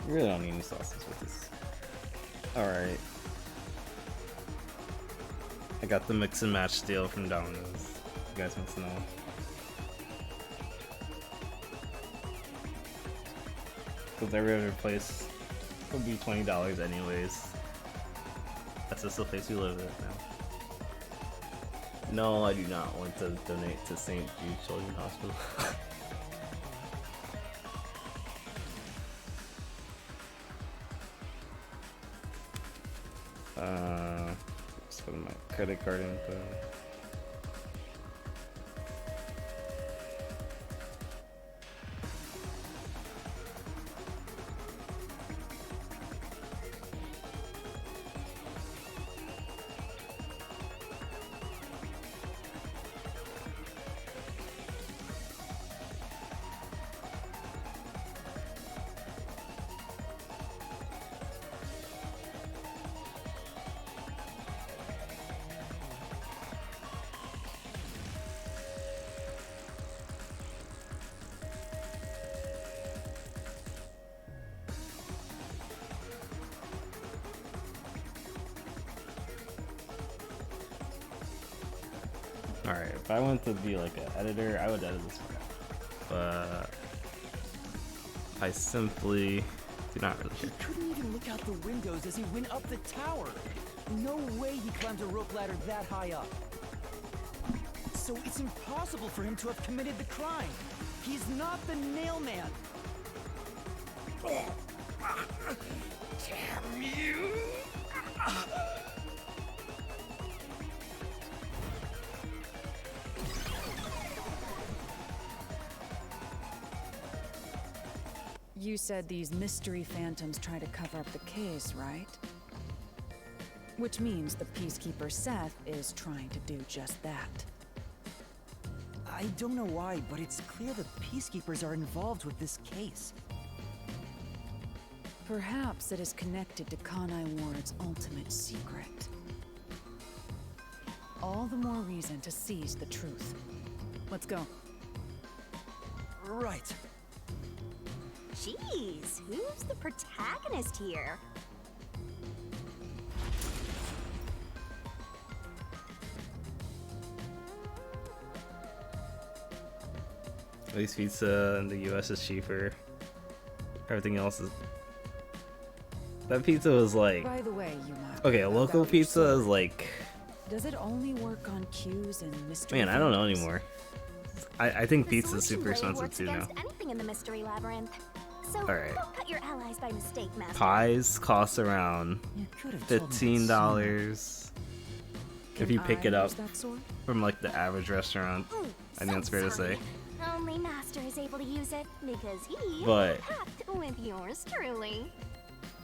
You really don't need any sauces with this. Alright. I got the mix and match deal from Domino's. You guys must know. Because every other place would be $20 anyways. That's just the place we live at now. No, I do not want to donate to St. Jude Children's Hospital. Just put my credit card info. Alright, if I wanted to be like an editor, I would edit this one. But I simply do not really care. He couldn't even look out the windows as he went up the tower. No way he climbed a rope ladder that high up. So it's impossible for him to have committed the crime. He's not the nail man. Damn you! You said these mystery phantoms try to cover up the case, right? Which means the Peacekeeper Seth is trying to do just that. I don't know why, but it's clear the Peacekeepers are involved with this case. Perhaps it is connected to Kanai Ward's ultimate secret. All the more reason to seize the truth. Let's go. Right. Jeez, who's the protagonist here? At least pizza in the US is cheaper. Everything else is... That pizza was like... By the way, Yuma. Okay, a local about your pizza is sword. like... Does it only work on cues and mystery? Man, I don't know themes? anymore. I think The pizza's super solution blade expensive works too now. against anything in the Mystery Labyrinth. So Alright. don't cut your allies by mistake, Master. Pies cost around You could have told me that sooner. $15 if Can you pick it I up use that sword? from like the average restaurant. Ooh, I think so that's fair to sorry. say. Only Master is able to use it because he But- packed with yours truly.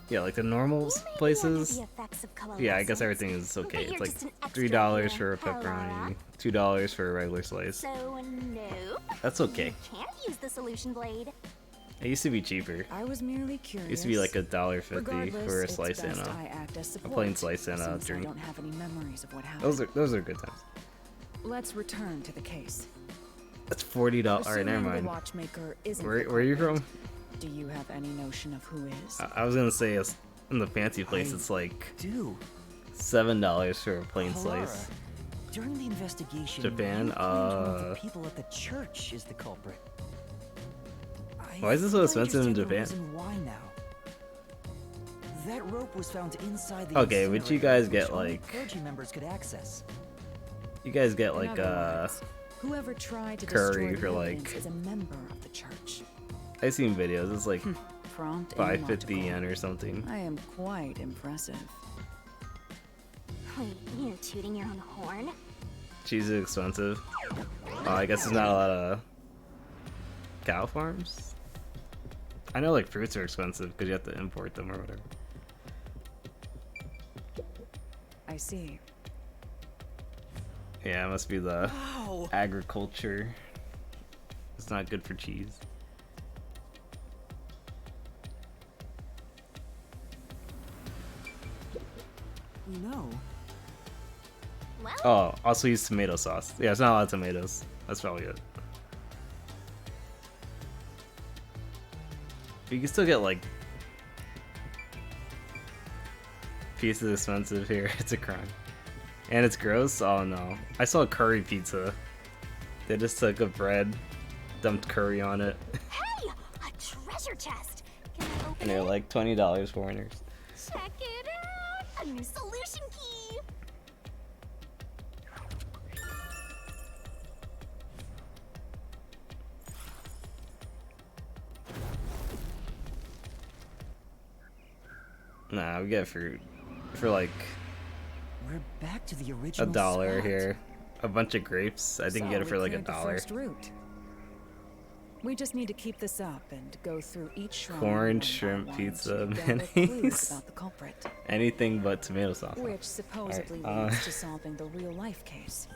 Yeah, like the normal You may be under places. the effects of Yeah, I guess coalescence, everything is but okay. you're It's like just an extra $3 here, for a pepperoni, $2 for a regular slice. So nope. That's okay. You can't use the solution blade. It used to be cheaper. I was merely curious. It used to be like $1.50 Regardless, for a it's slice and best a. I act as support, plain slice and a since drink. I don't have any memories of what happened. Those are good times. Let's return to the case. That's $40. Alright, Assuming never the mind. watchmaker isn't Where the are you culprit, from? Do you have any notion of who is? I was gonna say in the fancy place it's like Do. $7 for a plain Halara, slice. during the investigation, Japan, you claimed one of the people at the church is the culprit. Why is this so I expensive in understand the Japan? reason why now. That rope was found inside the Okay, but you incinerator, guys which get, only like- clergy members could access. You guys get In like other words, whoever tried to curry destroy for, the like- evidence is a member of the church. I've seen videos. It's like Prompt and 550 logical. yen or something. I am quite impressive. Wait, you're tooting your own horn? Cheese is expensive. Oh, I guess there's not a lot of cow farms. I know like fruits are expensive because you have to import them or whatever. I see. Yeah, it must be the Wow! agriculture. It's not good for cheese. No. Well, Oh, also use tomato sauce. Yeah, it's not a lot of tomatoes. That's probably it. But you can still get like pieces expensive here. It's a crime. And it's gross. Oh no. I saw a curry pizza. They just took a bread, dumped curry on it, hey, a treasure chest. Can I open and they're it? like $20 foreigners. Check it out! A new solution key! Nah, we get fruit for like We're back to the original $1 spot. here. A bunch of grapes. I think you get it So for we like cleared the $1. first route. We just need to keep this up and go through each shrine Corn, one by shrimp, one pizza, to gather clues mayonnaise. about the culprit, Anything but tomato sauce. which supposedly Alright, leads to solving the real-life case.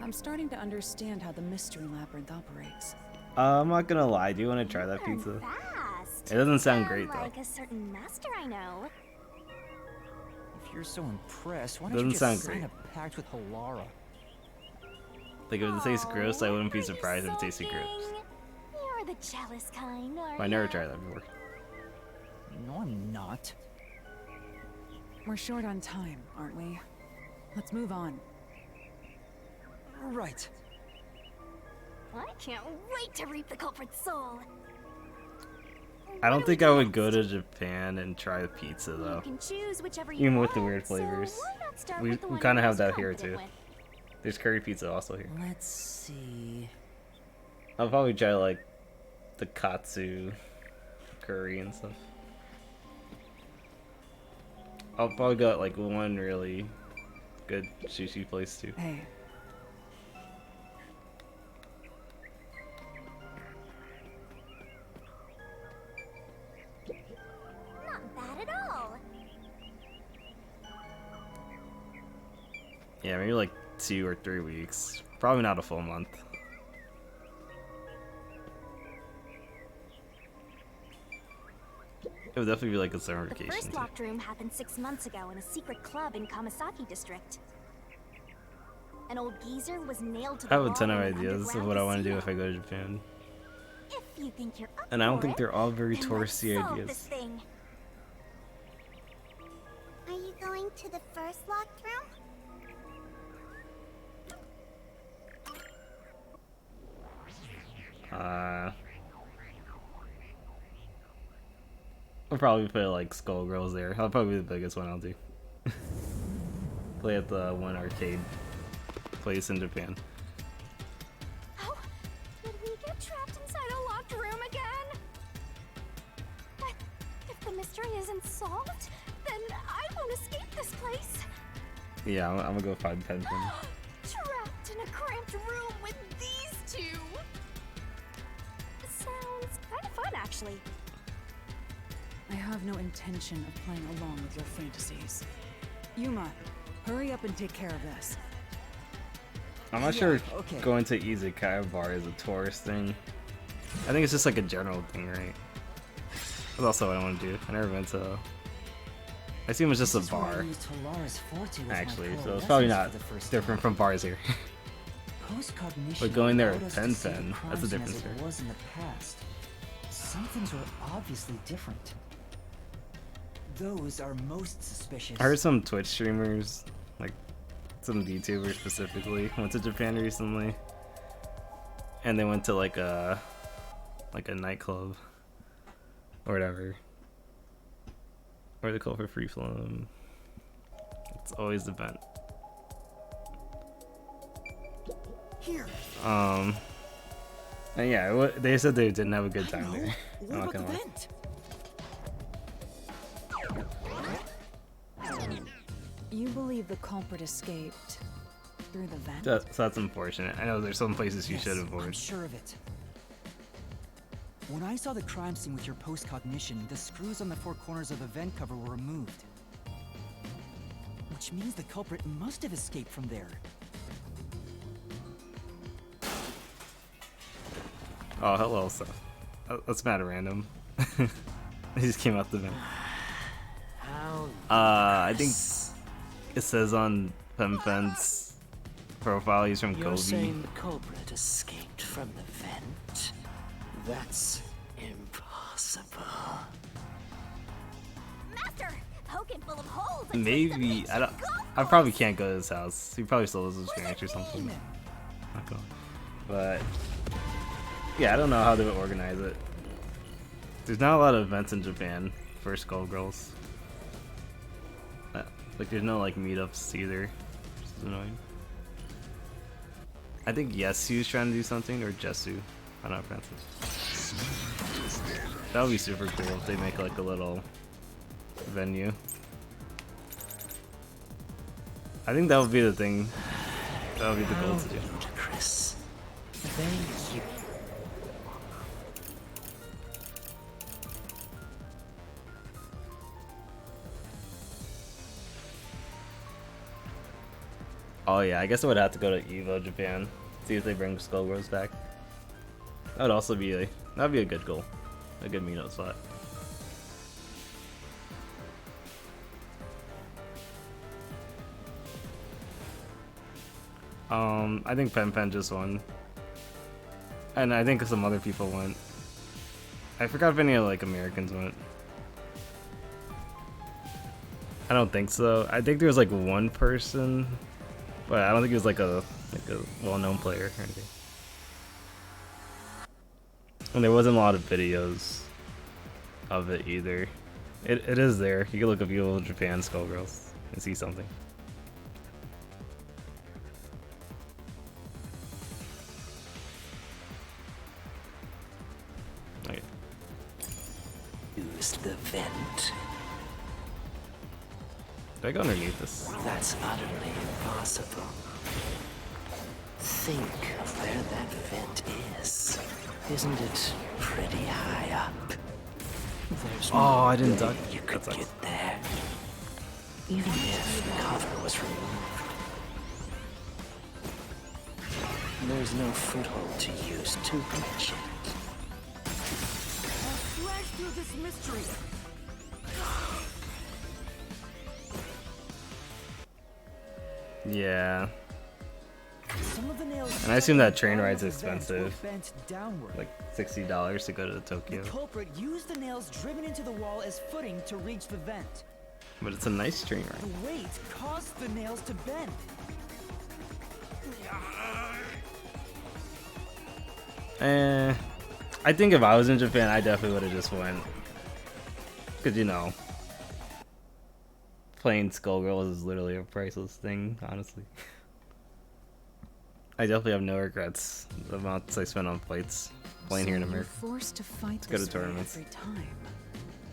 I'm starting to understand how the mystery labyrinth operates. I'm not gonna lie. Do you want to try that Learn pizza? fast. It doesn't sound great though. Like a certain master I know. If you're so impressed, why don't Doesn't you just sound sign great. a pact with Halara? Like if it tastes gross, I wouldn't be Are you surprised if it tasted gross. sulking? You're the jealous kind, aren't I never ya? tried that before. No, I'm not. We're short on time, aren't we? Let's move on. Right. I can't wait to reap the culprit's soul. I don't What do think we I do would next? go to Japan and try the pizza You though. can choose whichever you Even want, with the weird flavors. So why not start We- with the we one kinda you're have most that here, confident too. with? There's curry pizza also here. Let's see. I'll probably try like the katsu curry and stuff. I'll probably go at like one really good sushi place too. Hey, Not bad at all. Yeah, maybe like 2 or 3 weeks. Probably not a full month. It would definitely be like a summer The vacation. first Too. locked room happened 6 months ago in a secret club in Kamasaki district. An old geezer was nailed to the I have a wall ton of in an ideas of underground what I want to do casino. if I go to Japan. If you think you're up And I don't for think it, they're all very then let's touristy solve ideas. this thing. Are you going to the first locked room? I'll probably put like Skullgirls there. That'll probably be the biggest one I'll do. Play at the one arcade place in Japan. Oh, did we get trapped inside a locked room again? But if the mystery isn't solved, then I won't escape this place. Yeah, I'm gonna go find Pen Pen. Trapped in a cramped room with these two. Sounds kind of fun, actually. I have no intention of playing along with your fantasies. Yuma, hurry up and take care of this. I'm not Yeah, sure okay. going to Izakaya bar is a tourist thing. I think it's just like a general thing, right? That's also what I want to do. I never been to. I assume it's just a This is where I bar, used Halara's forte with my actually, so it's coalescence probably for not the first different time. from bars here. Post-cognition But going there allowed with us to Pen see the Pen, crime that's a scene different as it story. was in the past. Some things were obviously different. Those are most suspicious. I heard some Twitch streamers, like some VTubers specifically, went to Japan recently, and they went to like a nightclub or whatever, or they call for free film. It's always the event. Here. And yeah, they said they didn't have a good time there. What I'm not about the gonna lie. vent? You believe the culprit escaped through the vent? So that's unfortunate. I know there's some places you Yes, should I'm avoid. sure of it. When I saw the crime scene with your post-cognition, the screws on the four corners of the vent cover were removed. Which means the culprit must have escaped from there. Oh, hello, so that's mad random. He just came out the vent. How I think it says on Pen Pen's profile he's from you're Kobe. saying the culprit escaped from the vent? That's impossible. Master, poking full of holes. and Maybe twisted I don't. ancient I golf probably balls. can't go to his house. He probably still has his ranch or something. Not going. But yeah, I don't know how they would organize it. There's not a lot of events in Japan for Skullgirls. Like there's no like meetups either, which is annoying. I think Yesu's trying to do something, or Jesu. I don't know how to pronounce it. That would be super cool if they make like a little venue. I think that would be the thing. That would be the goal to do. Ludicrous. Thank you. Oh yeah, I guess I would have to go to Evo Japan, see if they bring Skullgirls back. That would also be that'd be a good goal, a good meetup spot. I think Pen Pen just won, and I think some other people went. I forgot if any like Americans went. I don't think so. I think there was like one person, but I don't think he was like a well-known player or anything. And there wasn't a lot of videos of it either. It is there. You can look up Evo Japan Skullgirls and see something. Okay. Use the vent. Did I go underneath this? That's utterly impossible. Think of where that vent is. Isn't it pretty high up? There's Oh, no I didn't way duck. you That could sucks. get there. Even if the cover was removed. There's no foothold to use to reach it. I'll slash through this mystery. Yeah. Some of the nails And I assume that train far ride's enough the vent were expensive. bent downward. Like $60 to go to Tokyo. The culprit used the nails driven into the wall as footing to reach the vent. But it's a nice train ride. The weight caused the nails to bend. I think if I was in Japan, I definitely would have just went. Because, you know, playing Skullgirls is literally a priceless thing, honestly. I definitely have no regrets. The amounts I spent on flights playing here in So you're America. forced to fight go to this way tournaments. every time.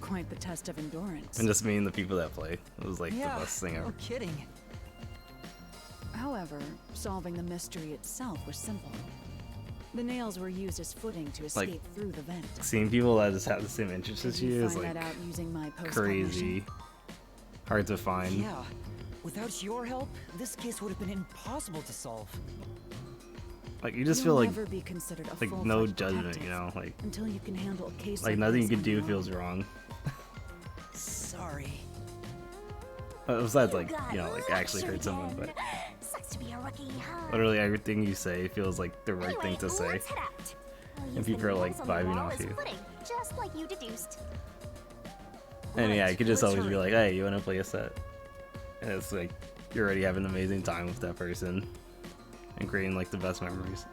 Quite the test of endurance. And just meeting the people that play. It was like Yeah, the best thing no ever. kidding. However, solving the mystery itself was simple. The nails were used as footing to escape Like, through the vent. Seeing people that just have the same interests as Did you is find like that out using my postcard crazy. mission? Hard to find. Yeah. Without your help, this case would have been impossible to solve. Like you just You'll feel like never be considered a like full-fledged no judgment, detective you know, like until you can handle a case like nothing you this could do on your feels own. wrong. Sorry. Besides like, got you know, like actually lectured hurt someone, but again. Sucks to be a rookie, huh? literally everything you say feels like the right Anyway, thing to say. let's head out. I'll use And the people are, like, nails on the vibing wall off as you. footing, just like you deduced. And yeah, you could just let's always be hurry. like, hey, you wanna play a set? And it's like you're already having an amazing time with that person and creating like the best memories.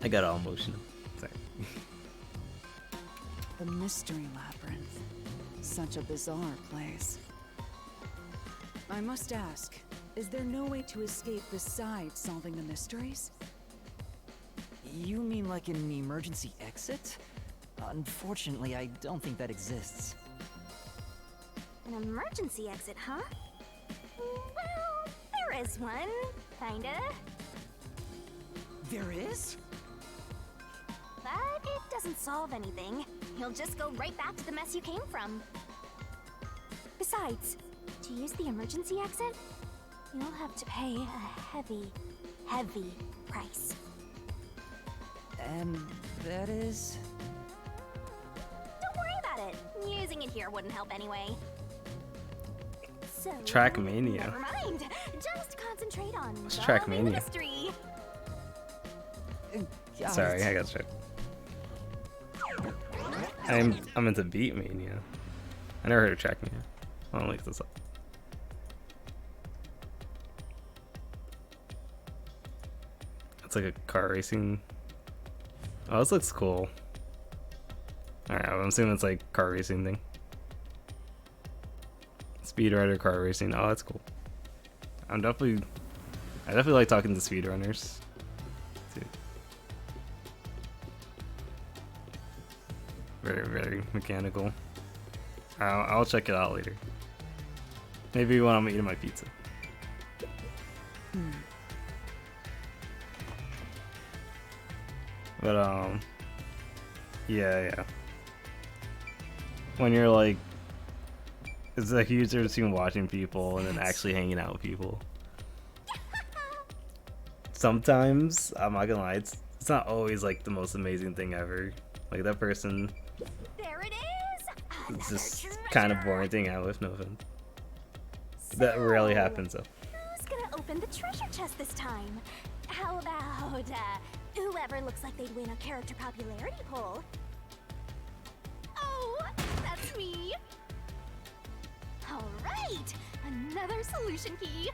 I got all emotional. Sorry. The Mystery Labyrinth. Such a bizarre place. I must ask, is there no way to escape besides solving the mysteries? You mean like an emergency exit? Unfortunately, I don't think that exists. An emergency exit, huh? Well, there is one, kinda. There is? But it doesn't solve anything. You'll just go right back to the mess you came from. Besides, to use the emergency exit, you'll have to pay a heavy, heavy price. And that is... Don't worry about it. Using it here wouldn't help anyway. So, Trackmania. Never mind. Just concentrate on What's solving the Trackmania? mystery. got Sorry, it. I got checked. I'm into Beat Mania. I never heard of Trackmania. I'll look this up. It's like a car racing. Oh, this looks cool. Alright, I'm assuming it's like car racing thing. Speedrunner car racing. Oh, that's cool. I definitely like talking to speedrunners. Too. Very, very mechanical. I'll check it out later. Maybe when I'm eating my pizza. But yeah. When you're like, it's a huge difference between watching people and then actually hanging out with people. Sometimes, I'm not gonna lie, it's not always like the most amazing thing ever. Like that person, There it is. it's Another just treasure. kind of boring thing out with, no offense. That rarely So, happens though. Who's gonna open the treasure chest this time? How about whoever looks like they'd win a character popularity poll? Oh, that's me. All right, another solution key.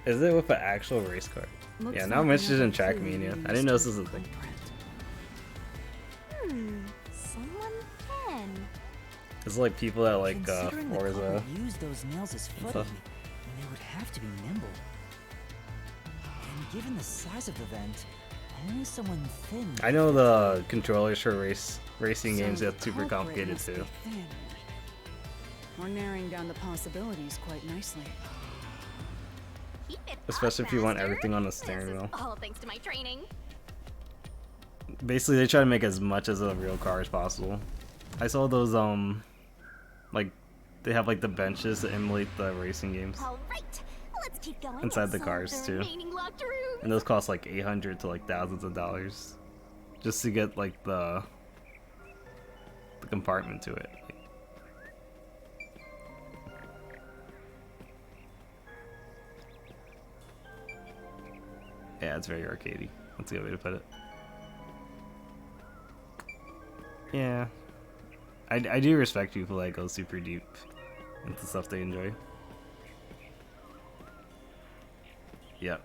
Is it with an actual race car? Looks Yeah, like now I'm interested in another clue Trackmania. in the I didn't know this mystery was a thing. blueprint. Someone can. It's like people that like Considering the Forza. couple used those nails as footing, stuff. they would have to be nimble. And given the size of the vent, only someone thin. I know the controllers for racing games So get the super culprit complicated must be too. thin. We're narrowing down the possibilities quite nicely. Keep it Especially up, if you want master. everything on the This steering is wheel. all thanks to my training. Basically, they try to make as much as a real car as possible. I saw those like they have like the benches to emulate the racing games, All right, let's keep going. Inside and the solve cars, the too. remaining locked rooms. and those cost like $800 to like thousands of dollars. just to get like the compartment to it. Yeah, it's very arcadey. That's a good way to put it. Yeah, I do respect people that go super deep into stuff they enjoy. Yep.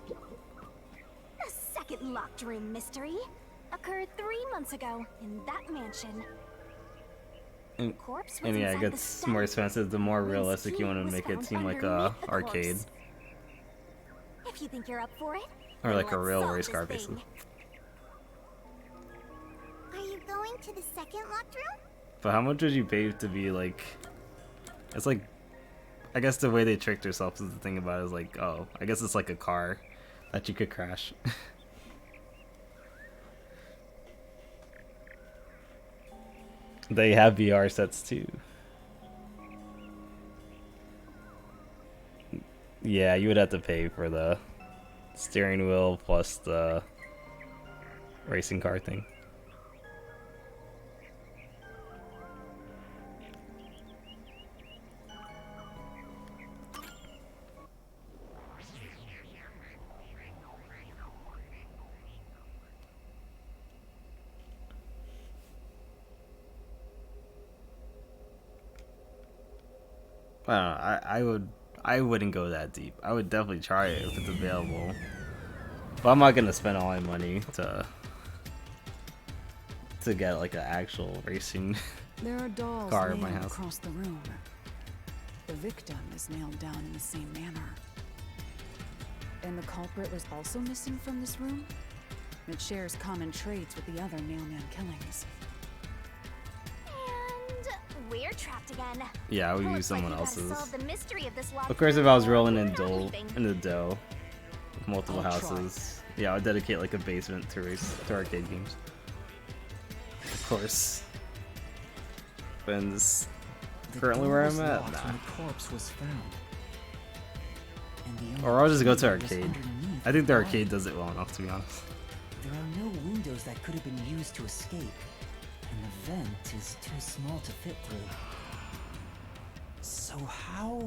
The second locked room mystery occurred 3 months ago in that mansion. And, Corpse was and yeah, it inside the gets more stack. expensive the more Lynn's realistic you key want to was make it found seem like a underneath the arcade corpse. If you think you're up for it, or then like a let's real solve race this car, thing. basically. Are you going to the second locked room? But how much would you pay to be like? It's like, I guess the way they tricked themselves is the thing about it is like, oh, I guess it's like a car that you could crash. They have VR sets too. Yeah, you would have to pay for the steering wheel plus the racing car thing. I don't know, I wouldn't go that deep. I would definitely try it if it's available. But I'm not gonna spend all my money to get like an actual racing There are dolls car in my nailed house. across the room. The victim is nailed down in the same manner. And the culprit was also missing from this room? It shares common traits with the other Nailman killings. And we're trapped again. Yeah, I would Looks use like someone we gotta else's. solve the mystery of this locked Of course, if room I was or rolling we're in not leaving. the dough with multiple I'll try. houses, yeah, I would dedicate like a basement to arcade games. Of course. And this The currently door where was I'm at? locked Nah. when the corpse was found. And the Or only I'll just go to key was arcade. underneath I think the body. arcade does it well enough, to be honest. There are no windows that could have been used to escape, and the vent is too small to fit through. So how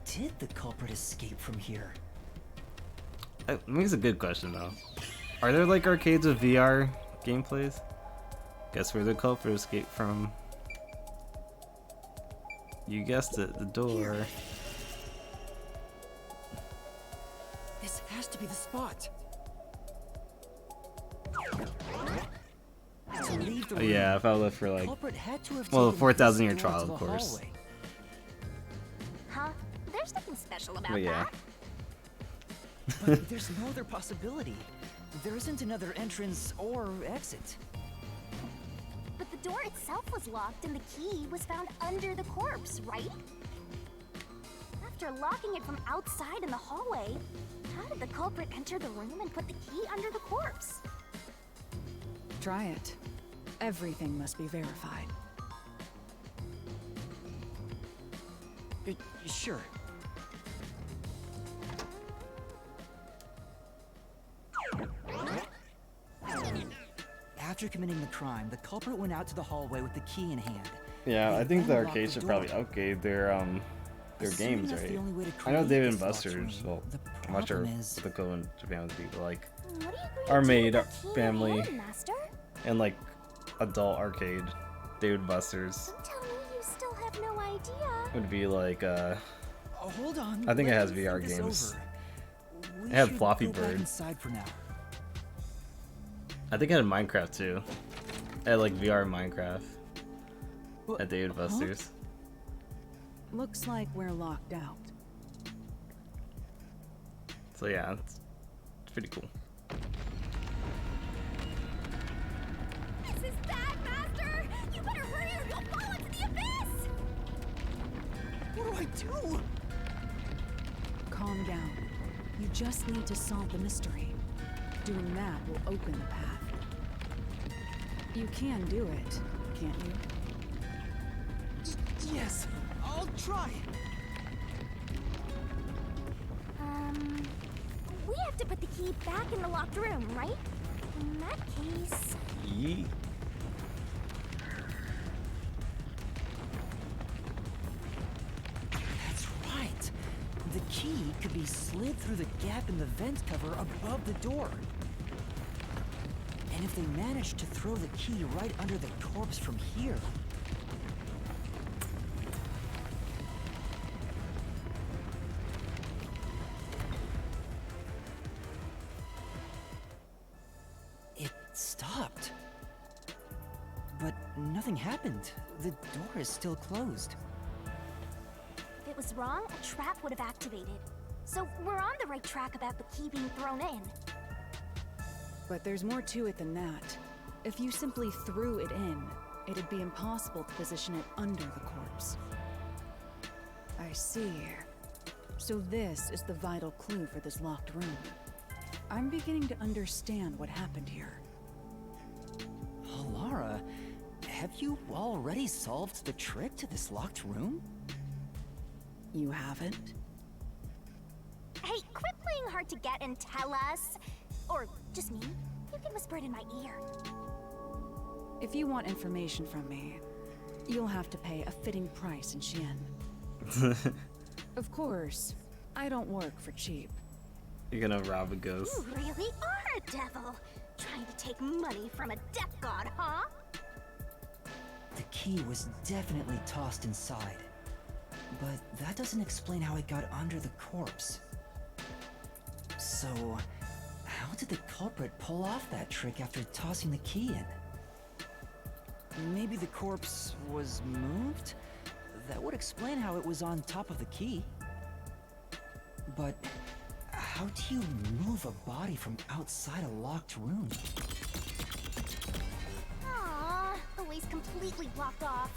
did the culprit escape from here? That makes a good question though. Are there like arcades with VR gameplays? Guess where the culprit escaped from? You guessed it, the door. This has to be the spot. To leave the Oh, room, yeah, if I left for the like, culprit had to have well, taken 4,000 year this door trial, to of the course. hallway. Huh? There's nothing special about But yeah. that. But there's no other possibility. There isn't another entrance or exit. But the door itself was locked and the key was found under the corpse, right? After locking it from outside in the hallway, how did the culprit enter the room and put the key under the corpse? Try it. Everything must be verified. Sure. After committing the crime, the culprit went out to the hallway with the key in hand. Yeah, They I think the then locked arcade the should door. probably upgrade their Assuming games, that's right? the only way to I know create Dave and this locked Buster's. room. Well, The I'm not sure problem what is- the code in Japan would be, but like What are you going Our to do maid, with the key in family. hand, Master? and like adult arcade, Dave and Buster's Don't tell me you still have no idea. would be like Oh, hold on. I think it let has me VR think this games. over. We It had should Flappy go back Bird. inside for now. I think it had Minecraft too. It had like VR Minecraft at Dave and Buster's. Looks like we're locked out. So yeah, it's pretty cool. This is bad, Master! You better hurry or you'll fall into the abyss! What do I do? Calm down. You just need to solve the mystery. Doing that will open the path. You can do it, can't you? Yes, I'll try. We have to put the key back in the locked room, right? In that case... Yeet. That's right. The key could be slid through the gap in the vent cover above the door. And if they managed to throw the key right under the corpse from here... It stopped. But nothing happened. The door is still closed. If it was wrong, a trap would have activated. So we're on the right track about the key being thrown in. But there's more to it than that. If you simply threw it in, it'd be impossible to position it under the corpse. I see. So this is the vital clue for this locked room. I'm beginning to understand what happened here. Halara, have you already solved the trick to this locked room? You haven't? Hey, quit playing hard to get and tell us. Or just me. You can whisper it in my ear. If you want information from me, you'll have to pay a fitting price in Xian. Of course, I don't work for cheap. You're gonna rob a ghost. You really are a devil. Trying to take money from a death god, huh? The key was definitely tossed inside. But that doesn't explain how it got under the corpse. So, how did the culprit pull off that trick after tossing the key in? Maybe the corpse was moved? That would explain how it was on top of the key. But how do you move a body from outside a locked room? Aww, the way's completely blocked off.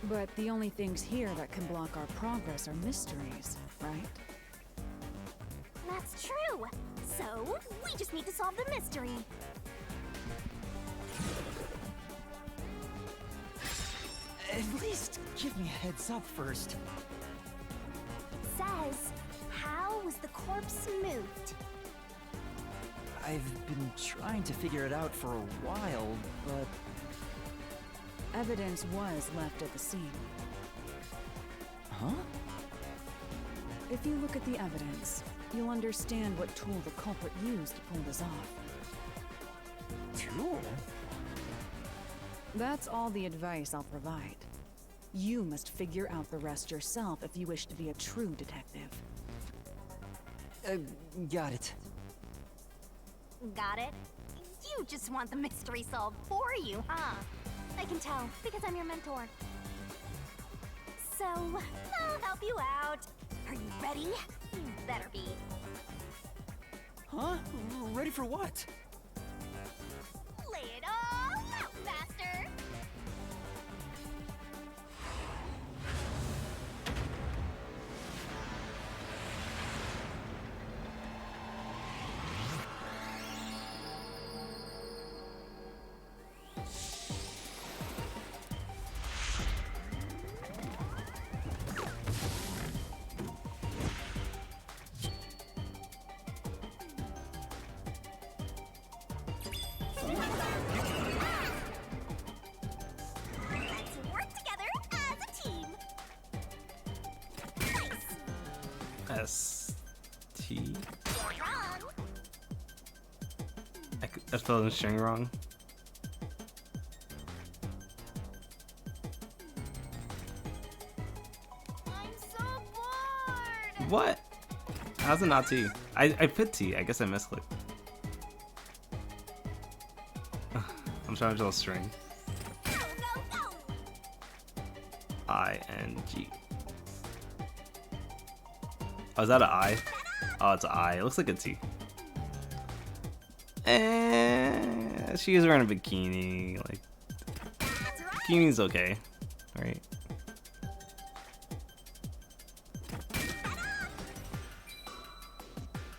But the only things here that can block our progress are mysteries, right? That's true. So, we just need to solve the mystery. At least give me a heads up first. It says, how was the corpse moved? I've been trying to figure it out for a while, but... Evidence was left at the scene. Huh? If you look at the evidence, you'll understand what tool the culprit used to pull this off. Tool? That's all the advice I'll provide. You must figure out the rest yourself if you wish to be a true detective. Got it. Got it? You just want the mystery solved for you, huh? I can tell, because I'm your mentor. So, I'll help you out. Are you ready? You better be. Huh? Ready for what? Lay it all out, Master! Let's work together as a team. Nice. S-T? You're wrong. I spelled the string wrong. I'm so bored. What? How's it not T? I put T. I guess I misclicked. I'm trying to draw a string. Go, go, go. I-N-G. Oh, is that an I? Oh, it's an I. It looks like a T. She is wearing a bikini. Like, That's right. bikini's okay, right?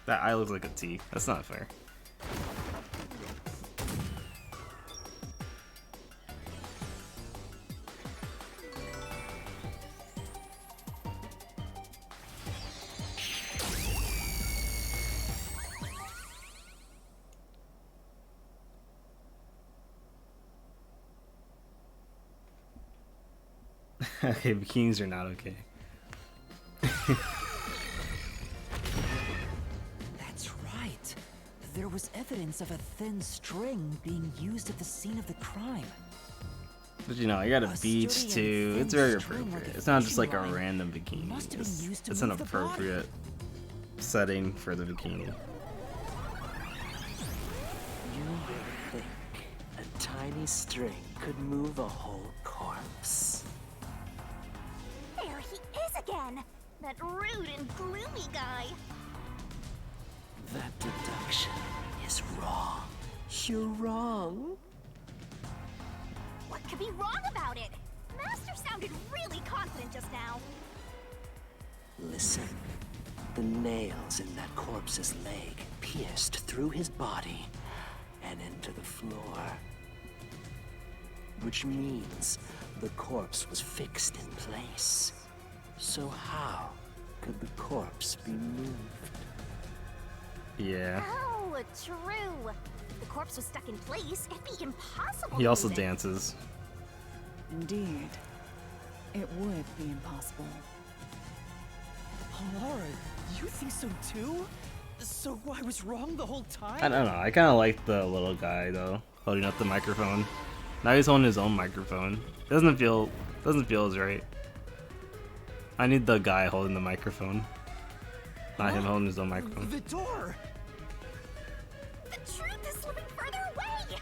That I looks like a T. That's not fair. Okay, bikinis are not okay. That's right. There was evidence of a thin string being used at the scene of the crime. But you know, I got a A beach sturdy and too. thin It's very string like appropriate. a It's not just like fishing a line. random bikini. Must have been used to It's an move the body. appropriate setting for the bikini. You really think a tiny string could move a whole corpse? There he is again! That rude and gloomy guy! That deduction is wrong. You're wrong. What could be wrong about it? Master sounded really confident just now. Listen. The nails in that corpse's leg pierced through his body and into the floor. Which means the corpse was fixed in place. So how could the corpse be moved? Yeah. Oh, true. If the corpse was stuck in place, it'd be impossible He to also move it. dances. Indeed. It would be impossible. Laura, you think so too? So I was wrong the whole time? I don't know. I kind of like the little guy though, holding up the microphone. Now he's holding his own microphone. Doesn't feel as right. I need the guy holding the microphone, not him holding his own microphone. The door! The truth is slipping further away!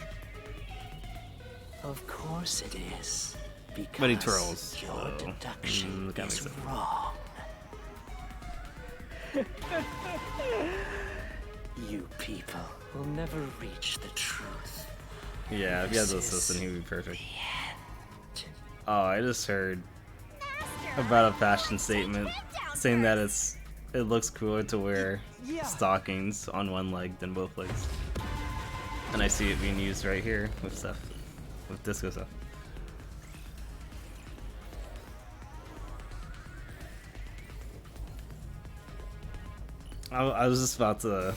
Of course it is. Because But he twirls, your so, deduction that makes is sense. wrong. You people will never reach the truth. Yeah, if he has an This is assistant, he would be perfect. the end. Oh, I just heard Master! about a fashion statement Calm down saying that first. it looks cooler to wear Yeah. stockings on one leg than both legs. And I see it being used right here with stuff, with disco stuff. I was just about to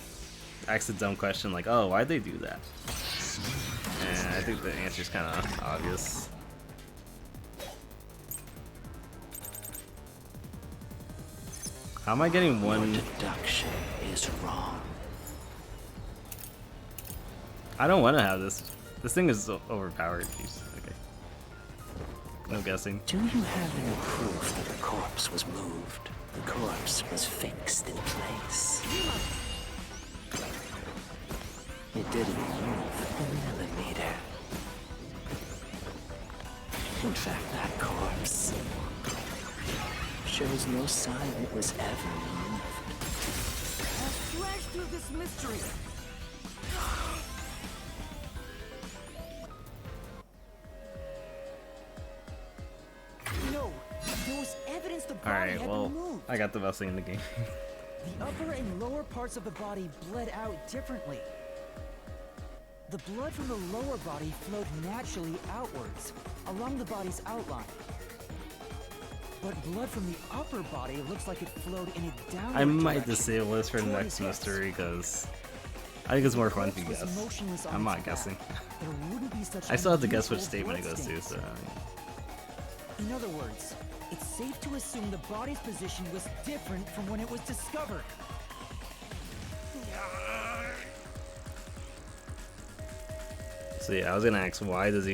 ask a dumb question like, oh, why'd they do that? And I think the answer's kind of obvious. How am I getting Your one? deduction is wrong. I don't want to have this. This thing is overpowered. Jeez. Okay. No guessing. Do you have any proof that the corpse was moved? The corpse was fixed in place. It didn't move a millimeter. In fact, that corpse shows no sign it was ever moved. Flash through this mystery! No, there was evidence the body Alright, had well, been moved. I got the best thing in the game. The upper and lower parts of the body bled out differently. The blood from the lower body flowed naturally outwards, along the body's outline. But blood from the upper body looks like it flowed in a downward I might direction disable this for the toward next his hips. mystery because I think it's more fun if you Corpse was guess. motionless on I'm its not back. guessing. There wouldn't be such I still have to guess which unusual statement it goes to, bloodstains. so. In other words, it's safe to assume the body's position was different from when it was discovered. So yeah, I was gonna ask why is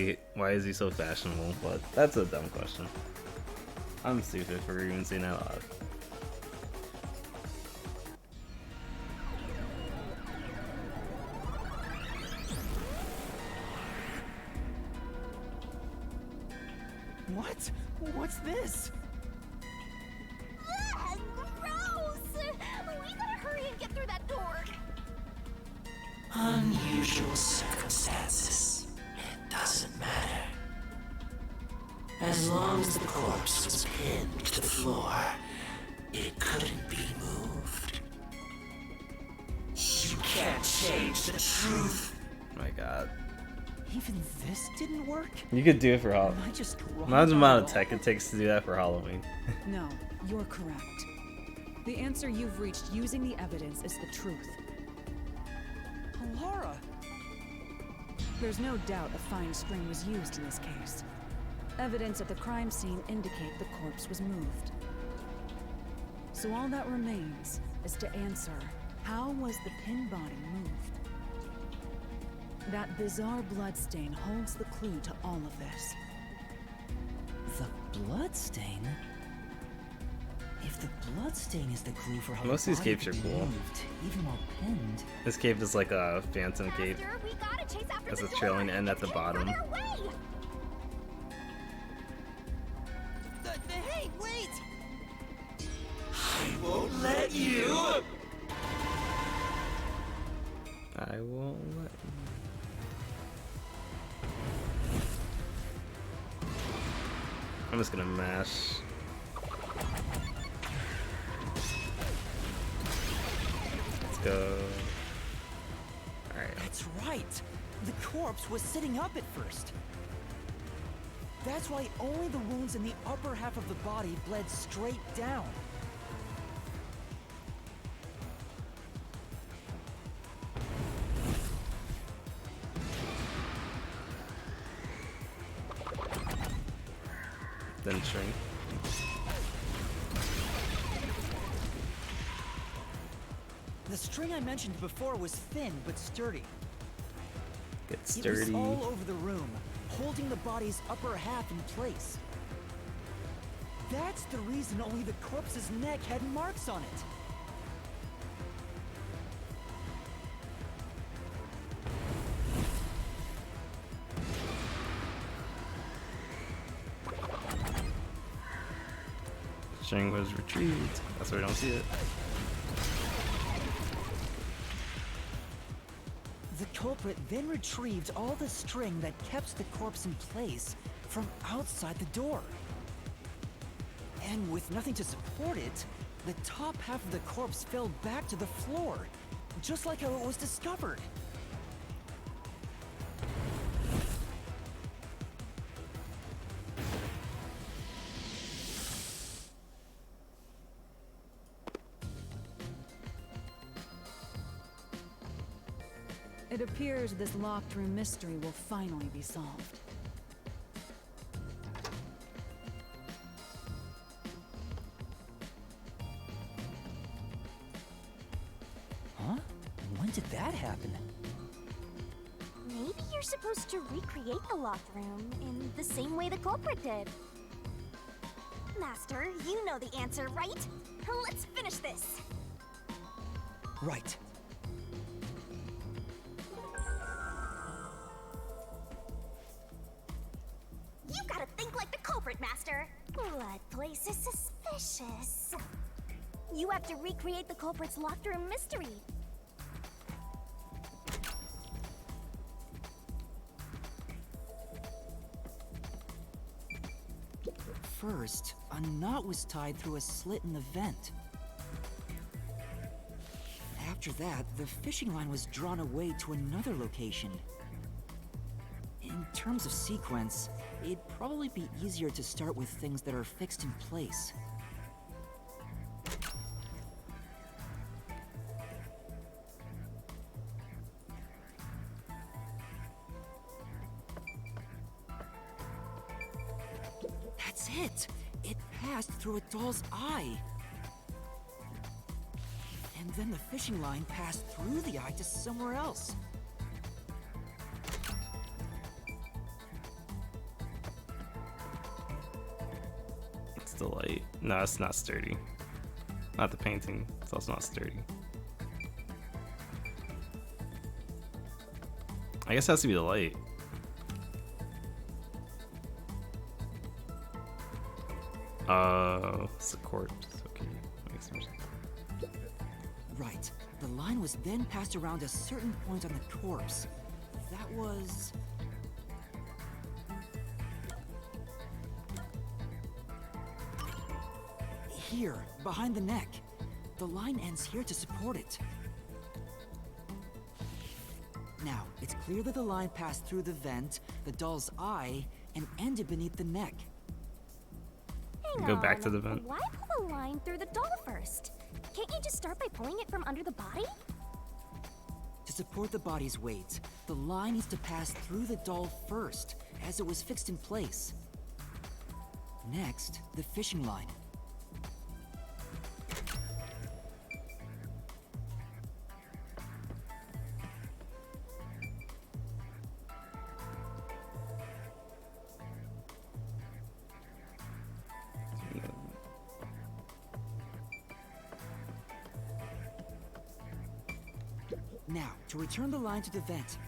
he so fashionable, but that's a dumb question. I'm stupid for even saying that out loud. What? What's this? Ah, gross! We gotta hurry and get through that door. Unusual circumstances. It doesn't matter. As long as the corpse was pinned to the floor, it couldn't be moved. You can't change the truth. My God, Even this didn't work? you could do it for Halloween. Am I just wrong? Imagine the amount of about it tech it takes to do that for Halloween. No, you're correct. The answer you've reached using the evidence is the truth. all? Laura! There's no doubt a fine string was used in this case. Evidence at the crime scene indicate the corpse was moved. So all that remains is to answer, how was the pinned body moved? That bizarre bloodstain holds the clue to all of this. The bloodstain? If the bloodstain is the clue for how Most the of these body caves are could be cool. moved, even while pinned. This cave is like a phantom cave. Master, we gotta chase after Has the a trailing door. end at the It's bottom. on our way. Hey, wait! I won't let you. I'm just gonna mash. Let's go. Alright. That's right! The corpse was sitting up at first. That's why only the wounds in the upper half of the body bled straight down. Then shrink. The string I mentioned before was thin but sturdy. Get It was sturdy. all over the room, holding the body's upper half in place. That's the reason only the corpse's neck had marks on it. String was retrieved. That's why we don't see it. The culprit then retrieved all the string that kept the corpse in place from outside the door. And with nothing to support it, the top half of the corpse fell back to the floor, just like how it was discovered. It appears this locked room mystery will finally be solved. Huh? When did that happen? Maybe you're supposed to recreate the locked room in the same way the culprit did. Master, you know the answer, right? Let's finish this. Right. You gotta think like the culprit, Master. Blood place is suspicious. You have to recreate the culprit's locked room mystery. First, a knot was tied through a slit in the vent. After that, the fishing line was drawn away to another location. In terms of sequence, it'd probably be easier to start with things that are fixed in place. That's it! It passed through a doll's eye! And then the fishing line passed through the eye to somewhere else. It's the light. No, it's not sturdy. Not the painting. It's also not sturdy. I guess it has to be the light. It's the corpse. Okay, makes more sense. Right. The line was then passed around a certain point on the corpse. That was... here, behind the neck. The line ends here to support it. Now, it's clear that the line passed through the vent, the doll's eye, and ended beneath the neck. Hang Go back on. to the vent. Why pull the line through the doll first? Can't you just start by pulling it from under the body? To support the body's weight, the line needs to pass through the doll first, as it was fixed in place. Next, the fishing line. Now, to return the line to the vent.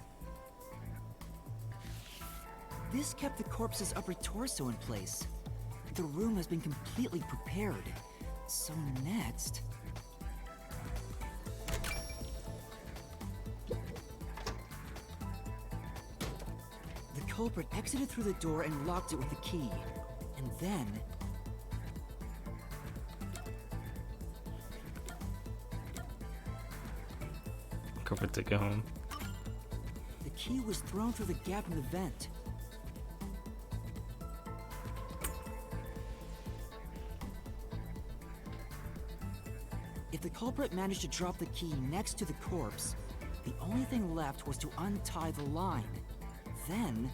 This kept the corpse's upper torso in place. The room has been completely prepared. So next... The culprit exited through the door and locked it with the key. And then... Culprit took it home. the key was thrown through the gap in the vent. If the culprit managed to drop the key next to the corpse, the only thing left was to untie the line. Then...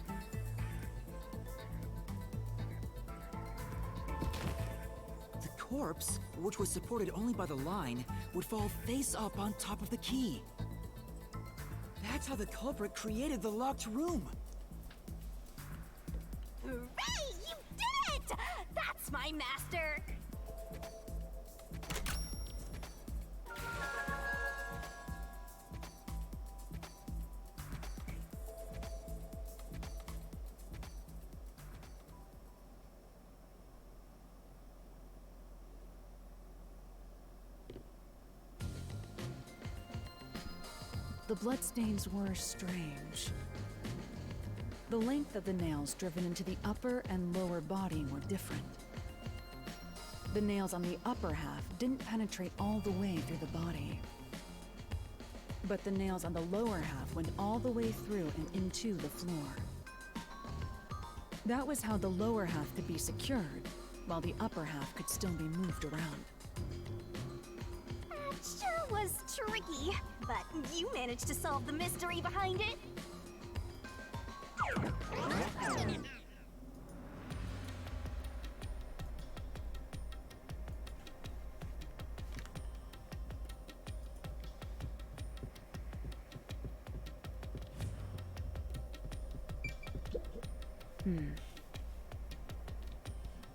the corpse, which was supported only by the line, would fall face up on top of the key. That's how the culprit created the locked room. Hooray! You did it! That's my master! The bloodstains were strange. The length of the nails driven into the upper and lower body were different. The nails on the upper half didn't penetrate all the way through the body. But the nails on the lower half went all the way through and into the floor. That was how the lower half could be secured, while the upper half could still be moved around. That sure was tricky, but you managed to solve the mystery behind it.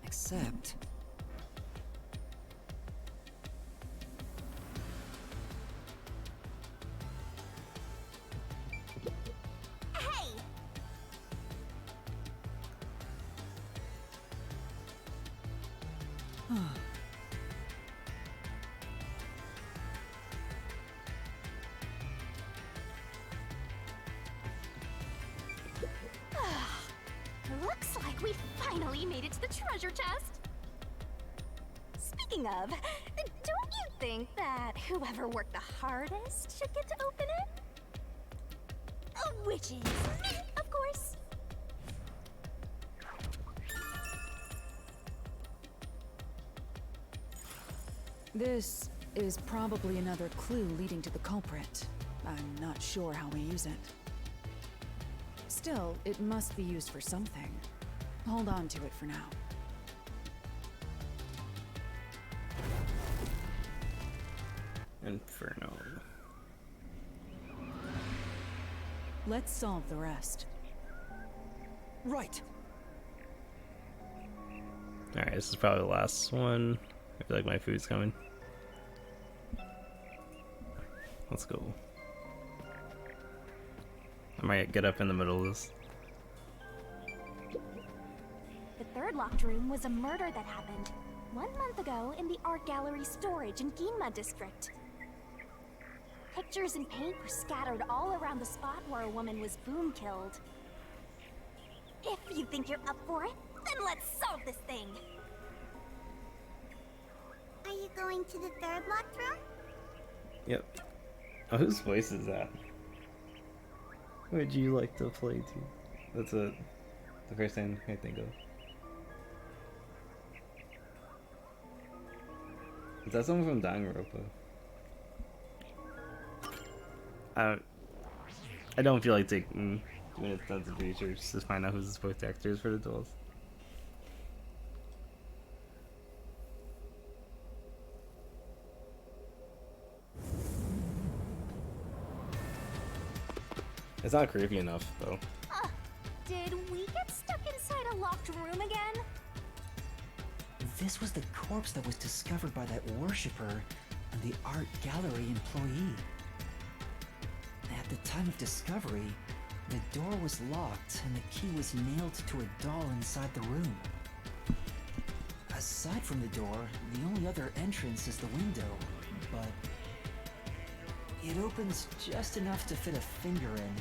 Except... Hey! Looks like we finally made it to the treasure chest. Speaking of, don't you think that whoever worked the hardest should get to open it? Which is me, of course. This is probably another clue leading to the culprit. I'm not sure how we use it. Still, it must be used for something. Hold on to it for now. Inferno. Let's solve the rest. Right! Alright, this is probably the last one. I feel like my food's coming. Let's go. I might get up in the middle of this. The third locked room was a murder that happened 1 month ago in the art gallery storage in Ginma district. Pictures and paint were scattered all around the spot where a woman was boom killed. If you think you're up for it, then let's solve this thing! Are you going to the third locked room? Yep. Oh, whose voice is that? Would you like to play too? That's the first thing I think of. Is that someone from Danganronpa? I don't feel like taking minutes tons of research to find out who the voice actor is for the dolls. It's not creepy enough though. Did we get stuck inside a locked room again? This was the corpse that was discovered by that worshipper and the art gallery employee. At the time of discovery, the door was locked and the key was nailed to a doll inside the room. Aside from the door, the only other entrance is the window, but it opens just enough to fit a finger in.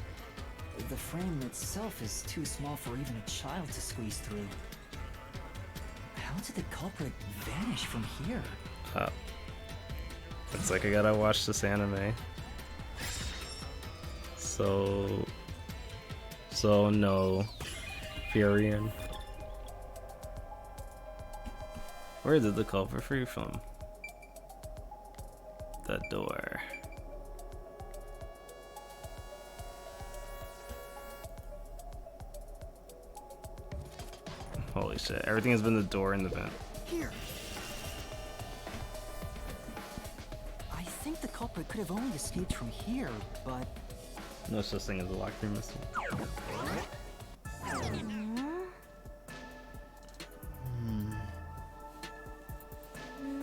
The frame itself is too small for even a child to squeeze through. How did the culprit vanish from here? It's like I gotta watch this anime. So no, Furion. Where did the culprit free from? The door. Holy shit, everything has been the door and the vent. Here. I think the culprit could have only escaped from here, but No such thing as a locked room mystery.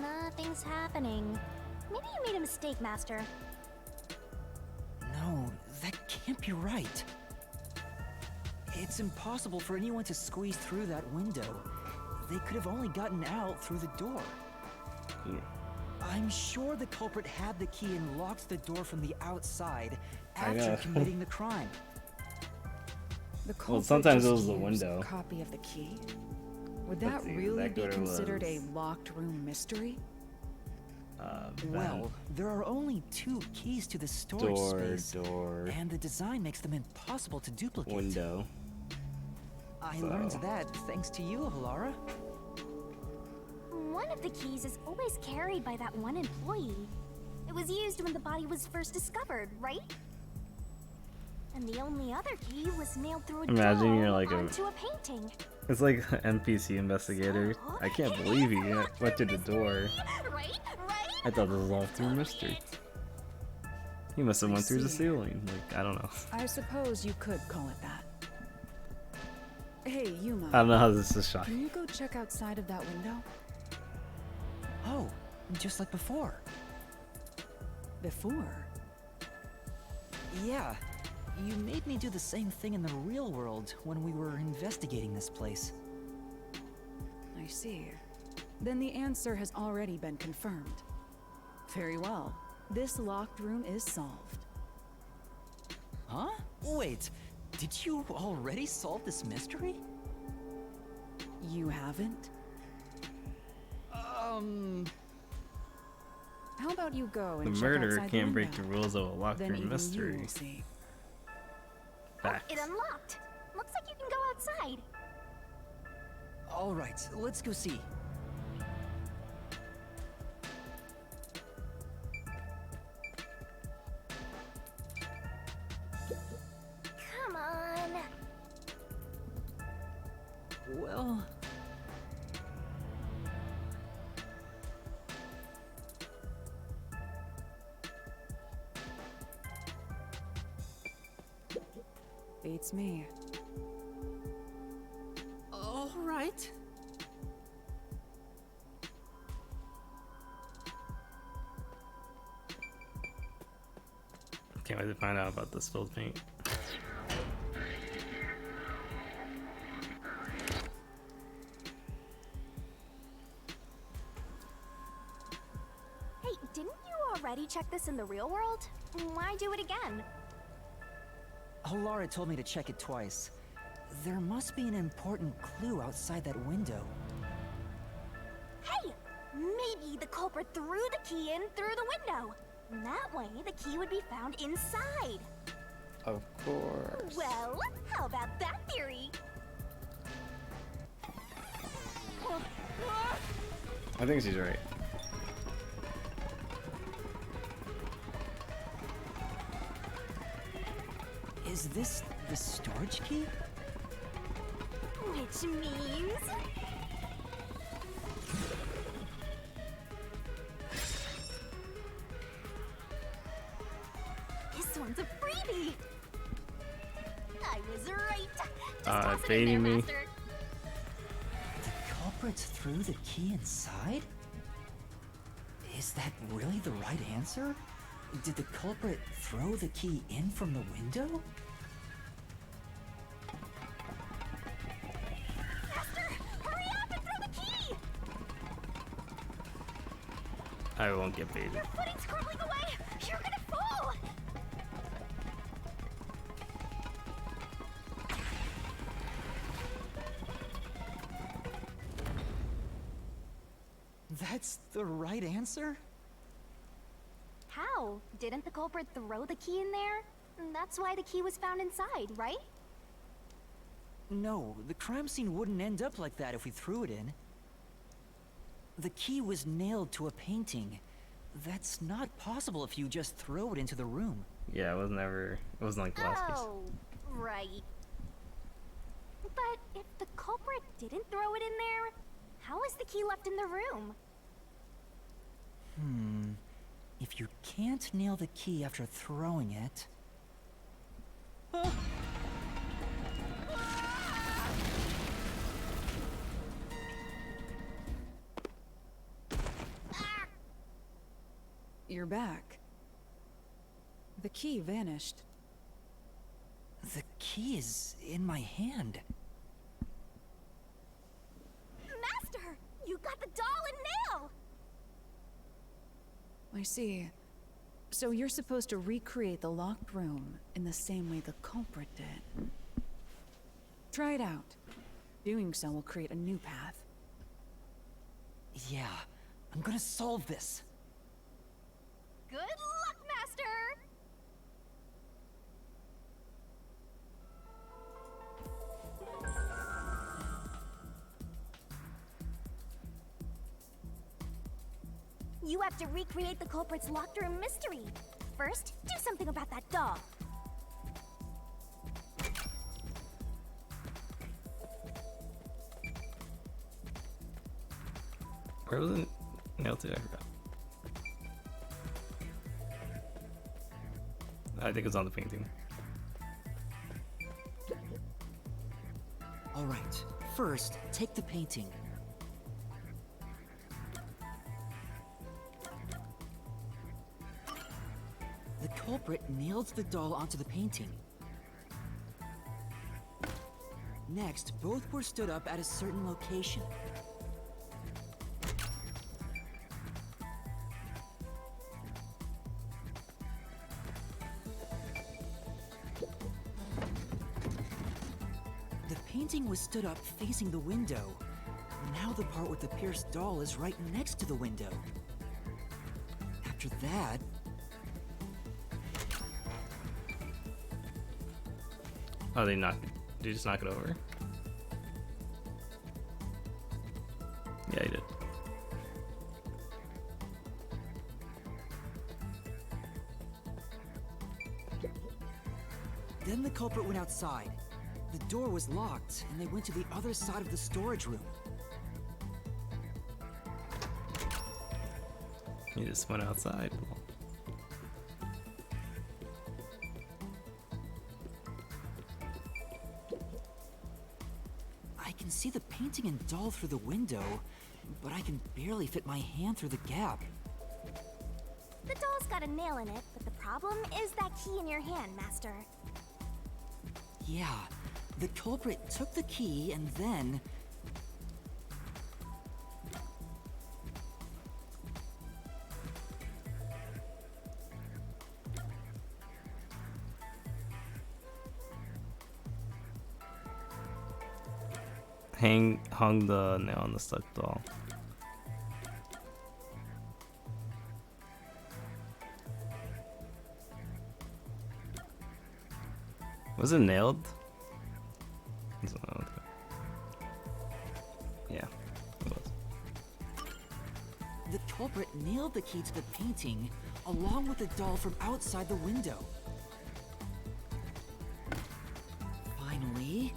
Nothing's happening. Maybe you made a mistake, Master. no, that can't be right. It's impossible for anyone to squeeze through that window. They could have only gotten out through the door. Yeah. I'm sure the culprit had the key and locked the door from the outside I know. after committing the crime. The Well, culprit sometimes it just was the used window. A copy of the key. Would But that the really exact be order considered a was- locked room mystery? Well, there are only 2 keys to the storage Door, space, door, and the design makes them impossible to duplicate. window. I So- learned that thanks to you, Halara. One of the keys is always carried by that one employee. It was used when the body was first discovered, right? And the only other key was nailed through a Imagine doll you're like a- onto a painting. It's like NPC investigator. I can't believe he went through the door. Right? I thought this was all through mystery. He must have I went through the see. ceiling. Like, I don't know. I suppose you could call it that. Hey, Yuma. I don't know how this is Can shocking. you go check outside of that window? Oh, just like before. Before? Yeah, you made me do the same thing in the real world when we were investigating this place. I see. Then the answer has already been confirmed. Very well. This locked room is solved. Huh? Wait, did you already solve this mystery? You haven't? How about you go The and check murderer outside can't the break window? the rules of a locked Then room even mystery. you will see. Facts. It unlocked. Looks like you can go outside. All right, let's go see. Come on. Well, Beats me. all right. Can't wait to find out about the spilled paint. Hey, didn't you already check this in the real world? Why do it again? Halara told me to check it twice. There must be an important clue outside that window. Hey! Maybe the culprit threw the key in through the window. That way, the key would be found inside. Of course. Well, how about that theory? I think she's right. Is this the storage key? Which means... this one's a freebie! I was right. Just toss it in baiting there, me. Master. The culprits threw the key inside? Is that really the right answer? Did the culprit throw the key in from the window? Master, hurry up and throw the key! I won't get baited. Your footing's crumbling away. You're gonna fall. That's the right answer? How? Didn't the culprit throw the key in there? That's why the key was found inside, right? No, the crime scene wouldn't end up like that if we threw it in. The key was nailed to a painting. That's not possible if you just throw it into the room. Yeah, it wasn't like the last piece. Oh, right. But if the culprit didn't throw it in there, how is the key left in the room? If you can't nail the key after throwing it... You're back. The key vanished. The key is in my hand. Master, you got the doll and nail! I see. So you're supposed to recreate the locked room in the same way the culprit did. Try it out. Doing so will create a new path. Yeah, I'm gonna solve this. Good luck, Master! You have to recreate the culprit's locked room mystery. First, do something about that doll. Where was it nailed to? I forgot. I think it's on the painting. Alright, first, take the painting. The culprit nailed the doll onto the painting. Next, both were stood up at a certain location. The painting was stood up facing the window. Now the part with the pierced doll is right next to the window. After that, Oh, did you just knock it over? Yeah, I did. then the culprit went outside. The door was locked, and they went to the other side of the storage room. You just went outside. I can see the painting and doll through the window, but I can barely fit my hand through the gap. The doll's got a nail in it, but the problem is that key in your hand, Master. Yeah, the culprit took the key and then... Hung the nail on the stuck doll. Was it nailed? Yeah, it was. The culprit nailed the key to the painting, along with the doll from outside the window. Finally...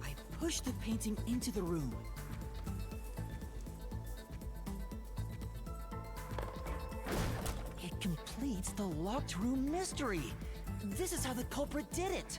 I push the painting into the room. It completes the locked room mystery. This is how the culprit did it.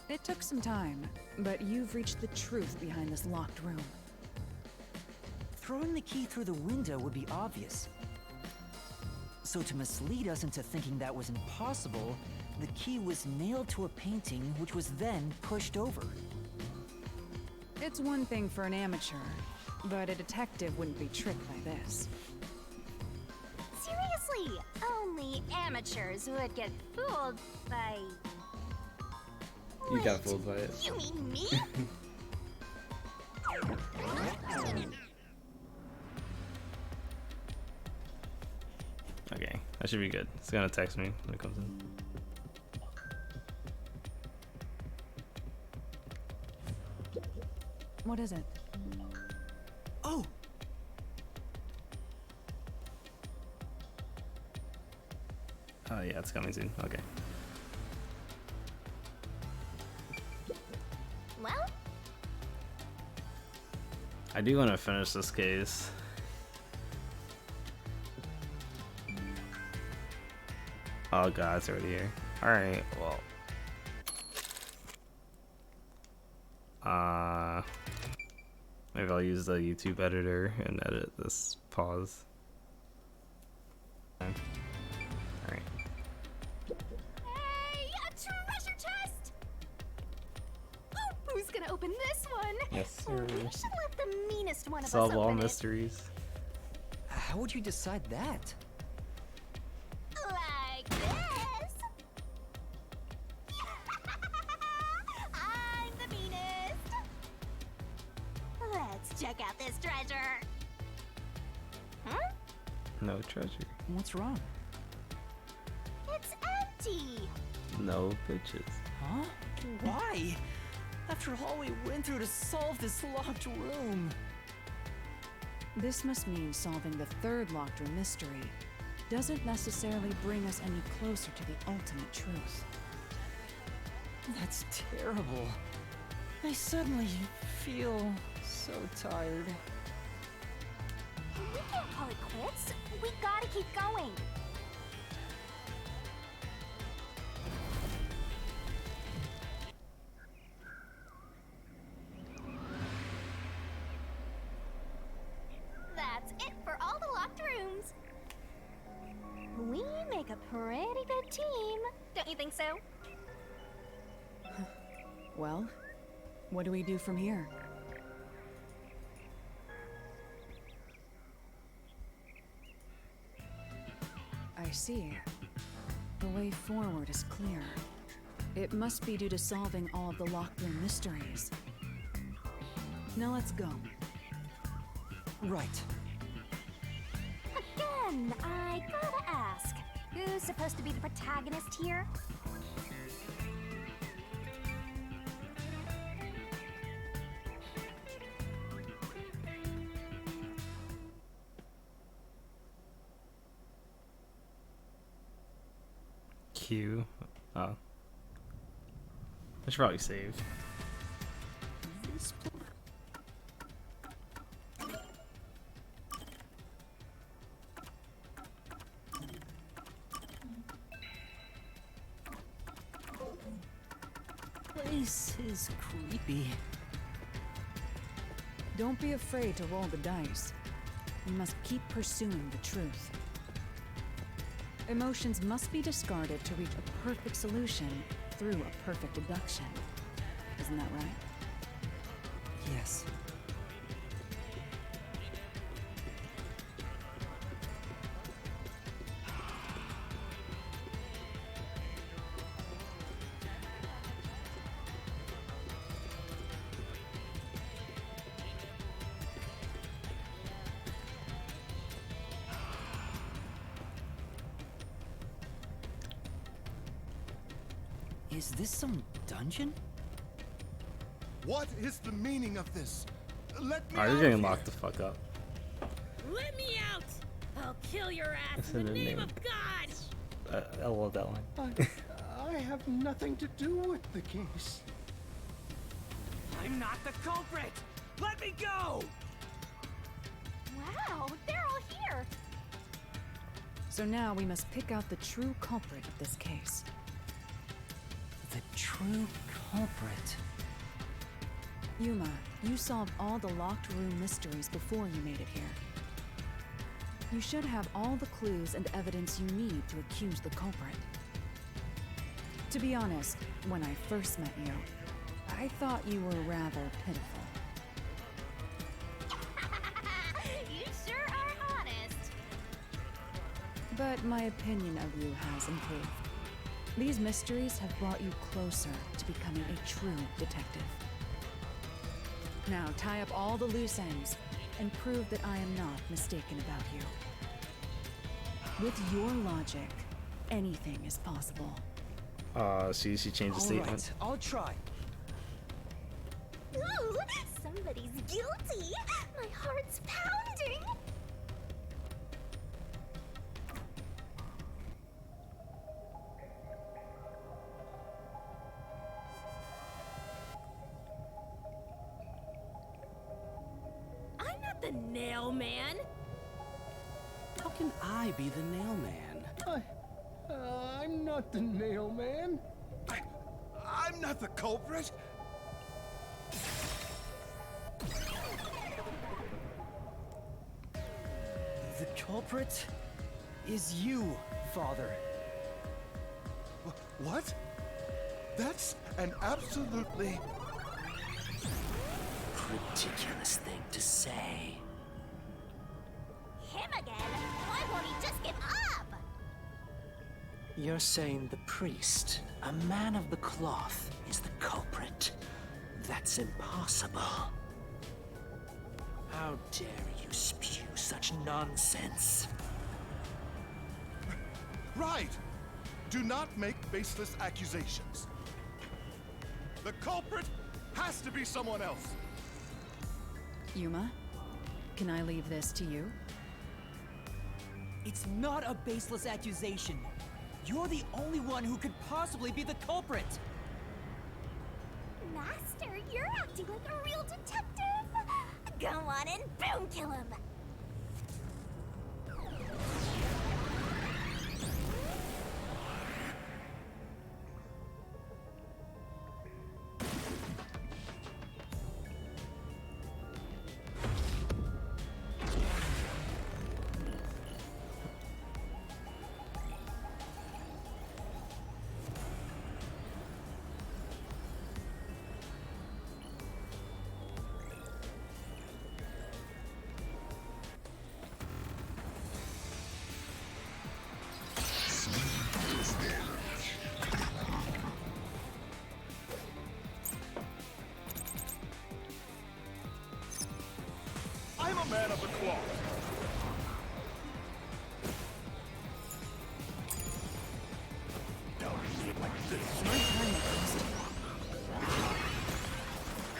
It took some time, but you've reached the truth behind this locked room. Throwing the key through the window would be obvious. So to mislead us into thinking that was impossible, the key was nailed to a painting which was then pushed over. It's one thing for an amateur, but a detective wouldn't be tricked by this. Seriously, only amateurs would get fooled by... You got Wait, fooled by it. You mean me? Okay, that should be good. It's gonna text me when it comes in. What is it? Oh! Oh yeah, it's coming soon. Okay. Well, I do want to finish this case. Oh god, it's already here. Alright, well. Maybe I'll use the YouTube editor and edit this pause. Alright. hey, a treasure chest! Oh, who's gonna open this one? Yes, Oh, sir. we should let the meanest one of Solve us all open mysteries. How would you decide that? it. Like this. I'm the meanest. Let's check out this treasure. Huh? No treasure. What's wrong? It's empty. No bitches. Huh? Why? After all we went through to solve this locked room. This must mean solving the third locked room mystery doesn't necessarily bring us any closer to the ultimate truth. That's terrible. I suddenly feel so tired. We can't call it quits. We gotta keep going. That's it for all the locked rooms. We make a pretty good team, don't you think so? Well, what do we do from here? I see. The way forward is clear. It must be due to solving all of the locked room mysteries. Now let's go. Right. Again, I gotta ask, who's supposed to be the protagonist here? Q. Oh. I should probably save. Place is creepy. Don't be afraid to roll the dice. You must keep pursuing the truth. Emotions must be discarded to reach a perfect solution through a perfect deduction. Isn't that right? Yes. Is this some dungeon? What is the meaning of this? Let me Alright, you're out getting here. locked the fuck up. Let me out! I'll kill your ass That's in in the the name name. of God! I love that line. I have nothing to do with the case. I'm not the culprit! Let me go! Wow, they're all here. So now we must pick out the true culprit of this case. The true culprit. Yuma, you solved all the locked room mysteries before you made it here. You should have all the clues and evidence you need to accuse the culprit. To be honest, when I first met you, I thought you were rather pitiful. You sure are honest. But my opinion of you has improved. These mysteries have brought you closer to becoming a true detective. Now tie up all the loose ends and prove that I am not mistaken about you. With your logic, anything is possible. See, she changed the statement. Alright, I'll try. Ooh, somebody's guilty. My heart's pounding. I'm not the nail man! How can I be the nail man? I'm not the nail man. I'm not the culprit. The culprit is you, Father. What? That's an absolutely... Ridiculous thing to say. Him again? Why won't he just give up? You're saying the priest, a man of the cloth, is the culprit? That's impossible. How dare you spew such nonsense? Right! Do not make baseless accusations. The culprit has to be someone else. Yuma, can I leave this to you? It's not a baseless accusation. You're the only one who could possibly be the culprit. Master, you're acting like a real detective. Go on and boom kill him. I'm a man of the cloth.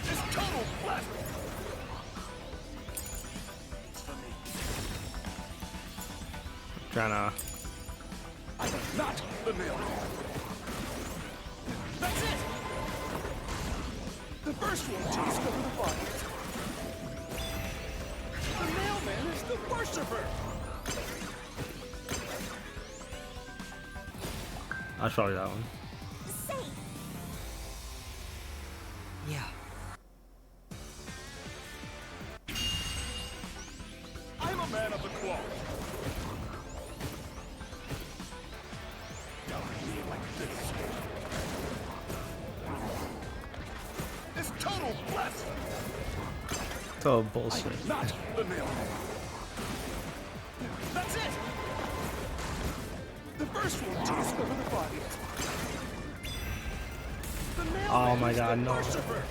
This total blast! Trying to. I am not the nail. That's it! The first one just over the body. The mailman is the worshiper! I'll show you that one. Safe. Yeah. I'm a man of the cloth. This total blast! Total bullshit. Not the nail. That's it! The first one just over the body. The mailman Oh my is God, the no. worshiper.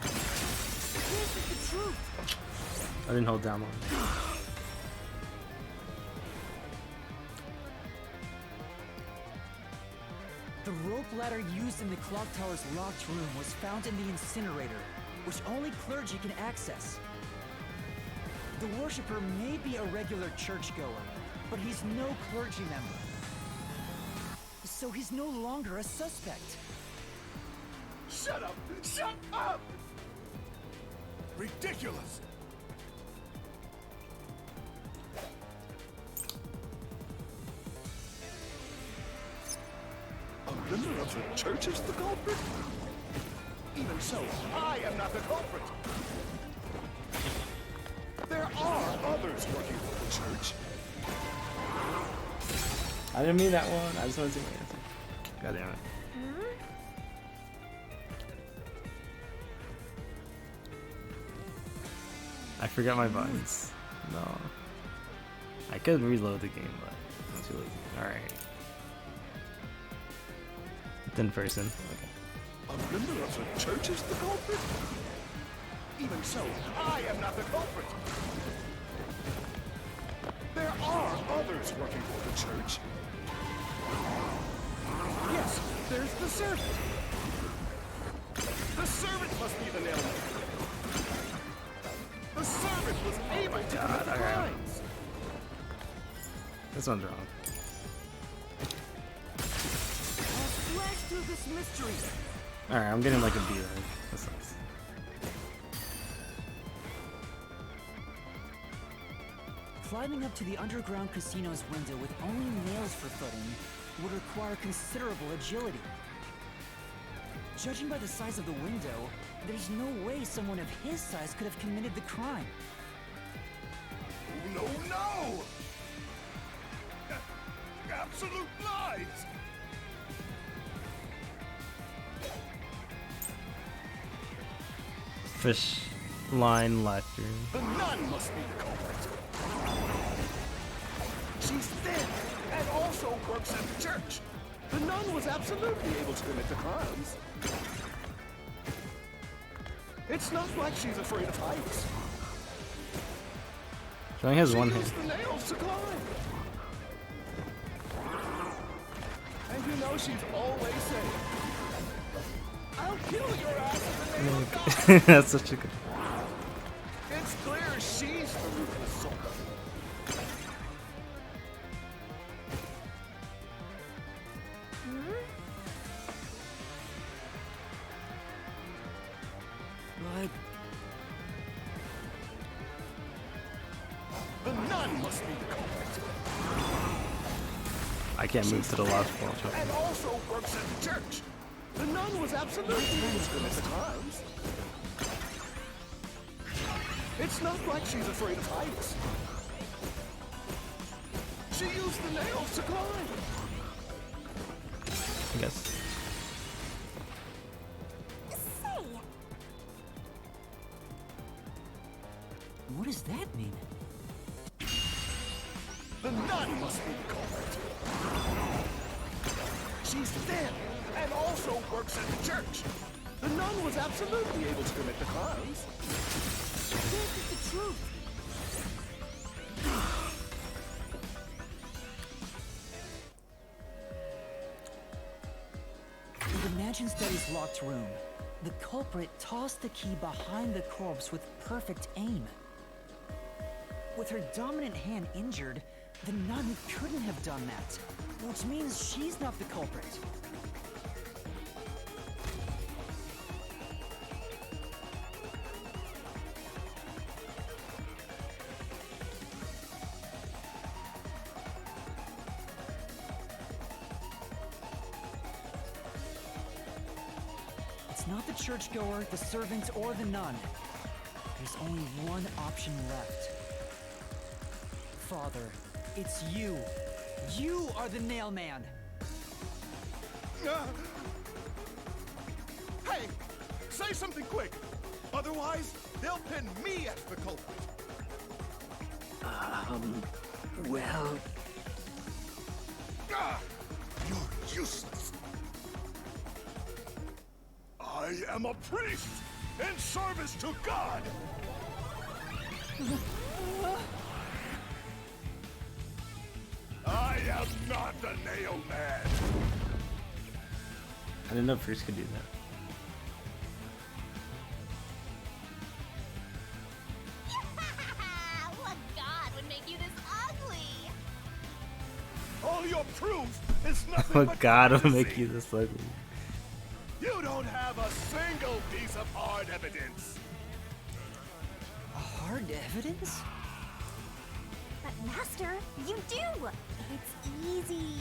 This is the truth. I didn't hold down one. The rope rope ladder used in the clock tower's locked room was found in the incinerator, which only clergy can access. The worshipper may be a regular churchgoer, but he's no clergy member. So he's no longer a suspect. Shut up! Shut up! Ridiculous! A member of the church is the culprit? Even so, I am not the culprit! There are others working for the church. I didn't mean that one. I just want to see my answer. God damn it. I forgot my buttons. No. I could reload the game, but I'm too lazy. Alright. Then person. Okay. A member of the church is the culprit? Even so, I am not the culprit. There are others working for the church. Yes, there's the servant. The servant must be the nailman. The servant was able to commit the crimes. This one's wrong. I'll flash through this mystery. Alright, I'm getting like a B rank. That sucks. Climbing up to the underground casino's window with only nails for footing would require considerable agility. Judging by the size of the window, there's no way someone of his size could have committed the crime. No, no! Absolute lies! Fish line lecture. The nun must be the culprit. She's thin and also works at the church. The nun was absolutely able to commit the crimes. It's not like she's afraid of heights. She only has one She hand. used the nails to climb. And you know she's always saying, I'll kill your ass in the name of God. That's such a good. It's clear she's the ruthless soul. But The nun must be the culprit. I can't move to the last ball. And also works at the church. The nun was absolutely able to commit the crimes. It's not like she's afraid of heights. She used the nails to climb. I guess. Say, what does that mean? The nun must be the culprit. She's thin and also works at the church. The nun was absolutely able to commit the crimes. This is the truth. In the Mansion Study's locked room, the culprit tossed the key behind the corpse with perfect aim. With her dominant hand injured, the nun couldn't have done that, which means she's not the culprit. It's not the churchgoer, the servant, or the nun. There's only one option left. Father, it's you. You are the nail man. Hey, say something quick. Otherwise, they'll pin me as the culprit. Well, You're useless. I am a priest in service to God. I am not the nail man. I didn't know priests could do that. What god would make you this ugly? All your proof is nothing What but god would fantasy. make you this ugly? You don't have a single piece of hard evidence. Hard evidence? But Master, you do! It's easy.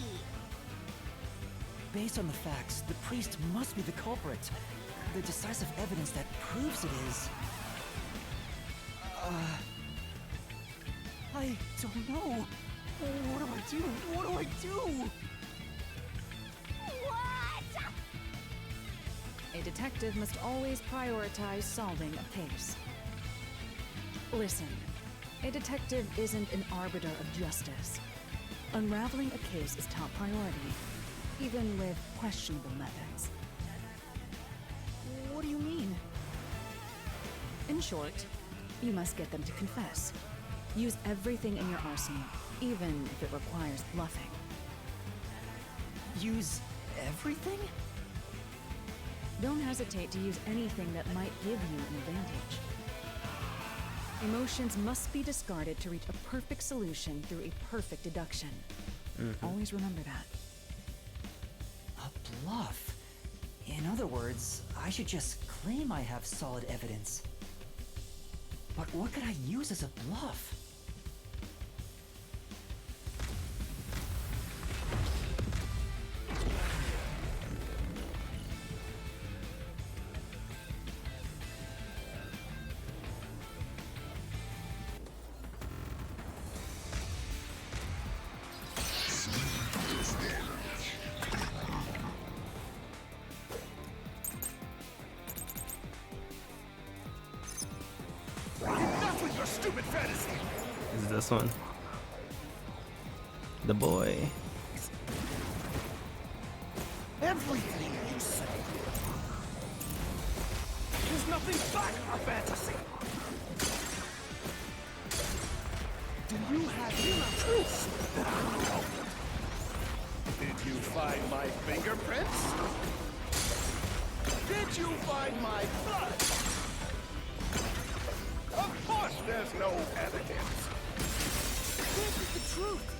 Based on the facts, the priest must be the culprit. The decisive evidence that proves it is... I don't know. What do I do? What do I do? What? A detective must always prioritize solving a case. Listen, a detective isn't an arbiter of justice. Unraveling a case is top priority, even with questionable methods. What do you mean? In short, you must get them to confess. Use everything in your arsenal, even if it requires bluffing. Use everything? Don't hesitate to use anything that might give you an advantage. Emotions must be discarded to reach a perfect solution through a perfect deduction. Always remember that. A bluff? In other words, I should just claim I have solid evidence. But what could I use as a bluff? Enough with your stupid fantasy. Is this one? The boy. Everything you say is nothing but a fantasy. Do you have any proof that I'm the culprit? Did you find my fingerprints? Did you find my blood? Of course there's no evidence. This is the truth!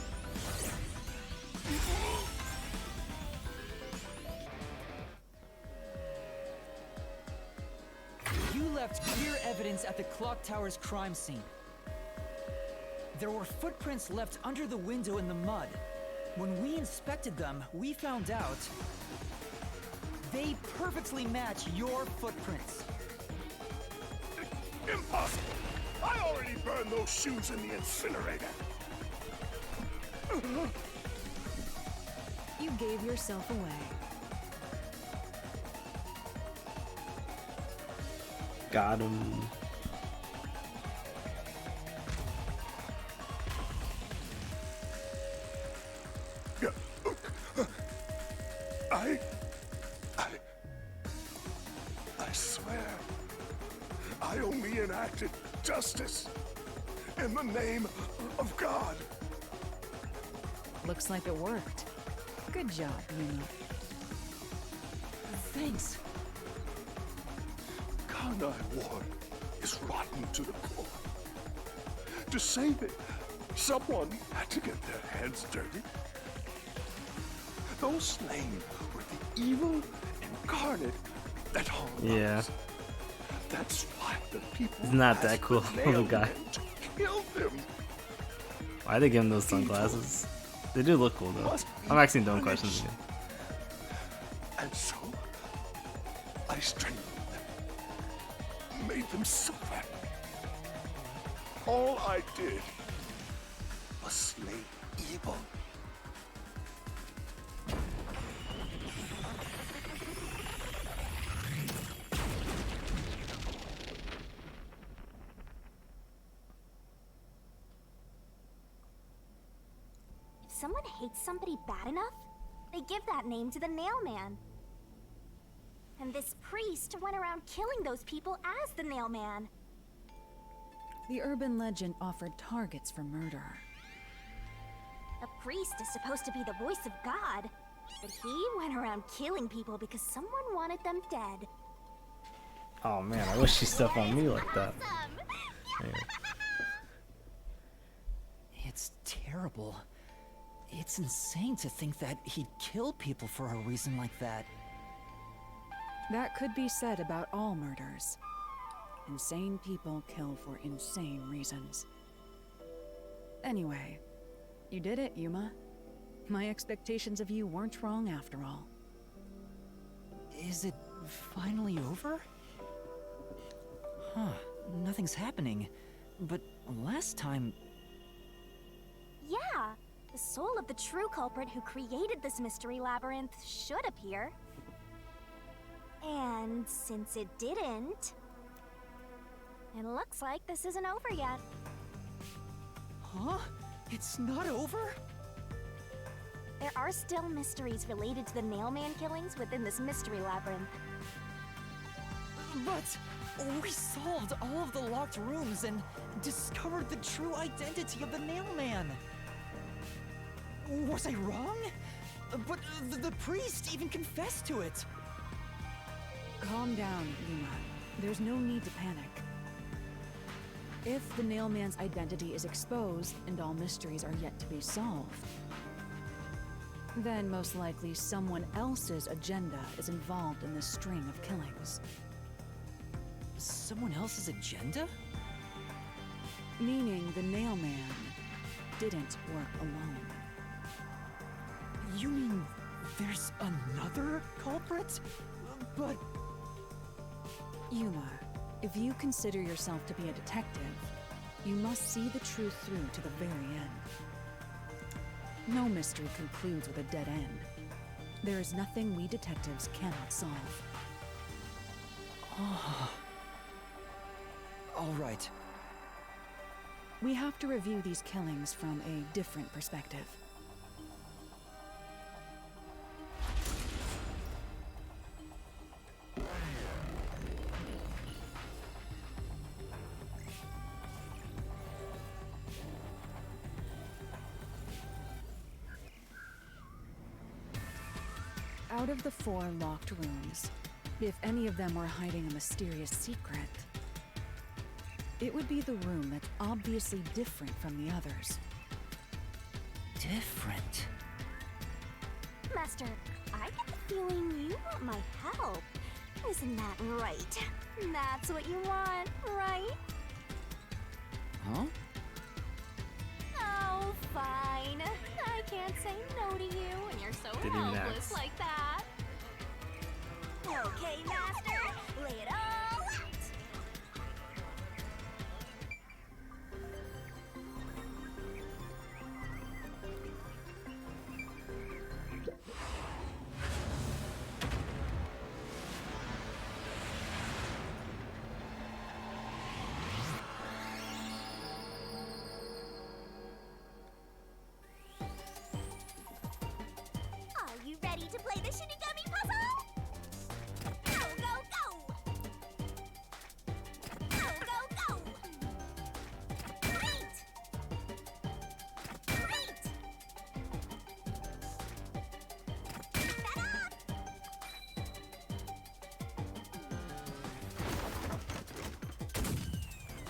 You left clear evidence at the clock tower's crime scene. There were footprints left under the window in the mud. When we inspected them, we found out they perfectly match your footprints. Impossible! I already burned those shoes in the incinerator. You gave yourself away. Got him. I swear, I only enacted justice in the name of God. Looks like it worked. Good job, Yuma. Thanks. Karnai Ward is rotten to the core. To save it, someone had to get their hands dirty. Those slain were the evil incarnate that harmed Yeah. us. That's why the people He's not that asked cool the of a nail guy. men to kill them. Why'd they give him those sunglasses? They do look cool though. I'm asking dumb questions again. And so, I strangled them, made them suffer. All I did was slay evil. If someone hates somebody bad enough, they give that name to the Nailman. And this priest went around killing those people as the Nailman. The urban legend offered targets for murder. A priest is supposed to be the voice of God, But he went around killing people because someone wanted them dead. Oh man, I wish she stepped on me like that. Yeah. It's terrible. It's insane to think that he'd kill people for a reason like that. That could be said about all murders. Insane people kill for insane reasons. Anyway, you did it, Yuma. My expectations of you weren't wrong after all. Is it finally over? Huh, nothing's happening. But last time... Yeah, the soul of the true culprit who created this mystery labyrinth should appear. And since it didn't, it looks like this isn't over yet. Huh? It's not over? There are still mysteries related to the Nailman killings within this mystery labyrinth. But we solved all of the locked rooms and discovered the true identity of the Nailman. Was I wrong? But the priest even confessed to it. Calm down, Yuma. There's no need to panic. If the Nailman's identity is exposed and all mysteries are yet to be solved, then most likely someone else's agenda is involved in this string of killings. Someone else's agenda? Meaning the Nailman didn't work alone. You mean there's another culprit? But... Yuma, if you consider yourself to be a detective, you must see the truth through to the very end. No mystery concludes with a dead end. There is nothing we detectives cannot solve. All right. We have to review these killings from a different perspective. Out of the 4 locked rooms, if any of them were hiding a mysterious secret, it would be the room that's obviously different from the others. Different? Master, I get the feeling you want my help. Isn't that right? That's what you want, right? Huh? Oh, fine. I can't say no to you when you're so helpless like that. Okay, Master, lay it all out. Are you ready to play the Shinigami puzzle? Go, go, go! Go, go, go! Great! Great! Keep that up!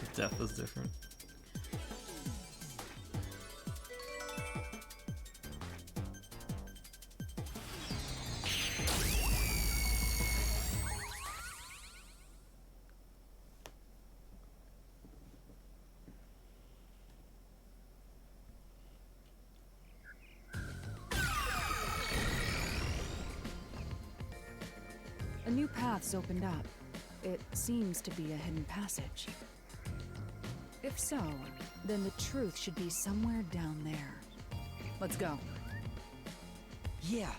The death was different. A new path's opened up. It seems to be a hidden passage. If so, then the truth should be somewhere down there. Let's go. Yeah.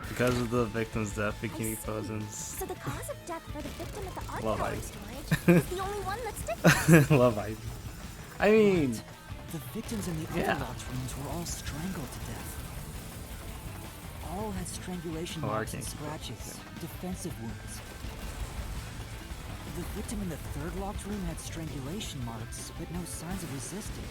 Because of the victim's death, Bikini Poses. So the cause of death for the victim at the art Love gallery Ice. storage is the only one that's different. Love Ice. I mean, The victims in the other locked rooms were all strangled to death. All had strangulation marks and scratches, defensive wounds. The victim in the third locked room had strangulation marks, but no signs of resisting.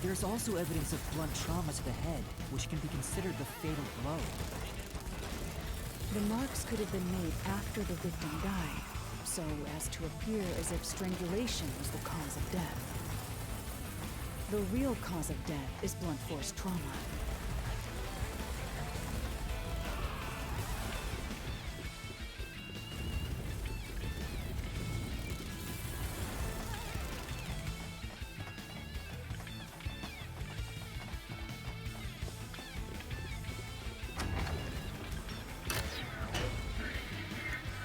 There's also evidence of blunt trauma to the head, which can be considered the fatal blow. The marks could have been made after the victim died, so as to appear as if strangulation was the cause of death. The real cause of death is blunt force trauma.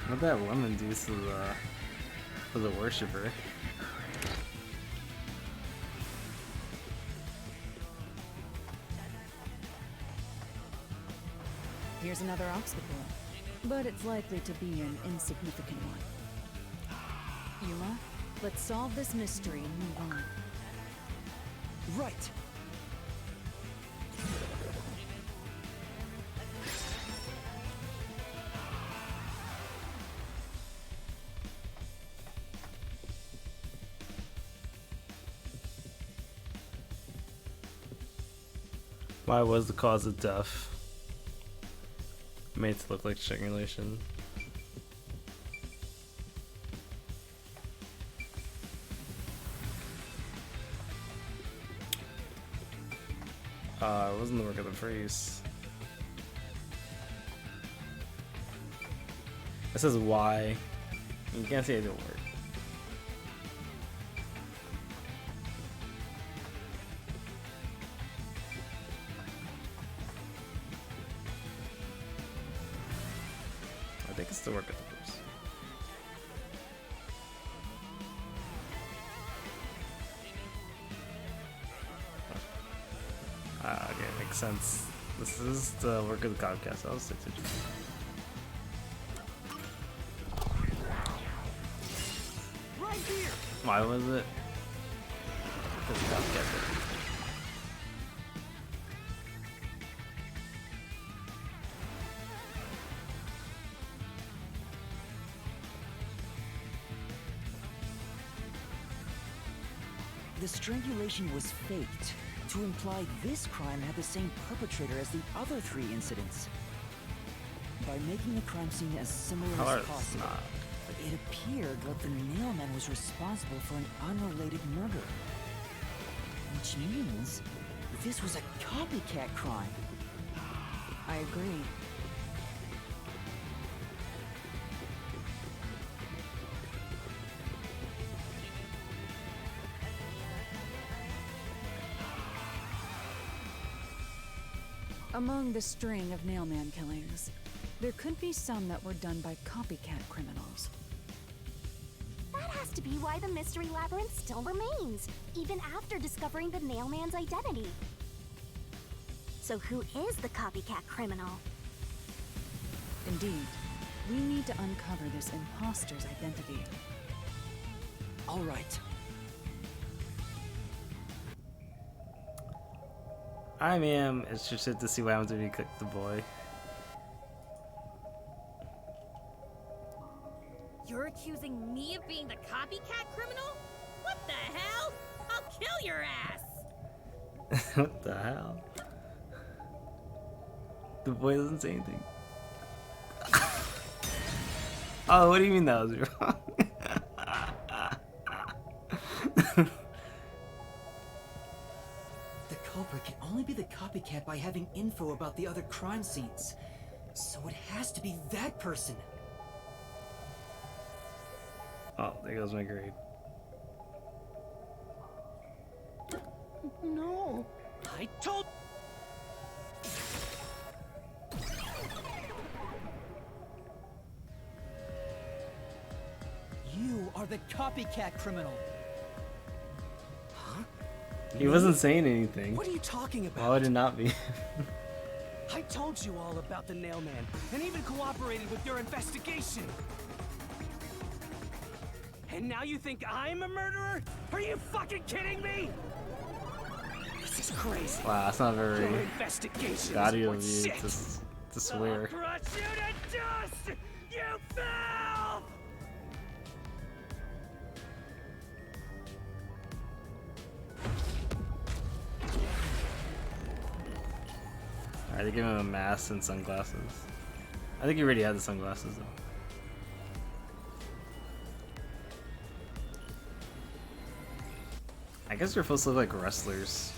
What'd that woman do to the worshipper? Here's another obstacle, but it's likely to be an insignificant one. Yuma, let's solve this mystery and move on. Right. Why was the cause of death made to look like strangulation? It wasn't the work of the priest. It says why. You can't say it didn't work. I think it's the work of the priest. Okay, makes sense. This is the work of the Comcast. I'll stick to it. Right here. Why was it? Because the Comcast did it. The strangulation was faked to imply this crime had the same perpetrator as the other 3 incidents. By making the crime scene as similar as possible, it appeared like the Nailman was responsible for an unrelated murder. Which means this was a copycat crime. I agree. Among the string of Nailman killings, there could be some that were done by copycat criminals. That has to be why the Mystery Labyrinth still remains, even after discovering the Nailman's identity. So who is the copycat criminal? Indeed, we need to uncover this imposter's identity. All right. I am interested to see what happens if you click the boy. You're accusing me of being the copycat criminal? What the hell? I'll kill your ass! What the hell? The boy doesn't say anything. Oh, what do you mean that was wrong? The culprit can only be the copycat by having info about the other crime scenes. So it has to be that person. Oh, there goes my grade. No. I told... You are the copycat criminal. Huh? He wasn't saying anything. What are you talking about? Why would it not be? I told you all about the Nailman, and even cooperated with your investigation. And now you think I'm a murderer? Are you fucking kidding me? This is crazy. Wow, that's not very Your investigation gaudy is of you shit. to swear. I'll crush you to dust, you filth! Alright, they give him a mask and sunglasses. I think he already had the sunglasses though. I guess you're supposed to look like wrestlers.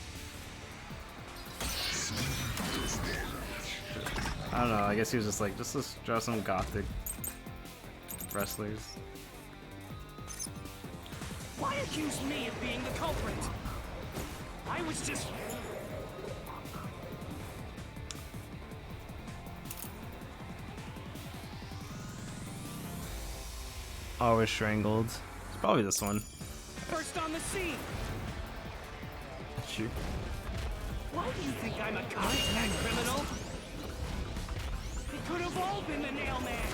I don't know, I guess he was just like, just let's draw some gothic wrestlers. Why accuse me of being the culprit? I was just... Always strangled. It's probably this one. first on the scene. Shoot. Why do you think I'm a copycat criminal? It could have all been the Nailman.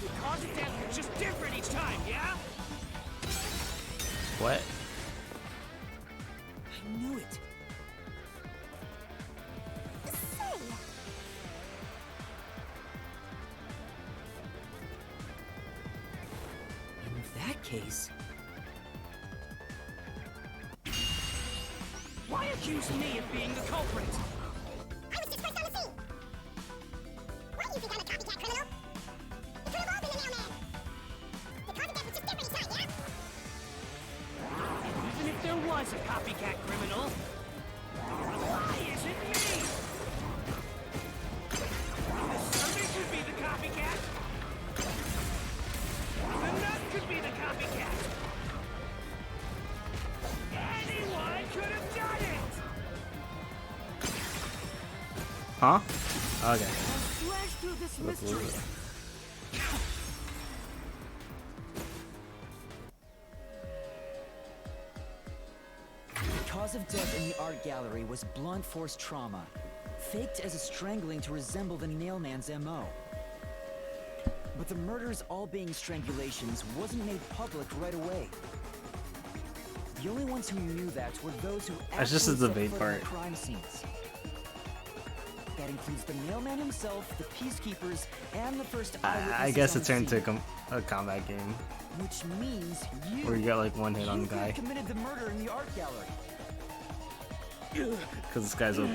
The cause of death was just different each time, yeah? What? I knew it. In that case... Why accuse me of being the culprit? I was just first on the scene. Why do you think I'm a copycat criminal? It could have all been the Nailman. The cause of death was just different each time, yeah? Even if there was a copycat criminal, why is it me? The servant could be the copycat. The nut could be the copycat. Anyone could have done it. Huh? Okay. Slash through this mystery. The cause of death in the art gallery was blunt force trauma, faked as a strangling to resemble the Nailman's MO. But the murders all being strangulations wasn't made public right away. The only ones who knew that were those who That's just actually the debate set foot on the part. crime scenes. That includes the Nailman himself, the Peacekeepers, and the first I guess it turned to a combat game which means you, where you got like one hit on the could have guy committed the murder in the art gallery. because this guy's OP.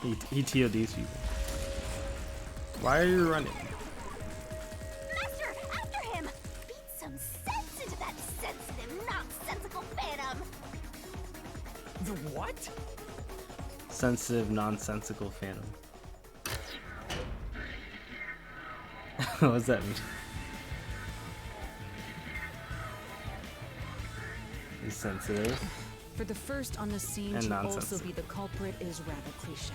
He TODs people. Why are you running? Master, after him! Beat some sense into that sensitive, nonsensical phantom! The what? Sensitive, nonsensical phantom. What does that mean? He's sensitive. For the first on the scene And to also nonsensical. be the culprit is rather cliche.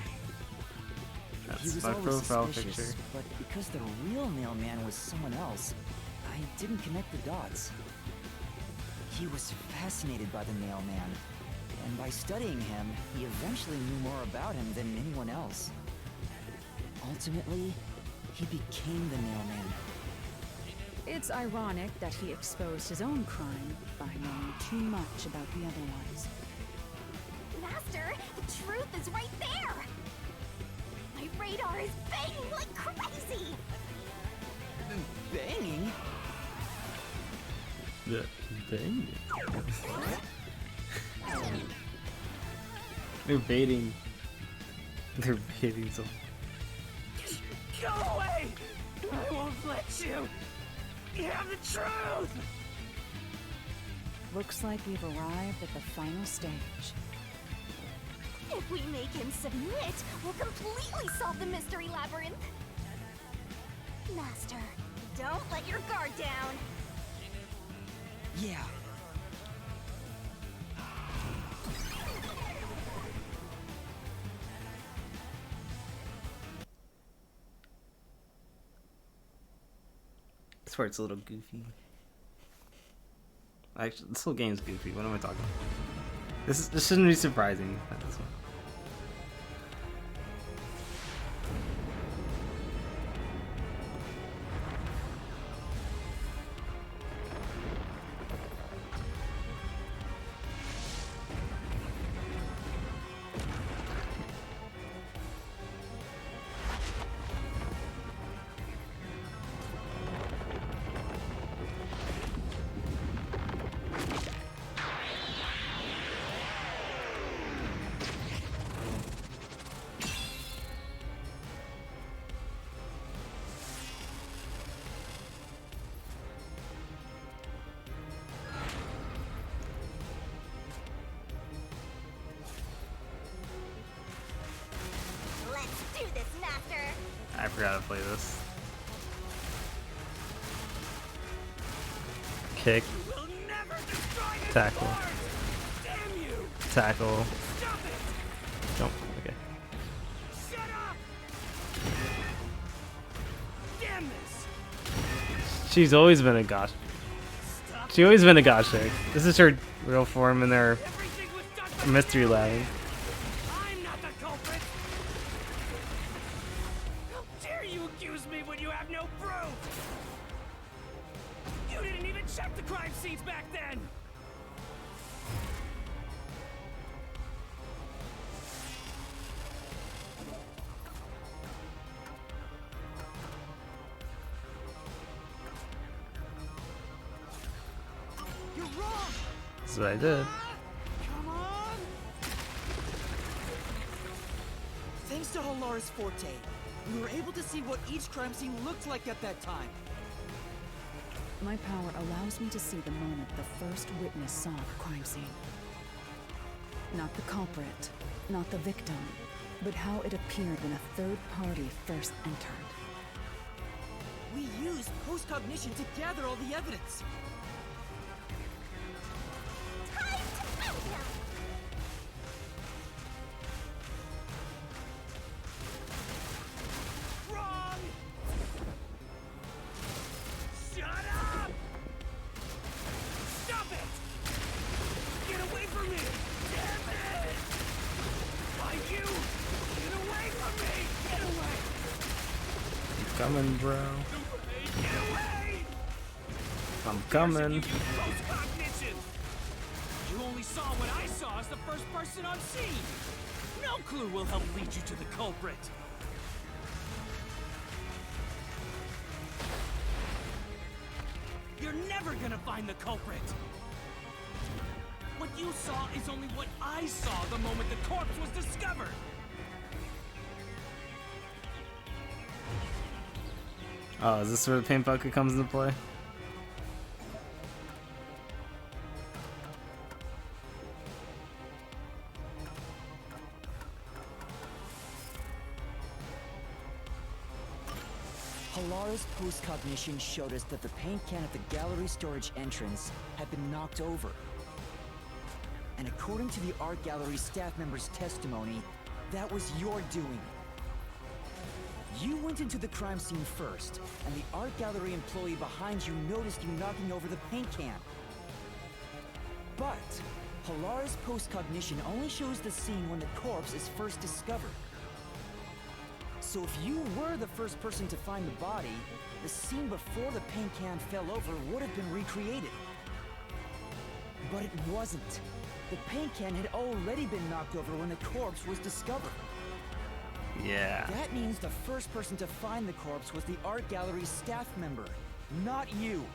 He That's was my always profile suspicious, picture. but because the real Nailman was someone else, I didn't connect the dots. He was fascinated by the Nailman, and by studying him, he eventually knew more about him than anyone else. Ultimately, he became the Nailman. It's ironic that he exposed his own crime by knowing too much about the other ones. Master, the truth is right there! My radar is banging like crazy! Banging? Yeah, dang it. They're baiting. They're baiting someone. Go away! I won't let you! You have the truth! Looks like we've arrived at the final stage. If we make him submit, we'll completely solve the mystery labyrinth! Master, don't let your guard down! Yeah. This part's a little goofy. Actually, this whole game's goofy. What am I talking about? This shouldn't be surprising. Not this one. I forgot to play this. Kick. Tackle. Tackle. Jump. Okay. She's always been a gosh. She's always been a gosh chick. This is her real form in their mystery lab. I'm not the culprit. How dare you accuse me when you have no proof? You didn't even check the crime scenes back then. You're wrong. That's what I did. Come on. Thanks to Halara's forte, we were able to see what each crime scene looked like at that time. My power allows me to see the moment the first witness saw the crime scene. Not the culprit, not the victim, but how it appeared when a third party first entered. We used post-cognition to gather all the evidence. Wrong. Shut up. Stop it. Get away from me. Damn it. Why you? Get away from me. Get away. Coming, bro. Get away. I'm coming. Post-cognition. You only saw what I saw as the first person on scene. No clue will help lead you to the culprit. You're never gonna find the culprit. What you saw is only what I saw the moment the corpse was discovered. Oh, is this where the paint bucket comes into play? Halara's post-cognition showed us that the paint can at the gallery storage entrance had been knocked over. And according to the art gallery staff member's testimony, that was your doing. You went into the crime scene first, and the art gallery employee behind you noticed you knocking over the paint can. But Halara's post-cognition only shows the scene when the corpse is first discovered. So if you were the first person to find the body, the scene before the paint can fell over would have been recreated. But it wasn't. The paint can had already been knocked over when the corpse was discovered. Yeah. That means the first person to find the corpse was the art gallery's staff member, not you.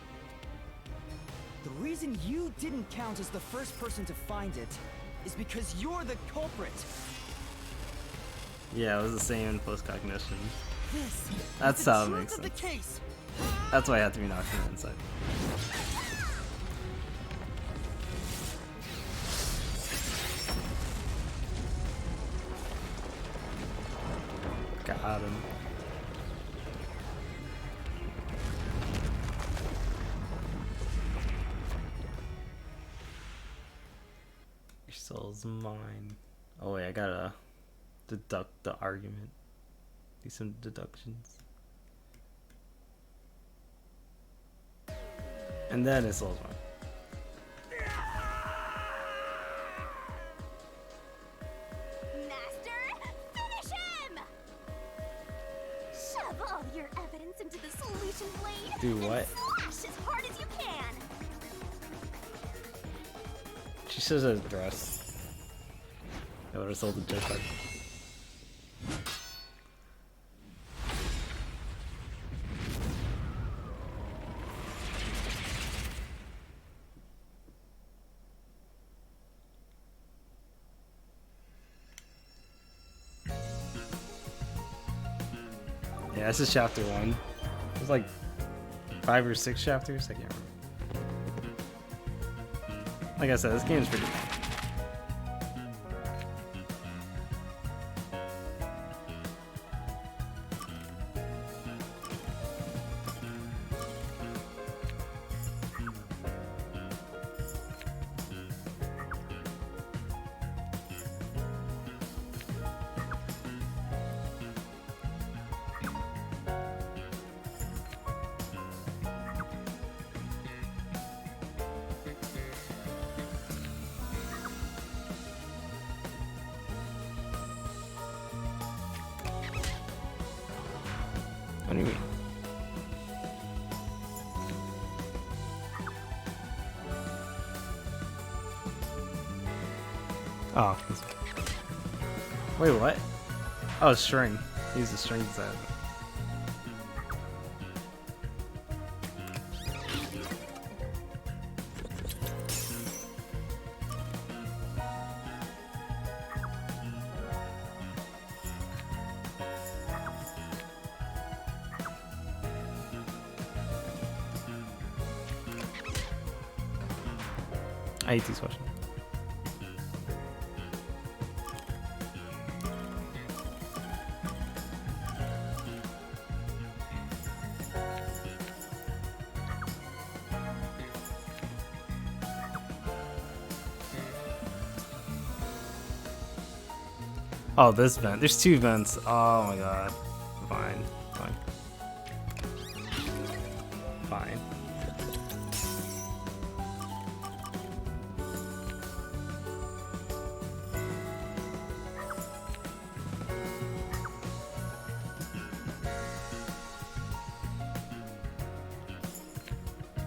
The reason you didn't count as the first person to find it is because you're the culprit. Yeah, it was the same in post-cognition. This That's is the how it truth makes of the sense. case. That's why I had to be knocked from the inside. Got him. Your soul's mine. Oh wait, I gotta deduct the argument. Do some deductions. And then it's soul's mine. Master, finish him! Shove all your evidence into the solution blade. Do what? And slash as hard as you can. She should have dressed. I would have sold the jetpack. Yeah, this is chapter 1. There's like 5 or 6 chapters. I can't remember. Like I said, this game is pretty fun. What do you mean? Oh. Wait, what? Oh, string. Use the string set. I hate these questions. Oh, this vent. There's two vents. Oh my god. Fine. Fine. Fine.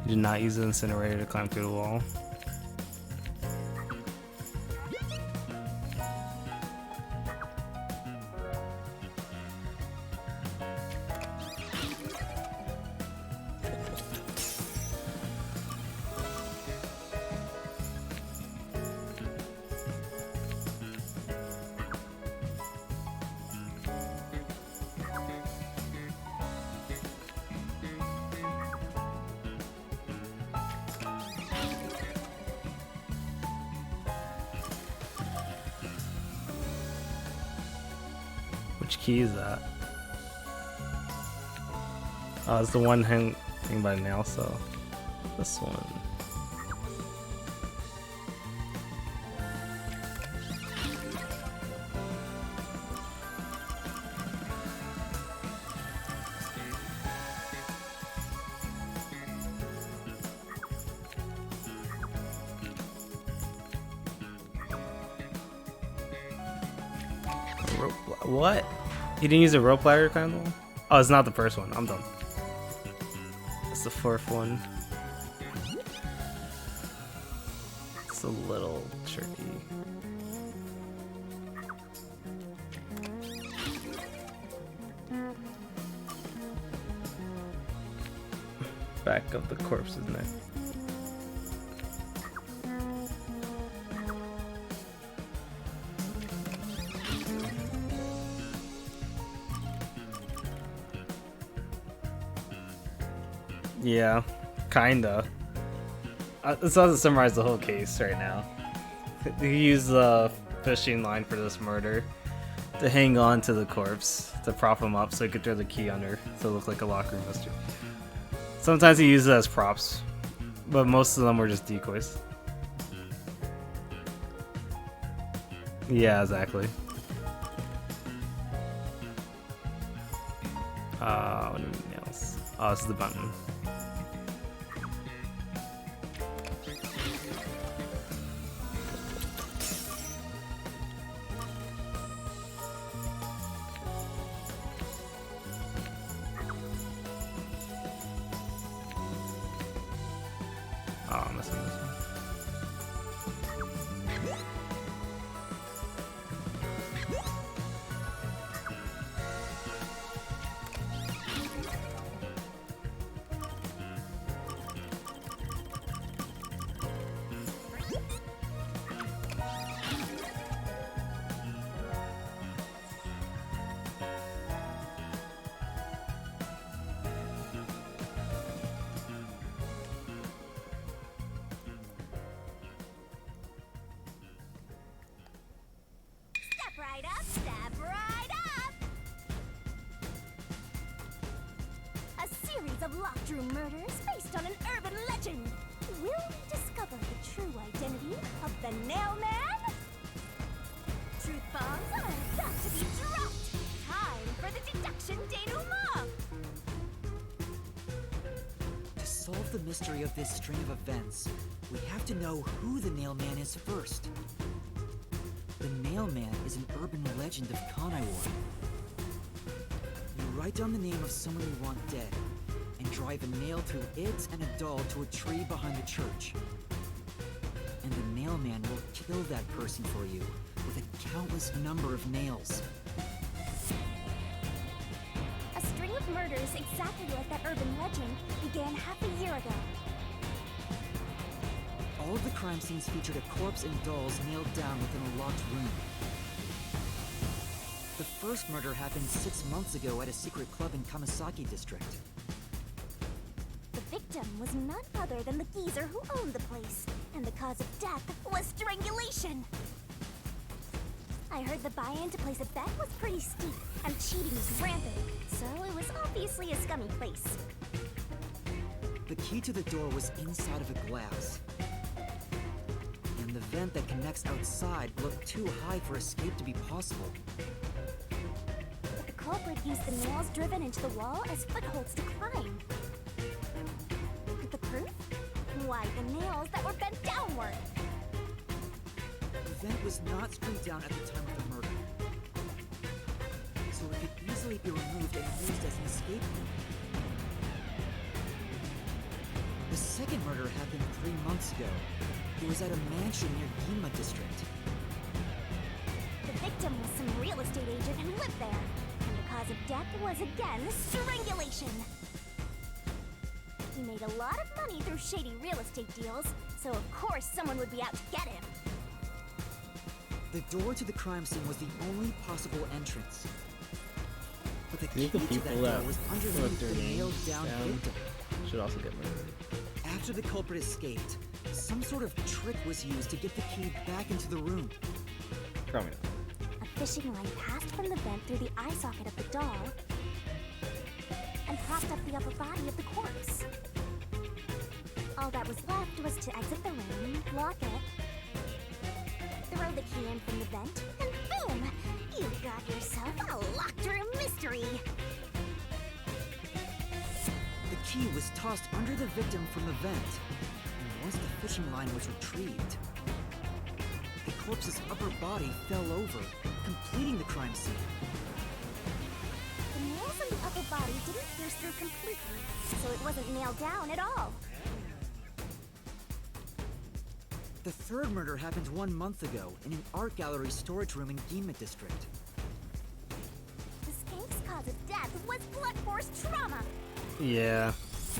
You did not use the incinerator to climb through the wall. Which key is that? Oh, it's the one hanging by nail, so this one. What? You didn't use a rope ladder kind of? Oh, it's not the first one. I'm done. It's the fourth one. It's a little tricky. Back up the corpse's neck. Yeah, kinda. This doesn't summarize the whole case right now. You use the fishing line for this murder to hang on to the corpse to prop him up so he could throw the key under so it looked like a locker room mystery. Sometimes he uses it as props, but most of them were just decoys. Yeah, exactly. What do you mean nails? Oh, this is the button. Oh, I'm missing this one. Step right up, step right up! A series of locked room murders based on an urban legend. Will we discover the true identity of the Nailman? Truth bombs are about to be dropped. Time for the deduction denouement. To solve the mystery of this string of events, we have to know who the Nailman is first. The Nailman is an urban legend of Kanaiwar. You Write down the name of someone you want dead, and drive a nail through it and a doll to a tree behind the church. And the nailman will kill that person for you with a countless number of nails. A string of murders exactly like that urban legend began half a year ago. All of the crime scenes featured a corpse and dolls nailed down within a locked room. The first murder happened 6 months ago at a secret club in Kamasaki District. The victim was none other than the geezer who owned the place, and the cause of death was strangulation. I heard the buy-in to place a bet was pretty steep, and cheating was rampant, so it was obviously a scummy place. The key to the door was inside of a glass. And the vent that connects outside looked too high for escape to be possible. But the culprit used the nails driven into the wall as footholds to climb. The proof? Why, the nails that were bent downward. The vent was not screwed down at the time of the murder, so it could easily be removed and used as an escape route. The second murder happened 3 months ago. It was at a mansion near Ginma District. The victim was some real estate agent who lived there, and the cause of death was again strangulation. He made a lot of money through shady real estate deals, so of course someone would be out to get him. The door to the crime scene was the only possible entrance. But the key The to people that that door was put underneath their the names nailed down down victim. should also get murdered. After the culprit escaped, some sort of trick was used to get the key back into the room. Probably not. A fishing line passed from the vent through the eye socket of the doll and propped up the upper body of the corpse. All that was left was to exit the room, lock it, throw the key in from the vent, and boom! You got yourself a locked room mystery! The key was tossed under the victim from the vent, and once the fishing line was retrieved, the corpse's upper body fell over, completing the crime scene. The nails in the upper body didn't pierce through completely, so it wasn't nailed down at all. The third murder happened 1 month ago in an art gallery storage room in Ginma District. The skank's cause of death was blunt force trauma. Yeah.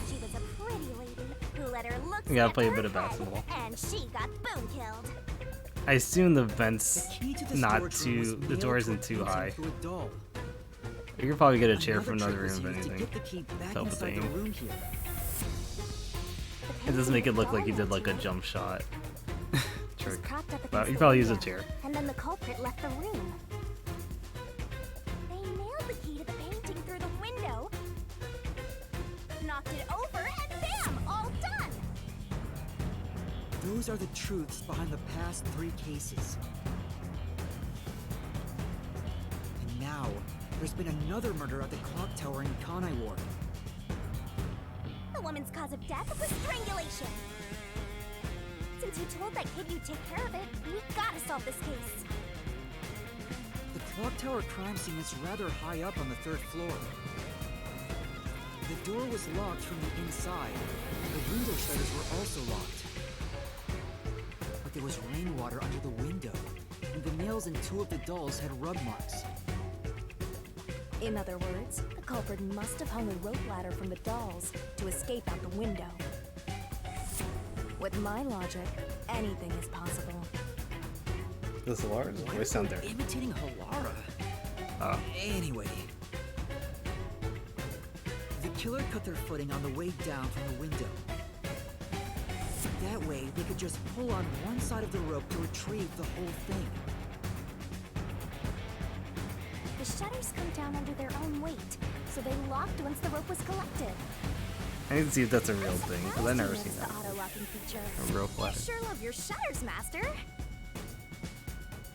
She was a pretty lady who let her looks You gotta get play a to bit her of head, basketball. and she got boom killed. I assume the vent's The key to the not storage room was too. The nailed door to isn't a too painting high. through a doll. You could probably get a chair Another from another trick was room if used to anything. get the key back Help with the inside the aim. room here. It doesn't make it look like he did like a jump shot Was trick. propped up But against you the probably use a window, chair. And then the culprit left the room. They nailed the key to the painting through the window, knocked it over, and bam! All done! Those are the truths behind the past 3 cases. And now, there's been another murder at the clock tower in Kanai Ward. The woman's cause of death was strangulation. Since you told that kid you'd take care of it, we gotta solve this case. The clock tower crime scene is rather high up on the 3rd floor. The door was locked from the inside, and the window shutters were also locked. But there was rainwater under the window, and the nails in 2 of the dolls had rub marks. In other words, the culprit must have hung a rope ladder from the dolls to escape out the window. With my logic, anything is possible. This is Lars? Why Voice was sound he there. imitating Halara? Oh. Anyway. The killer cut their footing on the way down from the window. That way, they could just pull on one side of the rope to retrieve the whole thing. The shutters come down under their own weight, so they locked once the rope was collected. I need to see if that's a real thing, because I've never Surprised seen you that. noticed the auto-locking feature. A rope You ladder. sure love your shutters, Master.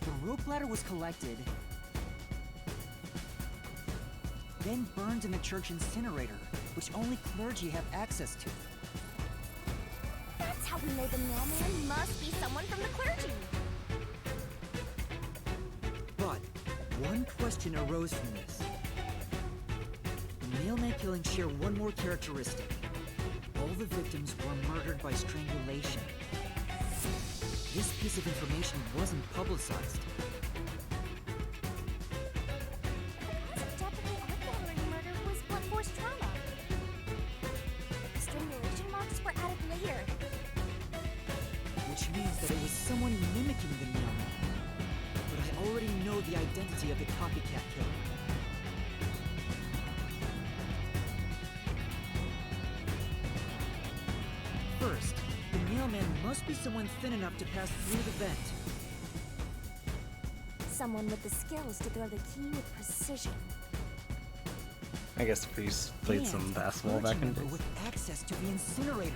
The rope ladder was collected, then burned in the church incinerator, which only clergy have access to. That's how we know the mailman must be someone from the clergy. But one question arose from this. killings share one more characteristic. All the victims were murdered by strangulation. This piece of information wasn't publicized. The cause of death of the Arcane murder was blunt force trauma. Strangulation marks were added later. Which means that it was someone mimicking the Nailman. But I already know the identity of the copycat killer. First, the Nailman must be someone thin enough to pass through the vent. Someone with the skills to throw the key with precision. I guess the priest played some And a basketball back clergy in the member day. with access to the incinerator.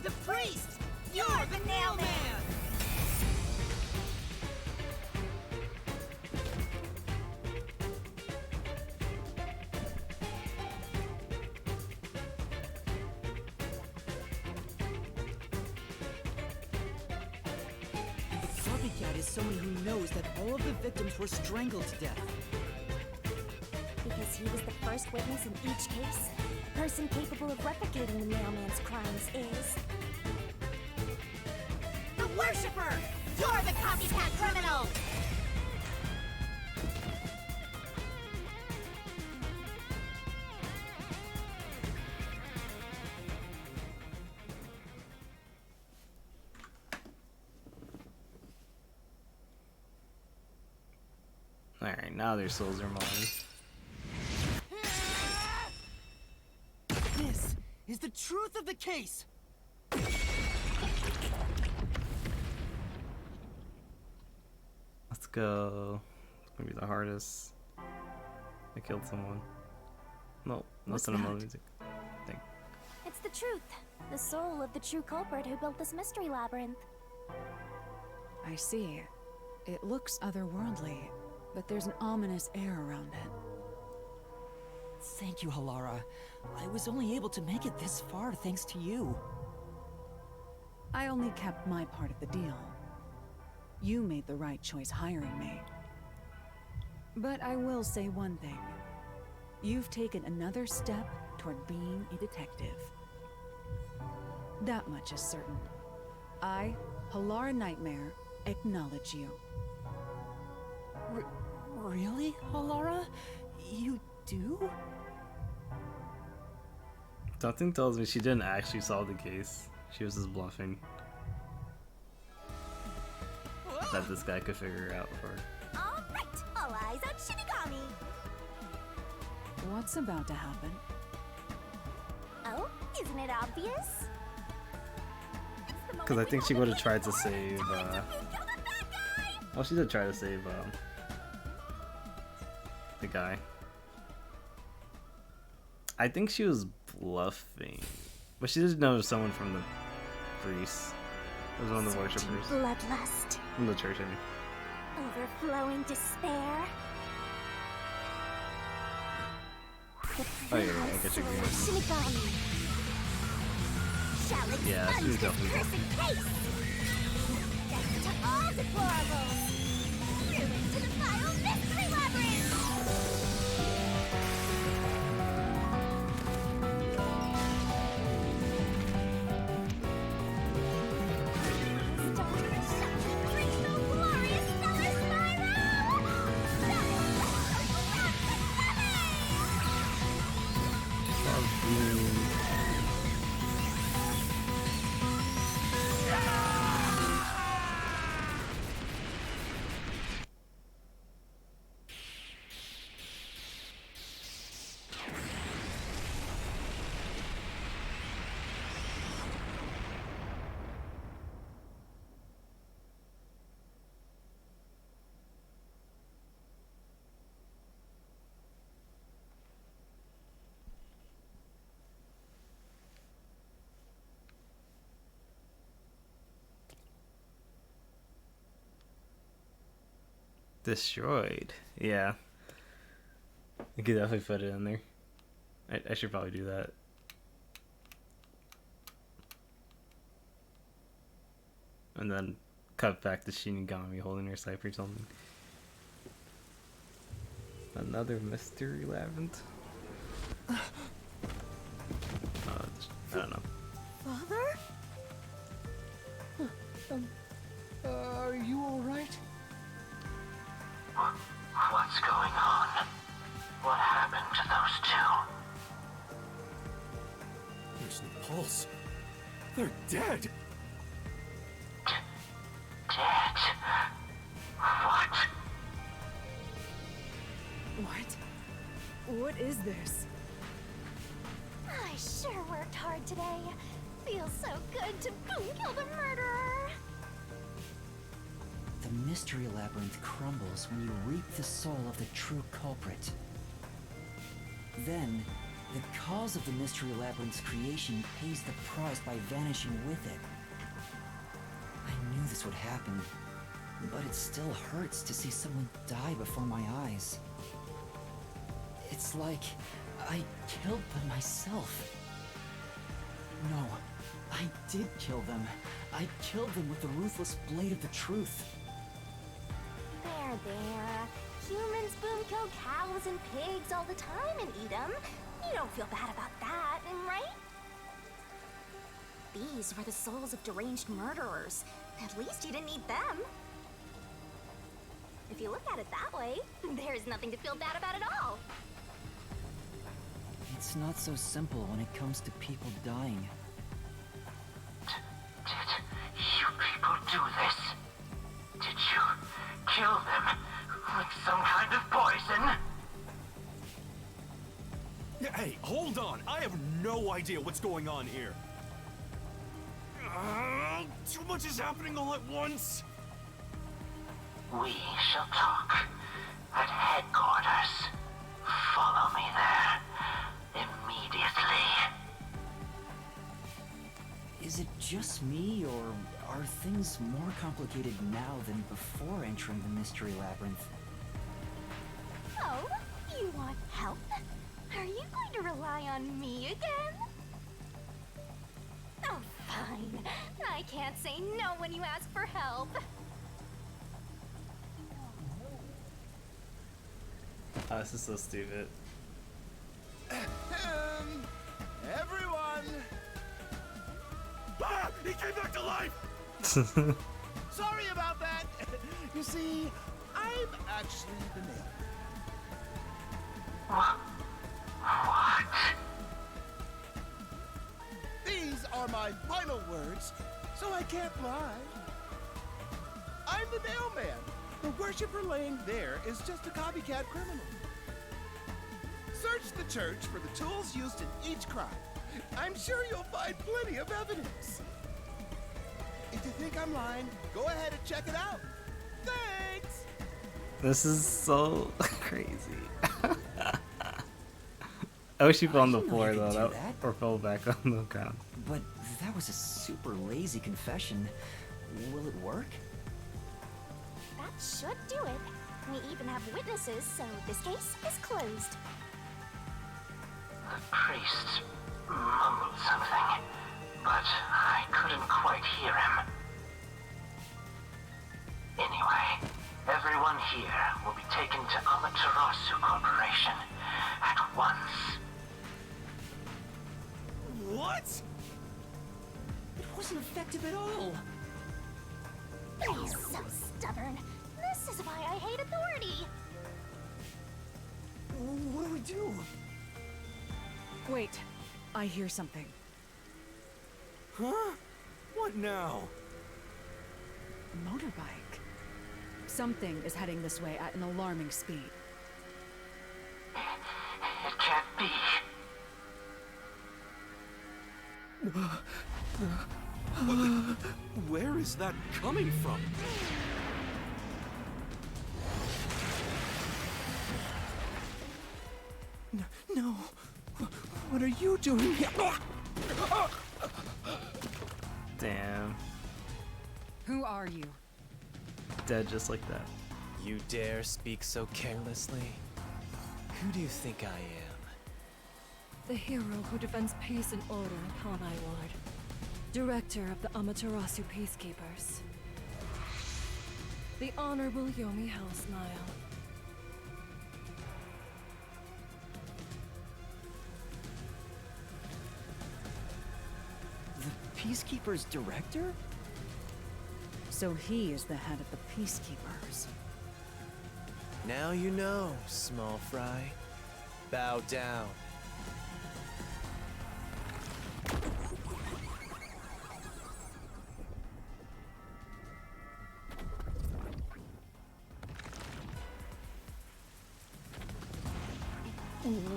The priest! You're the Nailman! The copycat is someone who knows that all of the victims were strangled to death. Because he was the first witness in each case, the person capable of replicating the Nailman's crimes is... The Worshipper! You're the copycat criminal! Alright, now their souls are mine. This is the truth of the case! Let's go. It's gonna be the hardest. I killed someone. No, no What's cinema that? music. Thing. It's the truth. The soul of the true culprit who built this mystery labyrinth. I see. It looks otherworldly, but there's an ominous air around it. Thank you, Halara. I was only able to make it this far thanks to you. I only kept my part of the deal. You made the right choice hiring me. But I will say one thing. You've taken another step toward being a detective. That much is certain. I, Halara Nightmare, acknowledge you. Really, Halara? You do? Something tells me she didn't actually solve the case. She was just bluffing. That this guy could figure it out for her. Alright, all eyes on Shinigami! What's about to happen? Oh, isn't it obvious? Because I think she would have tried to save, well, she did try to save, the guy. I think she was bluffing. But she didn't know it was someone from the priest. It was one of the worshippers. Bloodlust. From the church, I mean. Overflowing despair. Oh yeah, I get your game. Shinigami. Shall Yeah, she was expunge this definitely cursed case. Death to all deplorables. Ruin to the vile mystery labyrinth. Destroyed. Yeah. I could definitely put it in there. I should probably do that. And then cut back to Shinigami holding her scythe or something. Another mystery labyrinth. I don't know. Father? Are you alright? What's going on? What happened to those two? There's no pulse. They're dead. Dead? What? What? What is this? I sure worked hard today. Feels so good to boom kill the murderer. The Mystery Labyrinth crumbles when you reap the soul of the true culprit. Then, the cause of the Mystery Labyrinth's creation pays the price by vanishing with it. I knew this would happen, but it still hurts to see someone die before my eyes. It's like I killed them myself. No, I did kill them. I killed them with the ruthless blade of the truth. There. Humans boom kill cows and pigs all the time and eat them. You don't feel bad about that, right? These were the souls of deranged murderers. At least you didn't eat them. If you look at it that way, there's nothing to feel bad about at all. It's not so simple when it comes to people dying. Did you people do this? Did you kill them with some kind of poison? Hey, hold on. I have no idea what's going on here. Too much is happening all at once. We shall talk at headquarters. Follow me there immediately. Is it just me, or are things more complicated now than before entering the Mystery Labyrinth? Oh, you want help? Are you going to rely on me again? Oh, fine. I can't say no when you ask for help. Oh, this is so stupid. Everyone! Ah! He came back to life! Sorry about that. You see, I'm actually the nail. What? These are my final words, so I can't lie. I'm the nail man. The worshiper laying there is just a copycat criminal. Search the church for the tools used in each crime. I'm sure you'll find plenty of evidence. If you think I'm lying, go ahead and check it out. Thanks! This is so crazy. I wish he fell on the floor though, or fell back on the ground. But that was a super lazy confession. Will it work? That should do it. We even have witnesses, so this case is closed. The priest mumbled something, but I couldn't quite hear him. Anyway, everyone here will be taken to Amaterasu Corporation at once. What? It wasn't effective at all. He's so stubborn. This is why I hate authority. What do we do? Wait, I hear something. Huh? What now? A motorbike. Something is heading this way at an alarming speed. It can't be. Where is that coming from? No. What are you doing here? Damn. Who are you? Dead just like that. You dare speak so carelessly? Who do you think I am? The hero who defends peace and order in Hanai Ward. Director of the Amaterasu Peacekeepers. The Honorable Yomi Hellsmile. Peacekeeper's director? So he is the head of the Peacekeepers. Now you know, small fry. Bow down.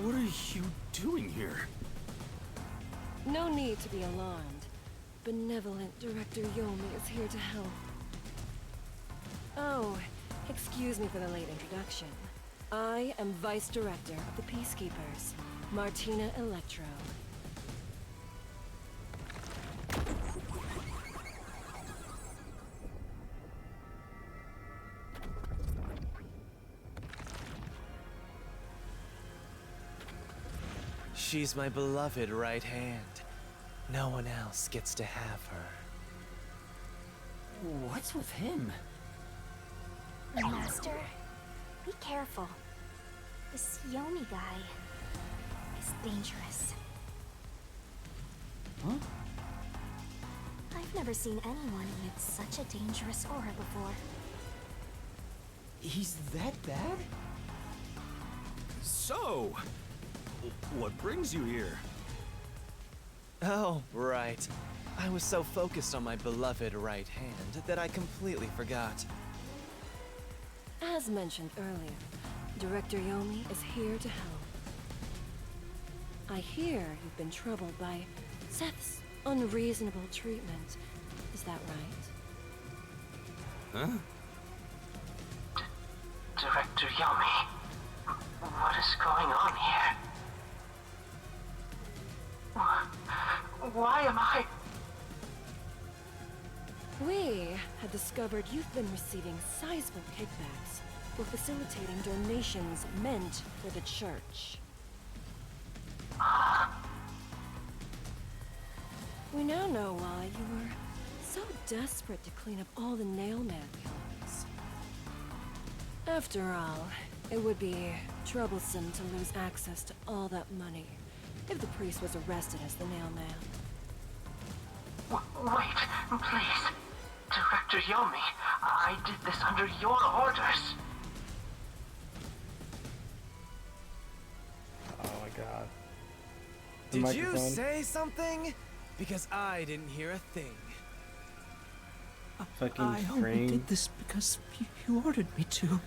What are you doing here? No need to be alarmed. Benevolent Director Yomi is here to help. Oh, excuse me for the late introduction. I am Vice Director of the Peacekeepers, Martina Electro. She's my beloved right hand. No one else gets to have her. What's with him? Master, be careful. This Yomi guy is dangerous. Huh? I've never seen anyone with such a dangerous aura before. He's that bad? So, what brings you here? Oh, right. I was so focused on my beloved right hand that I completely forgot. As mentioned earlier, Director Yomi is here to help. I hear you've been troubled by Seth's unreasonable treatment. Is that right? Huh? Director Yomi, what is going on here? Why am I... We have discovered you've been receiving sizable kickbacks for facilitating donations meant for the church. We now know why you were so desperate to clean up all the Nailman killings. After all, it would be troublesome to lose access to all that money if the priest was arrested as the Nailman. Wait, please. Director Yomi, I did this under your orders. Oh my god. Did you say something? Because I didn't hear a thing. Fucking I only framed. did this because you ordered me to.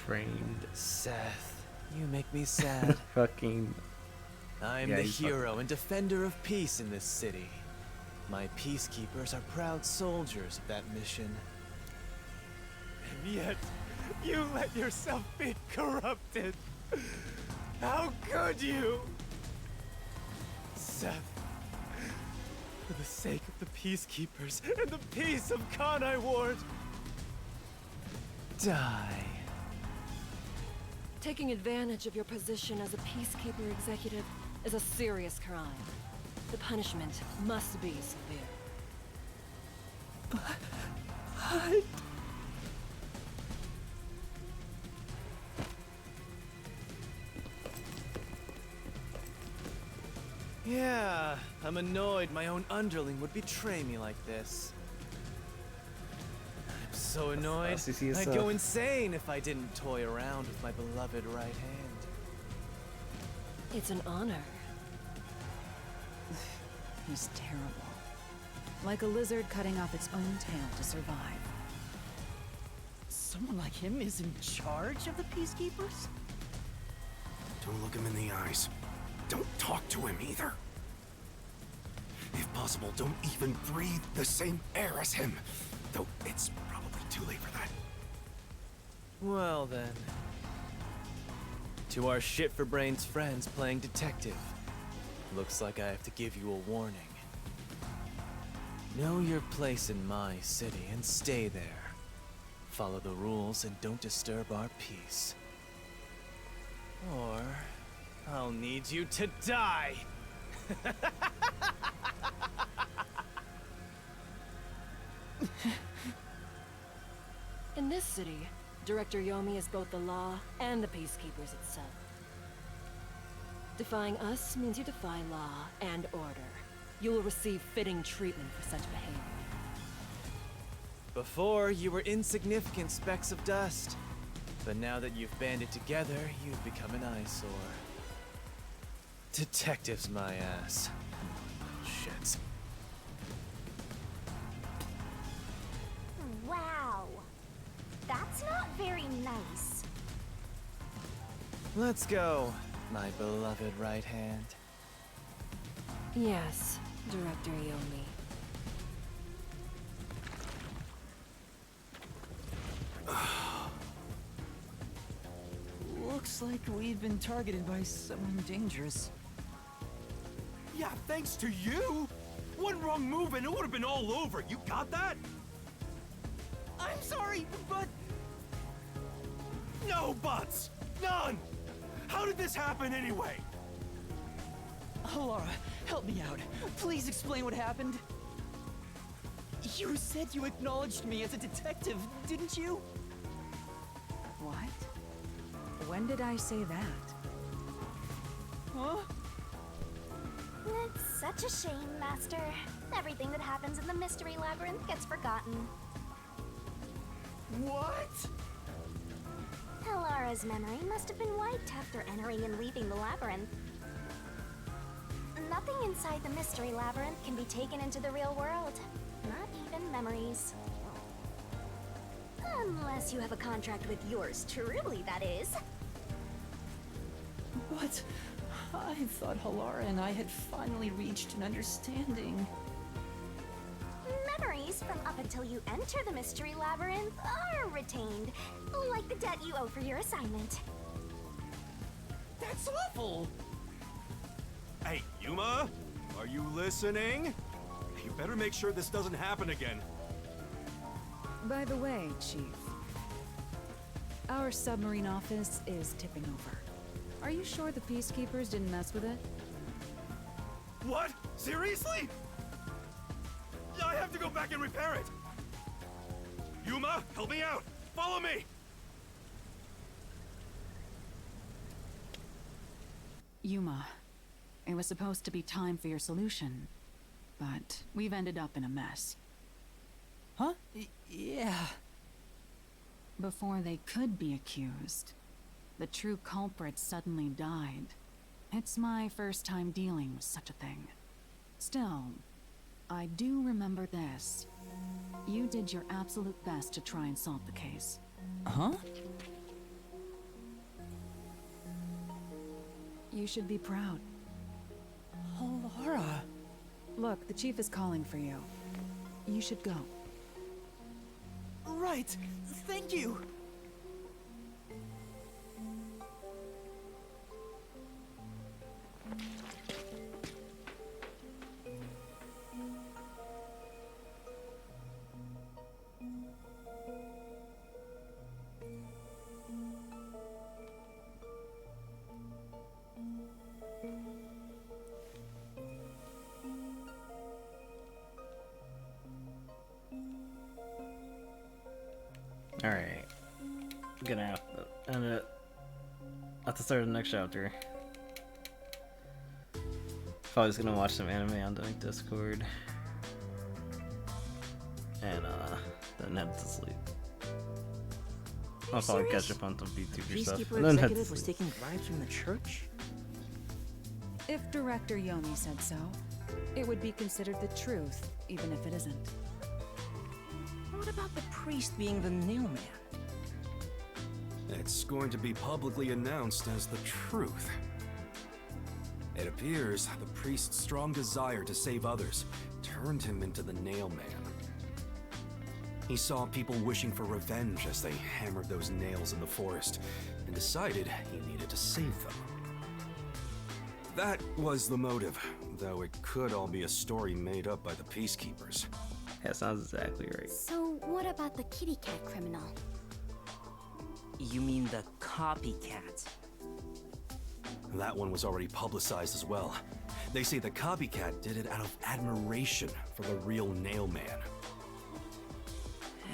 Framed. Seth, you make me sad. Fucking. I'm Yeah, the he's hero and defender of peace in this city. My peacekeepers are proud soldiers of that mission. And yet, you let yourself be corrupted. How could you? Seth, for the sake of the peacekeepers and the peace of Kanai Ward, die. Taking advantage of your position as a Peacekeeper executive is a serious crime. The punishment must be severe. But... Yeah, I'm annoyed my own underling would betray me like this. I'm so annoyed, I'd go insane if I didn't toy around with my beloved right hand. It's an honor. He's terrible. Like a lizard cutting off its own tail to survive. Someone like him is in charge of the Peacekeepers? Don't look him in the eyes. Don't talk to him either. If possible, don't even breathe the same air as him. Though it's probably too late for that. Well then. To our shit-for-brains friends playing detective. Looks like I have to give you a warning. Know your place in my city and stay there. Follow the rules and don't disturb our peace. Or I'll need you to die! In this city, Director Yomi is both the law and the Peacekeepers itself. Defying us means you defy law and order. You will receive fitting treatment for such behavior. Before, you were insignificant specks of dust. But now that you've banded together, you've become an eyesore. Detectives, my ass. Shit. Wow. That's not very nice. Let's go, my beloved right hand. Yes, Director Yomi. Looks like we've been targeted by someone dangerous. Yeah, thanks to you! One wrong move and it would have been all over. You got that? I'm sorry, but... No buts! None! How did this happen anyway? Halara, help me out. Please explain what happened. You said you acknowledged me as a detective, didn't you? What? When did I say that? Huh? It's such a shame, Master. Everything that happens in the Mystery Labyrinth gets forgotten. What? Halara's memory must have been wiped after entering and leaving the labyrinth. Nothing inside the Mystery Labyrinth can be taken into the real world. Not even memories. Unless you have a contract with yours truly, that is. But I thought Halara and I had finally reached an understanding. Memories from up until you enter the Mystery Labyrinth are retained, like the debt you owe for your assignment. That's awful! Hey, Yuma, are you listening? You better make sure this doesn't happen again. By the way, Chief, our submarine office is tipping over. Are you sure the Peacekeepers didn't mess with it? What? Seriously? I have to go back and repair it. Yuma, help me out. Follow me. Yuma, it was supposed to be time for your solution, but we've ended up in a mess. Huh? Yeah. Before they could be accused, the true culprit suddenly died. It's my first time dealing with such a thing. Still, I do remember this. You did your absolute best to try and solve the case. Huh? You should be proud. Halara. Look, the chief is calling for you. You should go. Right. Thank you. Alright. Gonna have to end it at the start of the next chapter. Probably just gonna watch some anime on the Discord. And then head to sleep. I'll probably catch up on some VTuber stuff. Peacekeeper And then head to executive was sleep. taking bribes from the church? If Director Yomi said so, it would be considered the truth, even if it isn't. What about the priest being the nail man? It's going to be publicly announced as the truth. It appears the priest's strong desire to save others turned him into the nail man. He saw people wishing for revenge as they hammered those nails in the forest, and decided he needed to save them. That was the motive, though it could all be a story made up by the Peacekeepers. Yeah, sounds exactly right. So, what about the kitty cat criminal? You mean the copycat? That one was already publicized as well. They say the copycat did it out of admiration for the real nail man.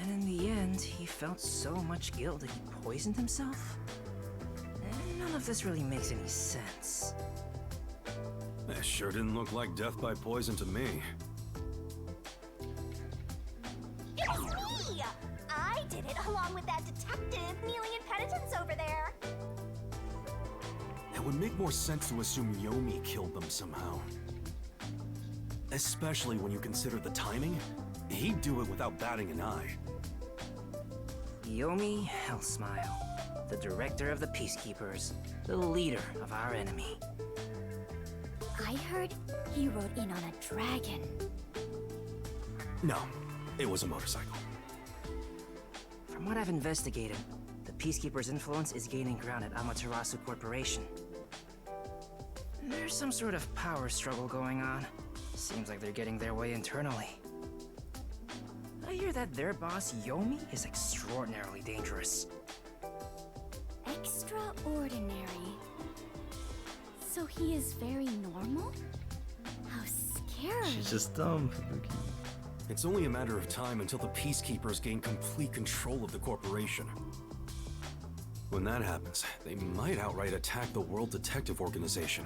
And in the end, he felt so much guilt that he poisoned himself? None of this really makes any sense. Sure didn't look like death by poison to me. It's me! I did it along with that detective kneeling in penitence over there. It would make more sense to assume Yomi killed them somehow. Especially when you consider the timing. He'd do it without batting an eye. Yomi Hellsmile, the director of the Peacekeepers, the leader of our enemy. I heard he rode in on a dragon. No, it was a motorcycle. From what I've investigated, the Peacekeepers' influence is gaining ground at Amaterasu Corporation. There's some sort of power struggle going on. Seems like they're getting their way internally. I hear that their boss, Yomi, is extraordinarily dangerous. Extraordinary. So he is very normal? How scary. She's just dumb. It's only a matter of time until the Peacekeepers gain complete control of the corporation. When that happens, they might outright attack the World Detective Organization.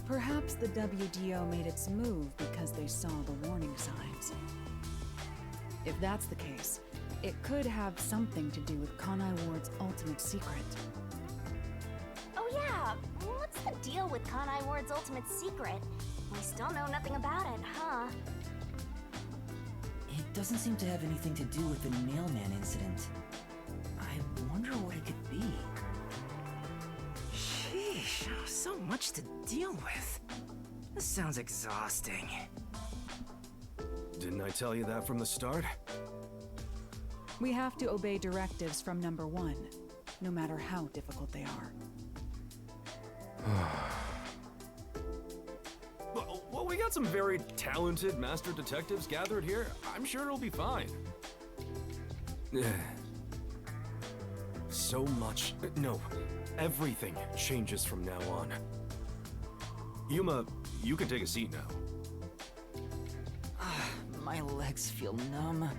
Perhaps the WDO made its move because they saw the warning signs. If that's the case, it could have something to do with Kanai Ward's ultimate secret. Oh yeah, what's the deal with Kanai Ward's ultimate secret? We still know nothing about it, huh? It doesn't seem to have anything to do with the Nailman incident. I wonder what it could be. Sheesh, so much to deal with. This sounds exhausting. Didn't I tell you that from the start? We have to obey directives from number 1, no matter how difficult they are. Well, we got some very talented master detectives gathered here. I'm sure it'll be fine. So much. No, everything changes from now on. Yuma, you can take a seat now. My legs feel numb.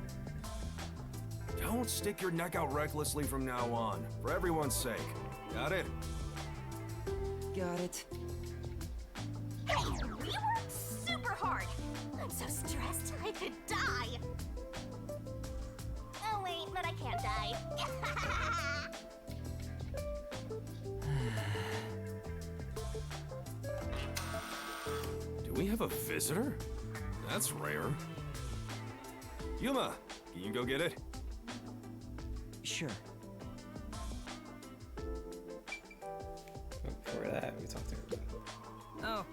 Don't stick your neck out recklessly from now on, for everyone's sake. Got it? Got it. Hey, we worked super hard. I'm so stressed I could die. Oh wait, but I can't die. Do we have a visitor? That's rare. Yuma, can you go get it? Sure. Before that, we talked to her. Oh.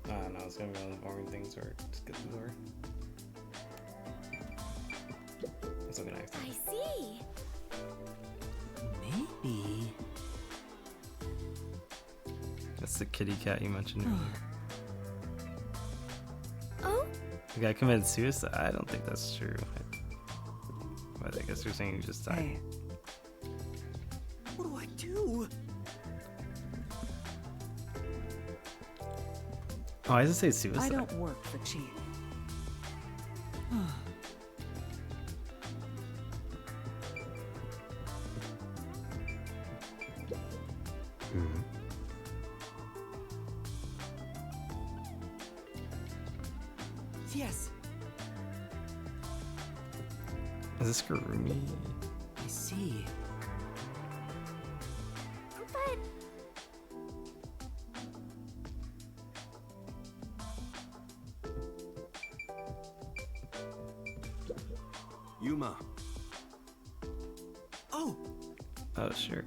No, it's gonna be one of the boring things where just get the door. It's looking nice. I see. Maybe. That's the kitty cat you mentioned earlier. Oh? The guy committed suicide? I don't think that's true. But I guess you're saying he just died. Hey. What do I do? Oh, I just say suicide. I don't work for cheap. Yes. Is this Kurumi? I see. But Yuma. Oh. Oh, sure.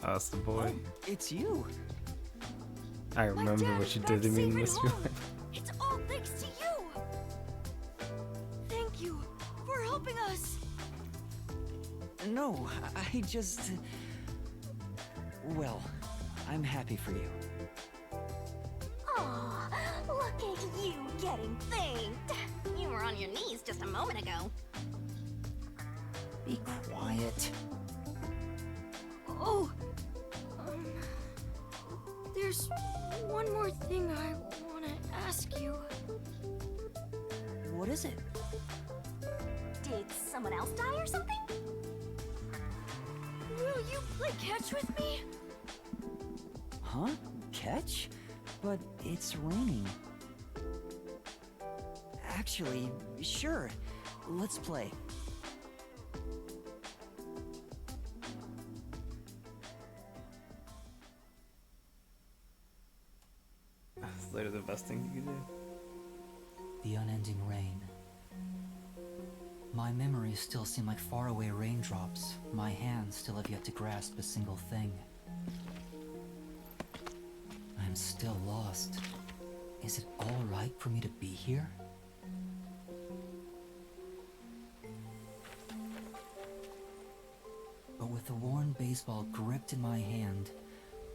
Oh, that's the boy. Oh, it's you. I remember what you did to me in this room. it's all thanks to you. Thank you for helping us. No, I just... Well, I'm happy for you. Aw, look at you getting thanked. You were on your knees just a moment ago. Be quiet. Oh, there's one more thing I want to ask you. What is it? Did someone else die or something? Will you play catch with me? Huh? Catch? But it's raining. Actually, sure. Let's play. It's literally the best thing you can do. The unending rain. My memories still seem like faraway raindrops. My hands still have yet to grasp a single thing. I'm still lost. Is it all right for me to be here? But with the worn baseball gripped in my hand,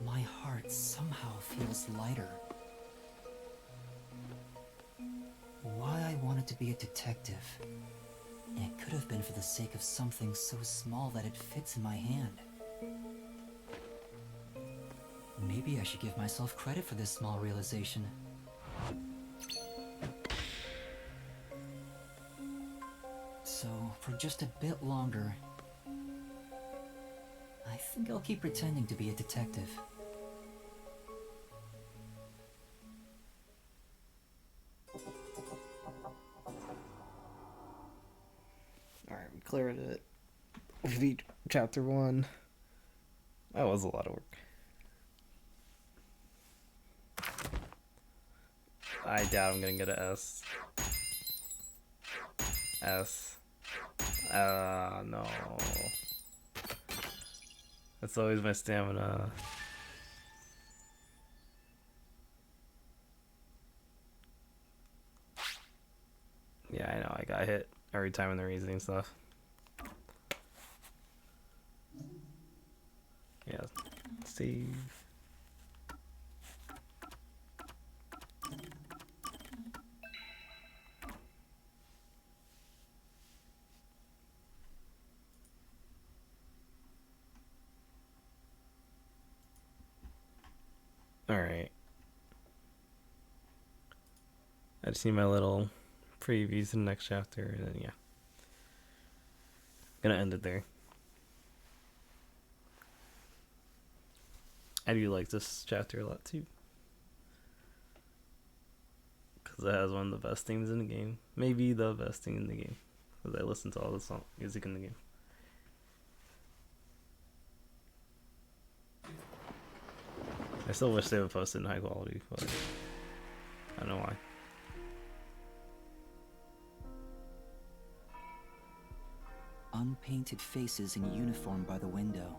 my heart somehow feels lighter. Why I wanted to be a detective. It could have been for the sake of something so small that it fits in my hand. Maybe I should give myself credit for this small realization. So, for just a bit longer, I think I'll keep pretending to be a detective. Alright, we cleared it. We beat chapter 1. That was a lot of work. I doubt I'm gonna get an S. S. No. That's always my stamina. Yeah, I know, I got hit every time in the reasoning stuff. Yeah, save. Alright. I just need my little previews in the next chapter, and then yeah. Gonna end it there. I do like this chapter a lot too. Because it has one of the best themes in the game. Maybe the best thing in the game. Because I listen to all the music in the game. I still wish they would post it in high quality, but I don't know why. Unpainted faces in uniform by the window.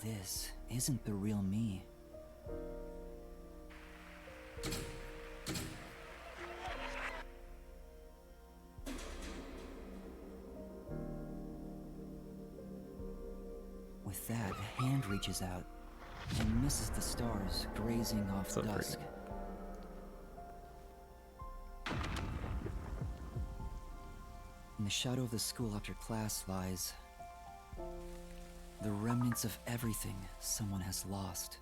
This isn't the real me. With that, a hand reaches out and misses the stars grazing off So dusk. pretty. In the shadow of the school after class lies the remnants of everything someone has lost.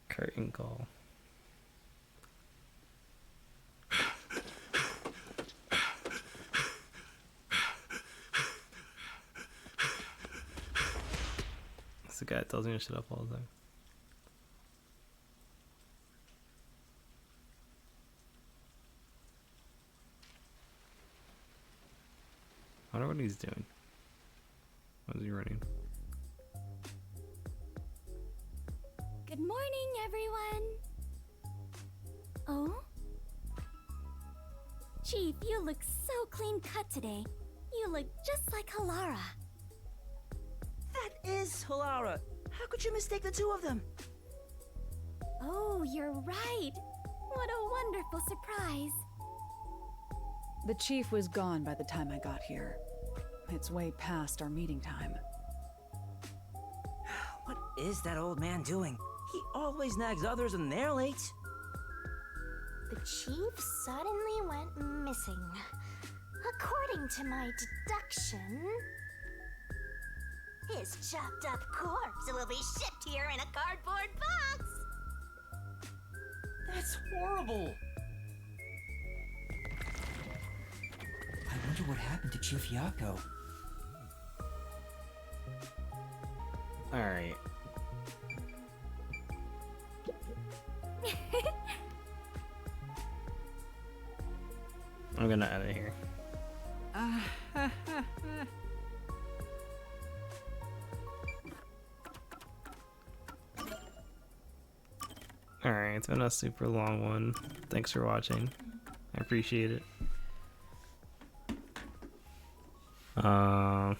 Curtain call. It's the guy that tells me to shut up all the time. I wonder what he's doing. What is he running? Good morning, everyone. Oh? Chief, you look so clean cut today. You look just like Halara. That is Halara. How could you mistake the two of them? Oh, you're right. What a wonderful surprise. The chief was gone by the time I got here. It's way past our meeting time. is that old man doing? He always nags others when they're late. The chief suddenly went missing. According to my deduction, his chopped up corpse will be shipped here in a cardboard box. That's horrible. I wonder what happened to Chief Yako. Alright. I'm gonna end it here. Alright, it's been a super long one. Thanks for watching. I appreciate it. I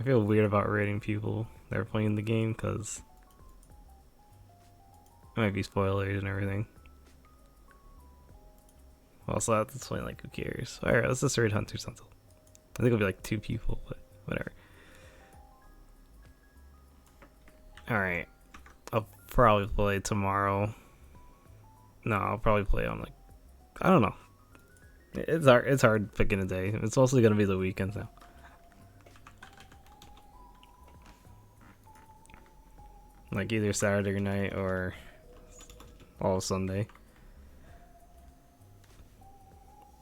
feel weird about rating people that are playing the game because it might be spoilers and everything. Also, at this point, like, who cares? Alright, let's just rate Hunter's Hunter. I think it'll be like 2 people, but whatever. Alright. I'll probably play tomorrow. No, I'll probably play on, like, I don't know. It's hard picking a day. It's mostly gonna be the weekends now. Like either Saturday night or all Sunday.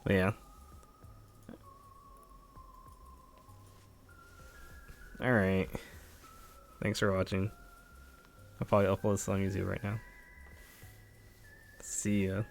But yeah. Alright. Thanks for watching. I'll probably upload this on YouTube right now. See ya.